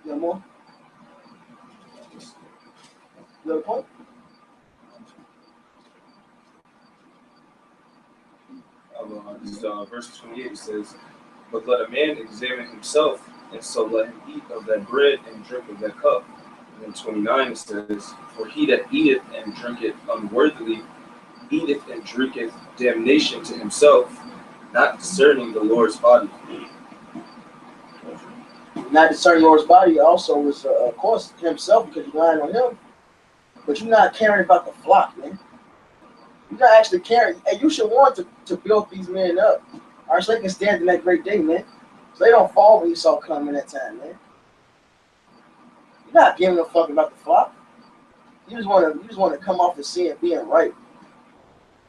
No more? You have a point? This is verse 28 says, "But let a man examine himself, and so let him eat of that bread and drink of that cup." And then 29 it says, "For he that eateth and drinketh unworthily eateth and drinketh damnation to himself, not discerning the Lord's body." Not discerning the Lord's body also was, of course, himself because you're lying on him. But you're not caring about the flock, man. You're not actually caring. And you should want to build these men up. All right, so they can stand in that great day, man. So they don't fall when Esau come in that time, man. You're not giving a fuck about the flock. You just want to come off the scene being right.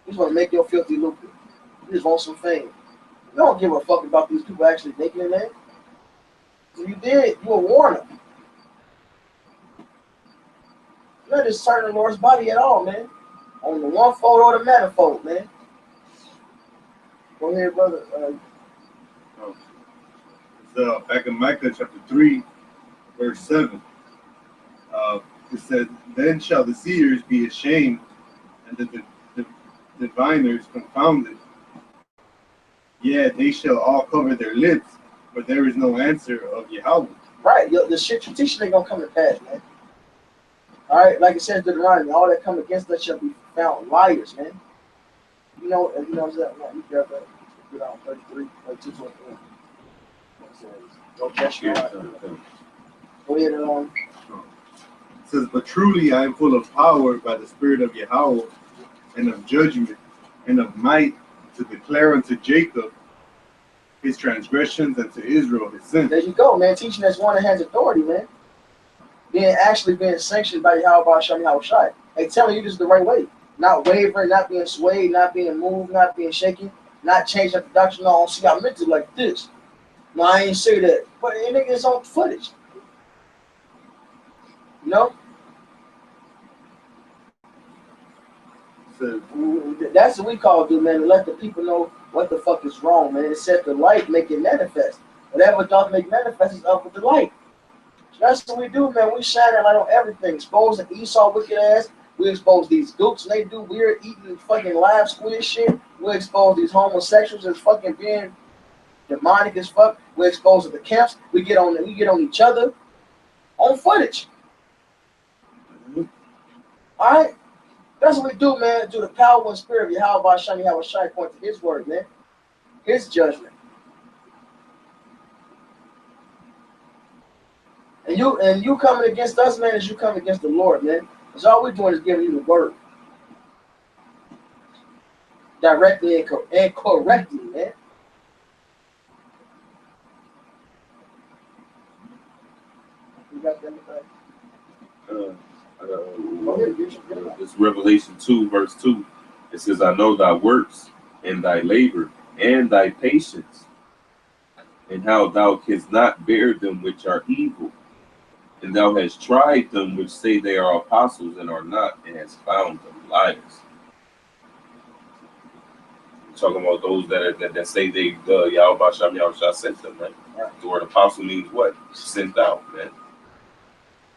You just want to make your filthy lucre. You just want some fame. You don't give a fuck about these people actually making it, man. If you did, you would warn them. You're not discerning the Lord's body at all, man. On the one fold or the manifold, man. Go ahead, brother. Back in Micah chapter 3, verse 7. It says, "Then shall the seers be ashamed, and the diviners confounded. Yeah, they shall all cover their lips, but there is no answer of Yahweh." Right, the shit you teaching ain't gonna come to pass, man. All right, like it says Deuteronomy, all that come against us shall be found liars, man. You know that, man. You got that. Get on 33, 32, 21. Don't catch your eye. Go ahead and It says, "But truly I am full of power by the Spirit of Yahweh, and of judgment, and of might, to declare unto Jacob his transgressions, and to Israel his sins." there you go, man. Teaching that's one that has authority, man. Being sanctioned by Yahweh Shem Yahushai. Hey, telling you this is the right way. Not wavering, not being swayed, not being moved, not being shaken, not changing the doctrine. No, see, I meant it like this. No, I ain't say that. But it's on footage. You know? It says, That's what we call do, man, to let the people know what the fuck is wrong, man. It set the light, make it manifest. Whatever does make manifest is up with the light. So that's what we do, man. We shine that light on everything. Expose the Esau wicked ass. We expose these gooks and they do weird eating fucking live squid shit. We expose these homosexuals as fucking being demonic as fuck. We expose the camps. We get on each other on footage. Alright? That's what we do, man. Do the power and spirit of Yahweh Shani Yahushai point to his word, man. His judgment. And you coming against us, man, is you coming against the Lord, man. Because all we're doing is giving you the word. Directly and correctly, man. You got that? This Revelation 2, verse 2. It says, "I know thy works, and thy labor, and thy patience, and how thou canst not bear them which are evil. And thou hast tried them which say they are apostles and are not, and hast found them liars." We're talking about those that say they Yahweh Shem Yahushua sent them, man. Right. The word apostle means what? Sent out, man.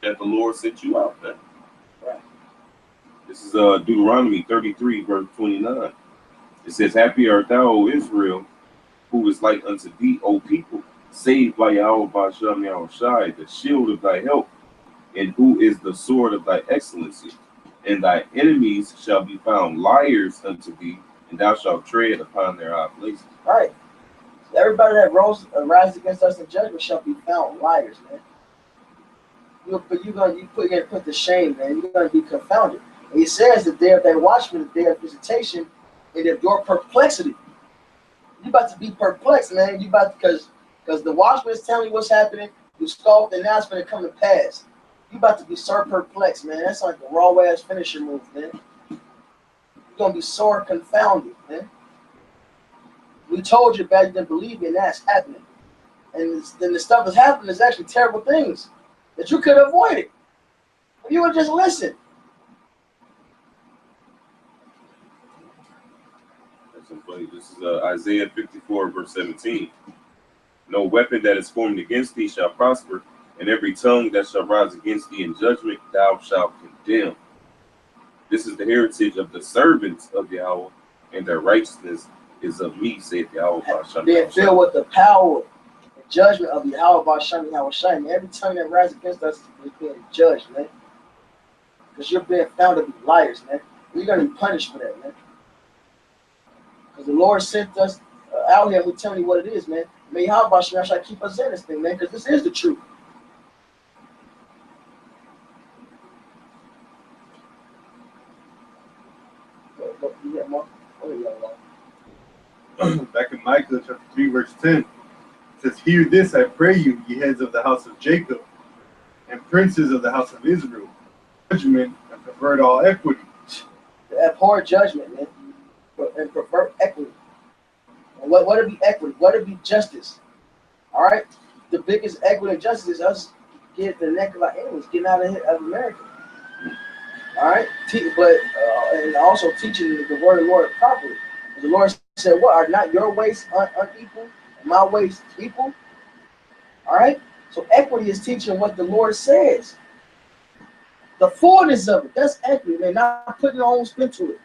That the Lord sent you out, man. Right. This is Deuteronomy 33, verse 29. It says, "Happy art thou, O Israel, who is like unto thee, O people, saved by Yahweh Shem Yahushai, the shield of thy help, and who is the sword of thy excellency. And thy enemies shall be found liars unto thee, and thou shalt tread upon their high places." All right. Everybody that rises against us in judgment shall be found liars, man. You're gonna put the shame, man. You're gonna be confounded. And he says the day of that watchman, the day of visitation, and of your perplexity. You about to be perplexed, man. You about because the watchman is telling you what's happening. You scoffed, and now it's gonna come to pass. You about to be so perplexed, man. That's like a raw ass finisher move, man. You're gonna be sore confounded, man. We told you about you didn't believe me, and that's happening. And then the stuff that's happening is actually terrible things that you could have avoided if you would just listen. This is Isaiah 54, verse 17. "No weapon that is formed against thee shall prosper, and every tongue that shall rise against thee in judgment thou shalt condemn. This is the heritage of the servants of Yahweh, and their righteousness is of me, saith Yahweh." Being filled with the power and judgment of Yahweh Shem Yahushai. And every tongue that rises against us is being judged, man. Because you're being found to be liars, man. You're going to be punished for that, man. Because the Lord sent us out here, we're telling you what it is, man. May Yahweh Shem Yahushai keep us in this thing, man, because this is the truth. Back in Micah chapter 3, verse 10, it says, "Hear this, I pray you, ye heads of the house of Jacob, and princes of the house of Israel, judgment, and pervert all equity." Abhor judgment, man, and pervert equity. And what would be equity? What would be justice? All right, the biggest equity and justice is us getting the neck of our enemies, getting out of America. All right, and also teaching the word of the Lord properly. The Lord said, "What are not your ways unequal, My ways equal. All right. So equity is teaching what the Lord says. The fullness of it. That's equity, man. Not putting your own spin to it.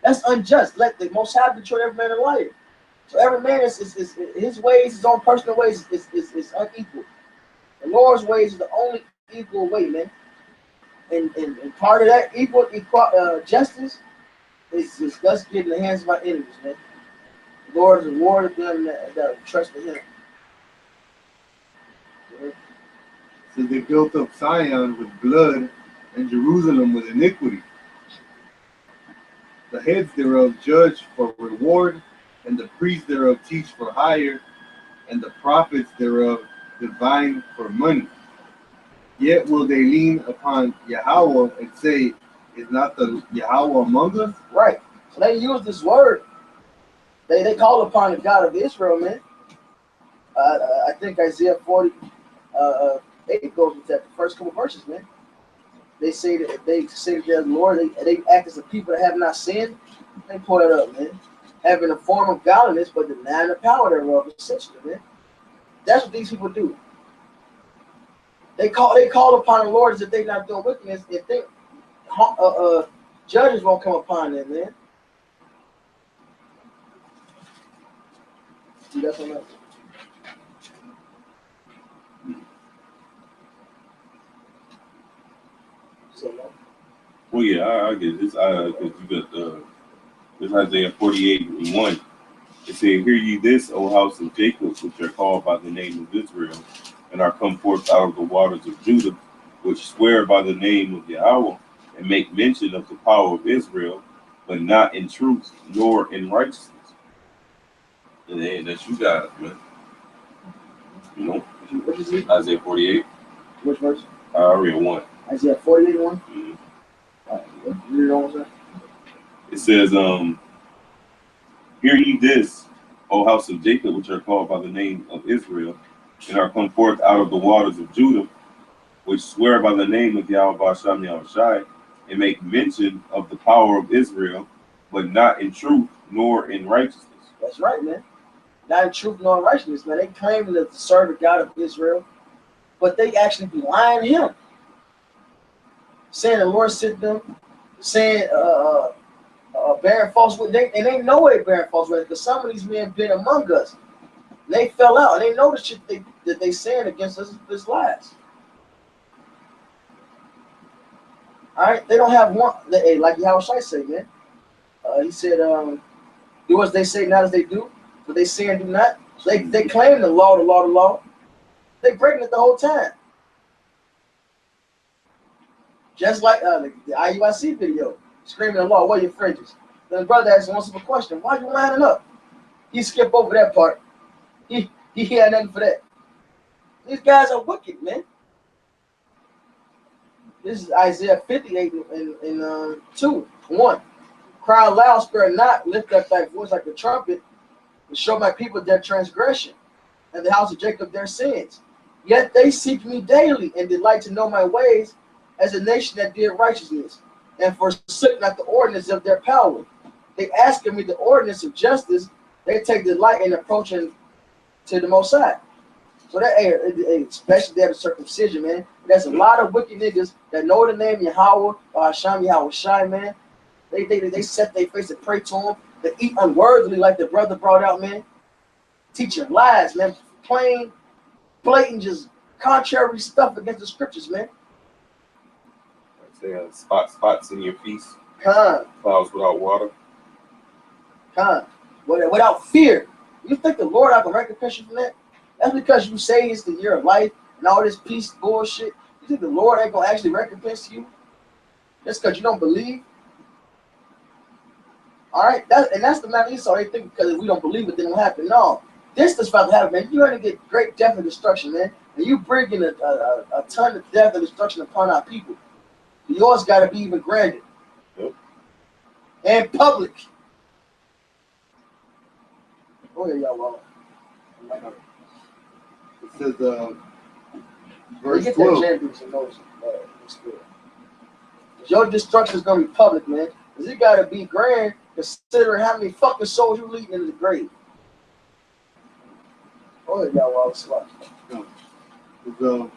That's unjust. Let the Most High betray every man a liar. So every man is his ways, his own personal ways is unequal. The Lord's ways is the only equal way, man. And part of that equal justice is us getting the hands of our enemies, man. The Lord has rewarded them that trust in Him. So they built up Zion with blood and Jerusalem with iniquity. The heads thereof judge for reward, and the priests thereof teach for hire, and the prophets thereof divine for money. Yet will they lean upon Yahweh and say, is not the Yahweh among us? Right. So they use this word. They call upon the God of Israel, man. I think Isaiah 40, 8 goes with that. The first couple verses, man. They say that the Lord. They act as a people that have not sinned. They pull that up, man. Having a form of godliness, but denying the power thereof, essentially, man. That's what these people do. They call upon the Lord as if they're not doing wickedness. If they judges won't come upon them, man. See, that's what Well, yeah, I get this. Cause you got this Isaiah 48:1. It said, "Hear ye this, O house of Jacob, which are called by the name of Israel, and are come forth out of the waters of Judah, which swear by the name of Yahweh, and make mention of the power of Israel, but not in truth nor in righteousness." And then that's you guys, man. You know, What is it? Isaiah 48. Which verse? I read 1. Isaiah 48 1. Mhm. Read it on, sir. It says, "Hear ye this, O house of Jacob, which are called by the name of Israel, and are come forth out of the waters of Judah, which swear by the name of Yahweh Shem Yahushai, and make mention of the power of Israel, but not in truth nor in righteousness." That's right, man. Not in truth nor in righteousness, man. They claim to serve the God of Israel, but they actually belie Him. Saying the Lord sent them, saying bearing false witness, and they know they bearing false witness because some of these men been among us. And they fell out, and they know the shit that they saying against us is lies. All right, they don't have one. Like Yahushua say, man. He said, "Do as they say, not as they do. But they say and do not." So they claim the law. They breaking it the whole time. Just like the IUIC video, screaming the law, "Where your fringes?" Then the brother asked one simple question: "Why you lining up?" He skipped over that part. He had nothing for that. These guys are wicked, man. This is Isaiah 58 and 2:1. "Cry aloud, spare not, lift up thy voice like a trumpet, and show my people their transgression, and the house of Jacob their sins. Yet they seek me daily, and delight to know my ways, as a nation that did righteousness, and forsook not the ordinance of their power. They ask of me the ordinance of justice, they take delight in approaching to the Most High." So that, especially that circumcision, man. There's a lot of wicked niggas that know the name Yahweh or Hashem Yahushai, man. They set their face and pray to him. They eat unworthily, like the brother brought out, man. Teaching lies, man. Plain, blatant, just contrary stuff against the scriptures, man. Say spots in your feast, Con, clouds without water. without fear. You think the Lord not gonna recompense you for that? That's because you say it's the year of life and all this peace bullshit. You think the Lord ain't gonna actually recompense you? Just because you don't believe? All right, that's the matter. So they think because we don't believe it, then it'll happen. No, this is about to happen, man. You're gonna get great death and destruction, man. And you bringing a ton of death and destruction upon our people. Yours got to be even grander. Yep. And public. Go ahead, y'all. It says, Verse verse 12. Your destruction is gonna be public, man. Cause it gotta be grand, considering how many fucking souls you leading into the grave. Go ahead, y'all. While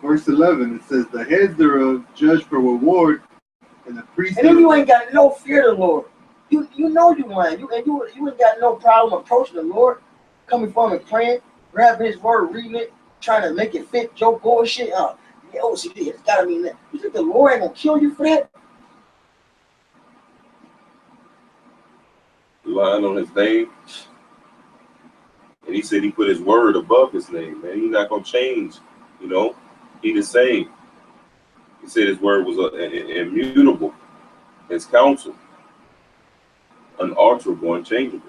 Verse 11, it says, the heads thereof judge for reward, and the priests. And then you ain't got no fear of the Lord. You know you lying. You ain't got no problem approaching the Lord, coming from and praying, grabbing His word, reading it, trying to make it fit your bullshit. Oh, see, it's gotta mean that. You think the Lord ain't gonna kill you for that? Lying on His name. And He said He put His word above His name, man. He's not gonna change. You know, He the same. He said His word was immutable. His counsel, unalterable, unchangeable.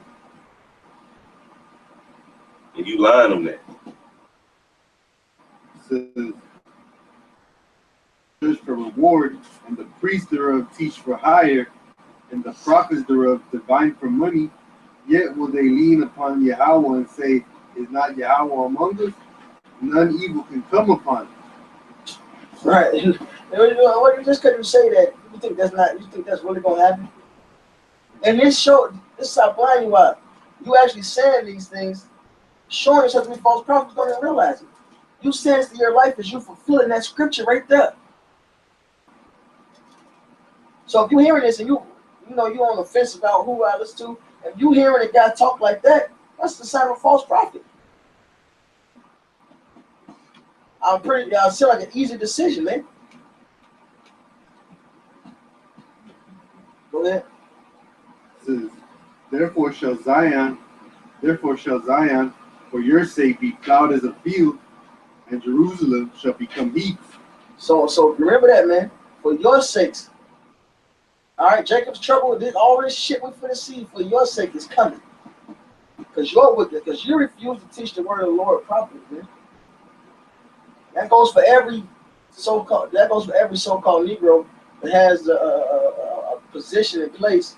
And you lying on that. It says, judge for reward, and the priests thereof teach for hire, and the prophets thereof divine for money. Yet will they lean upon Yahweh and say, is not Yahweh among us? None evil can come upon us. Right. What just couldn't say that? You think that's not? You think that's really gonna happen? And this is how blind you are. You actually saying these things, showing yourself to be false prophets, don't even realize it. You sense that your life is you fulfilling that scripture right there. So if you hearing this and you know you're on the fence about who I listen to, if you hearing a guy talk like that, that's the sign of a false prophet. I feel like an easy decision, man. Go ahead. It says, therefore shall Zion, for your sake, be plowed as a field, and Jerusalem shall become heaps. So remember that, man. For your sakes. All right, Jacob's trouble with this, all this shit we finna see for your sake is coming. Because you're wicked, because you refuse to teach the word of the Lord properly, man. That goes for every so-called Negro that has a position in place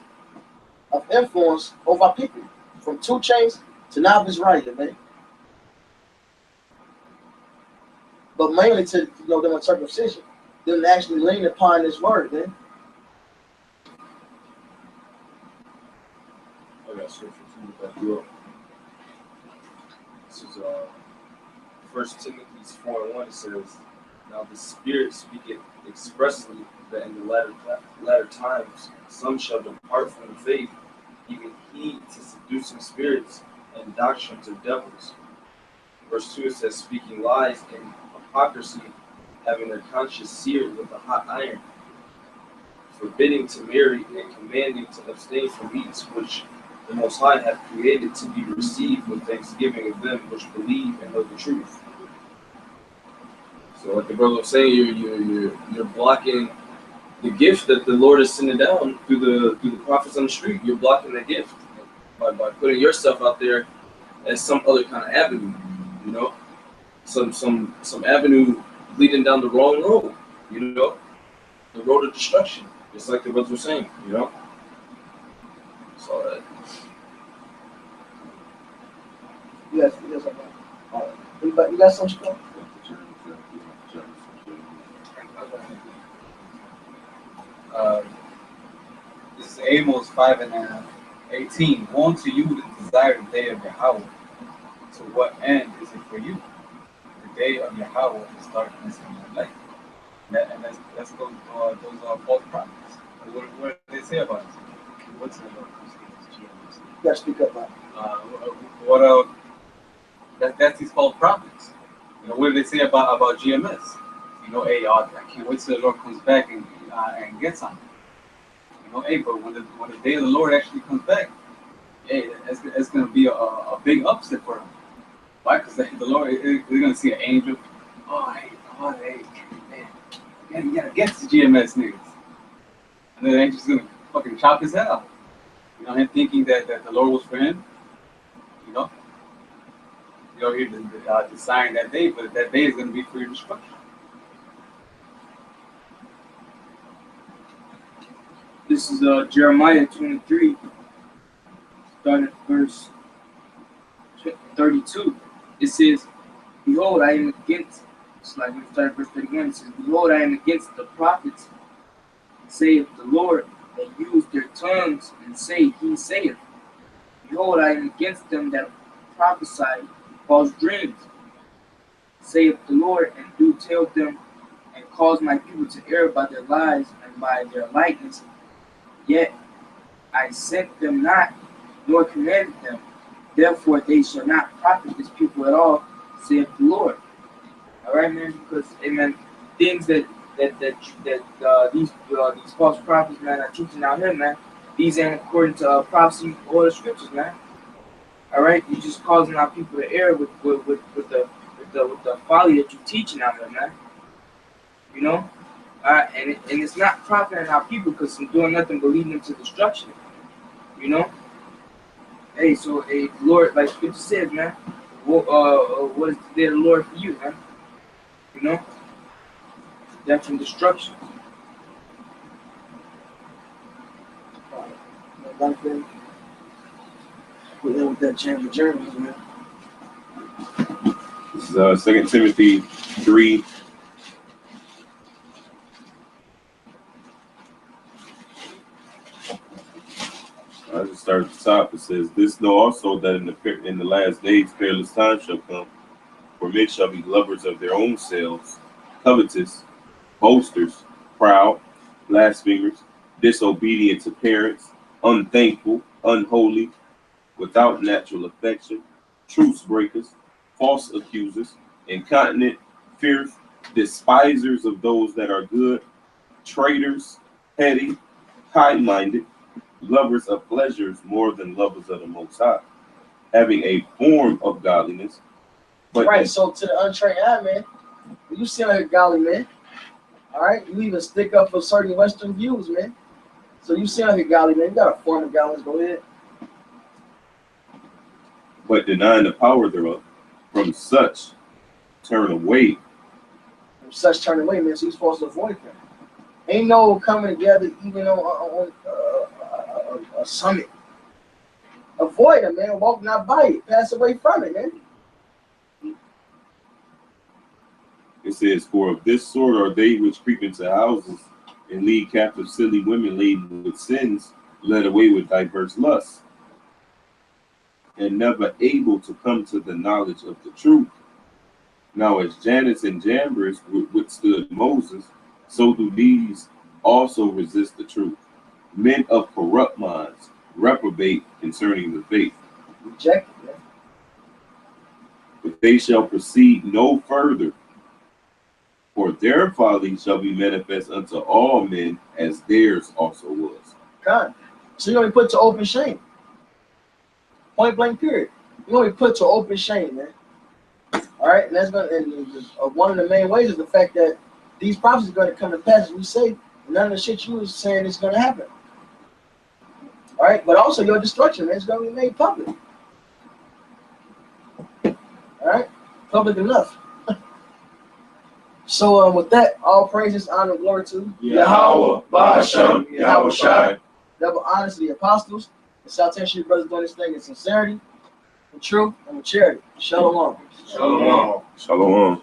of influence over our people, from 2 Chainz to Novice Writer, man. But mainly to them on circumcision, them actually lean upon this word, man. I got scripture too to back you up. This is 1 Timothy 4:1. It says, now the Spirit speaketh expressly that in the latter times some shall depart from the faith, giving heed to seducing spirits and doctrines of devils. Verse 2, it says, speaking lies and hypocrisy, having their conscience seared with a hot iron, forbidding to marry and commanding to abstain from meats which the Most High hath created to be received with thanksgiving of them which believe and know the truth. So, like the brother was saying, you're blocking the gift that the Lord is sending down through the prophets on the street. You're blocking that gift by putting yourself out there as some other kind of avenue, you know, some avenue leading down the wrong road, you know, the road of destruction. Just like the brothers were saying, you know. So Yes. You got some stuff? This is Amos 5:18. Woe to you that desire the day of Yahweh. To what end is it for you? The day of Yahweh is darkness and light. And that's those false prophets. What do they say about it? What's the You gotta speak up, man. That's these false prophets. You know, what do they say about GMS? You know, hey, I can't wait till the Lord comes back and gets on. You know, hey, but when the day of the Lord actually comes back, hey, it's going to be a big upset for them. Why? Because the Lord is going to see an angel. Hey, man, you gotta get to GMS niggas. And then the angel's going to fucking chop his head off. You know, him thinking that the Lord was for him. You know, he desiring that day, but that day is going to be for your destruction. This is Jeremiah 23, starting at verse 32. It says, behold, I am against, it's like when we start at verse 31, it says, behold, I am against the prophets, saith the Lord, that use their tongues and say, he saith. Behold, I am against them that prophesy false dreams, saith the Lord, and do tell them, and cause my people to err by their lies and by their likeness. Yet I sent them not, nor commanded them. Therefore they shall not profit this people at all, saith the Lord. All right, man. Because, amen, things that these false prophets, man, are teaching out here, man. These ain't according to prophecy or the scriptures, man. All right, you're just causing our people to err with the folly that you're teaching out there, man. You know, and it's not profiting our people because I'm doing nothing but leading them to destruction. You know. Hey, so hey, Lord, like Scripture says, man, what is the day of the Lord for you, man? You know, death and destruction. Back then, we're there with that chamber journeys, man. This is 2 Timothy 3. I just start at the top. It says, "This know also that in the last days perilous times shall come, for men shall be lovers of their own selves, covetous, boasters, proud, blasphemers, disobedient to parents, unthankful, unholy, without natural affection, truce breakers, false accusers, incontinent, fierce, despisers of those that are good, traitors, petty, high-minded, lovers of pleasures more than lovers of the Most High, having a form of godliness." But Right, so to the untrained eye, man, you seem like a godly man. All right, you even stick up for certain Western views, man. So you seem like a godly man. You got a form of godliness. Go ahead. but denying the power thereof, from such turn away. From such turn away, man. So you're supposed to avoid them. Ain't no coming together even on a summit. Avoid them, man. Walk not by it. Pass away from it, man. It says, "For of this sort are they which creep into houses and lead captive silly women laden with sins, led away with diverse lusts, and never able to come to the knowledge of the truth. Now as Jannes and Jambres withstood Moses, so do these also resist the truth. Men of corrupt minds reprobate concerning the faith. Reject it, man. But they shall proceed no further, for their folly shall be manifest unto all men, as theirs also was." God. So you're going to be put to open shame. Point blank, period. You're going to be put to open shame, man. All right? And that's going to, one of the main ways is the fact that these prophecies are going to come to pass, as we say, none of the shit you was saying is going to happen. All right? But also your destruction, man, is going to be made public. All right? Public enough. So with that, all praises, honor, and glory to Yahweh, Ba'ashem, Yahweh Shai. double honors to the apostles, and salutation to your brothers doing this thing in sincerity, with truth, and with charity. Shalom. Shalom. Shalom.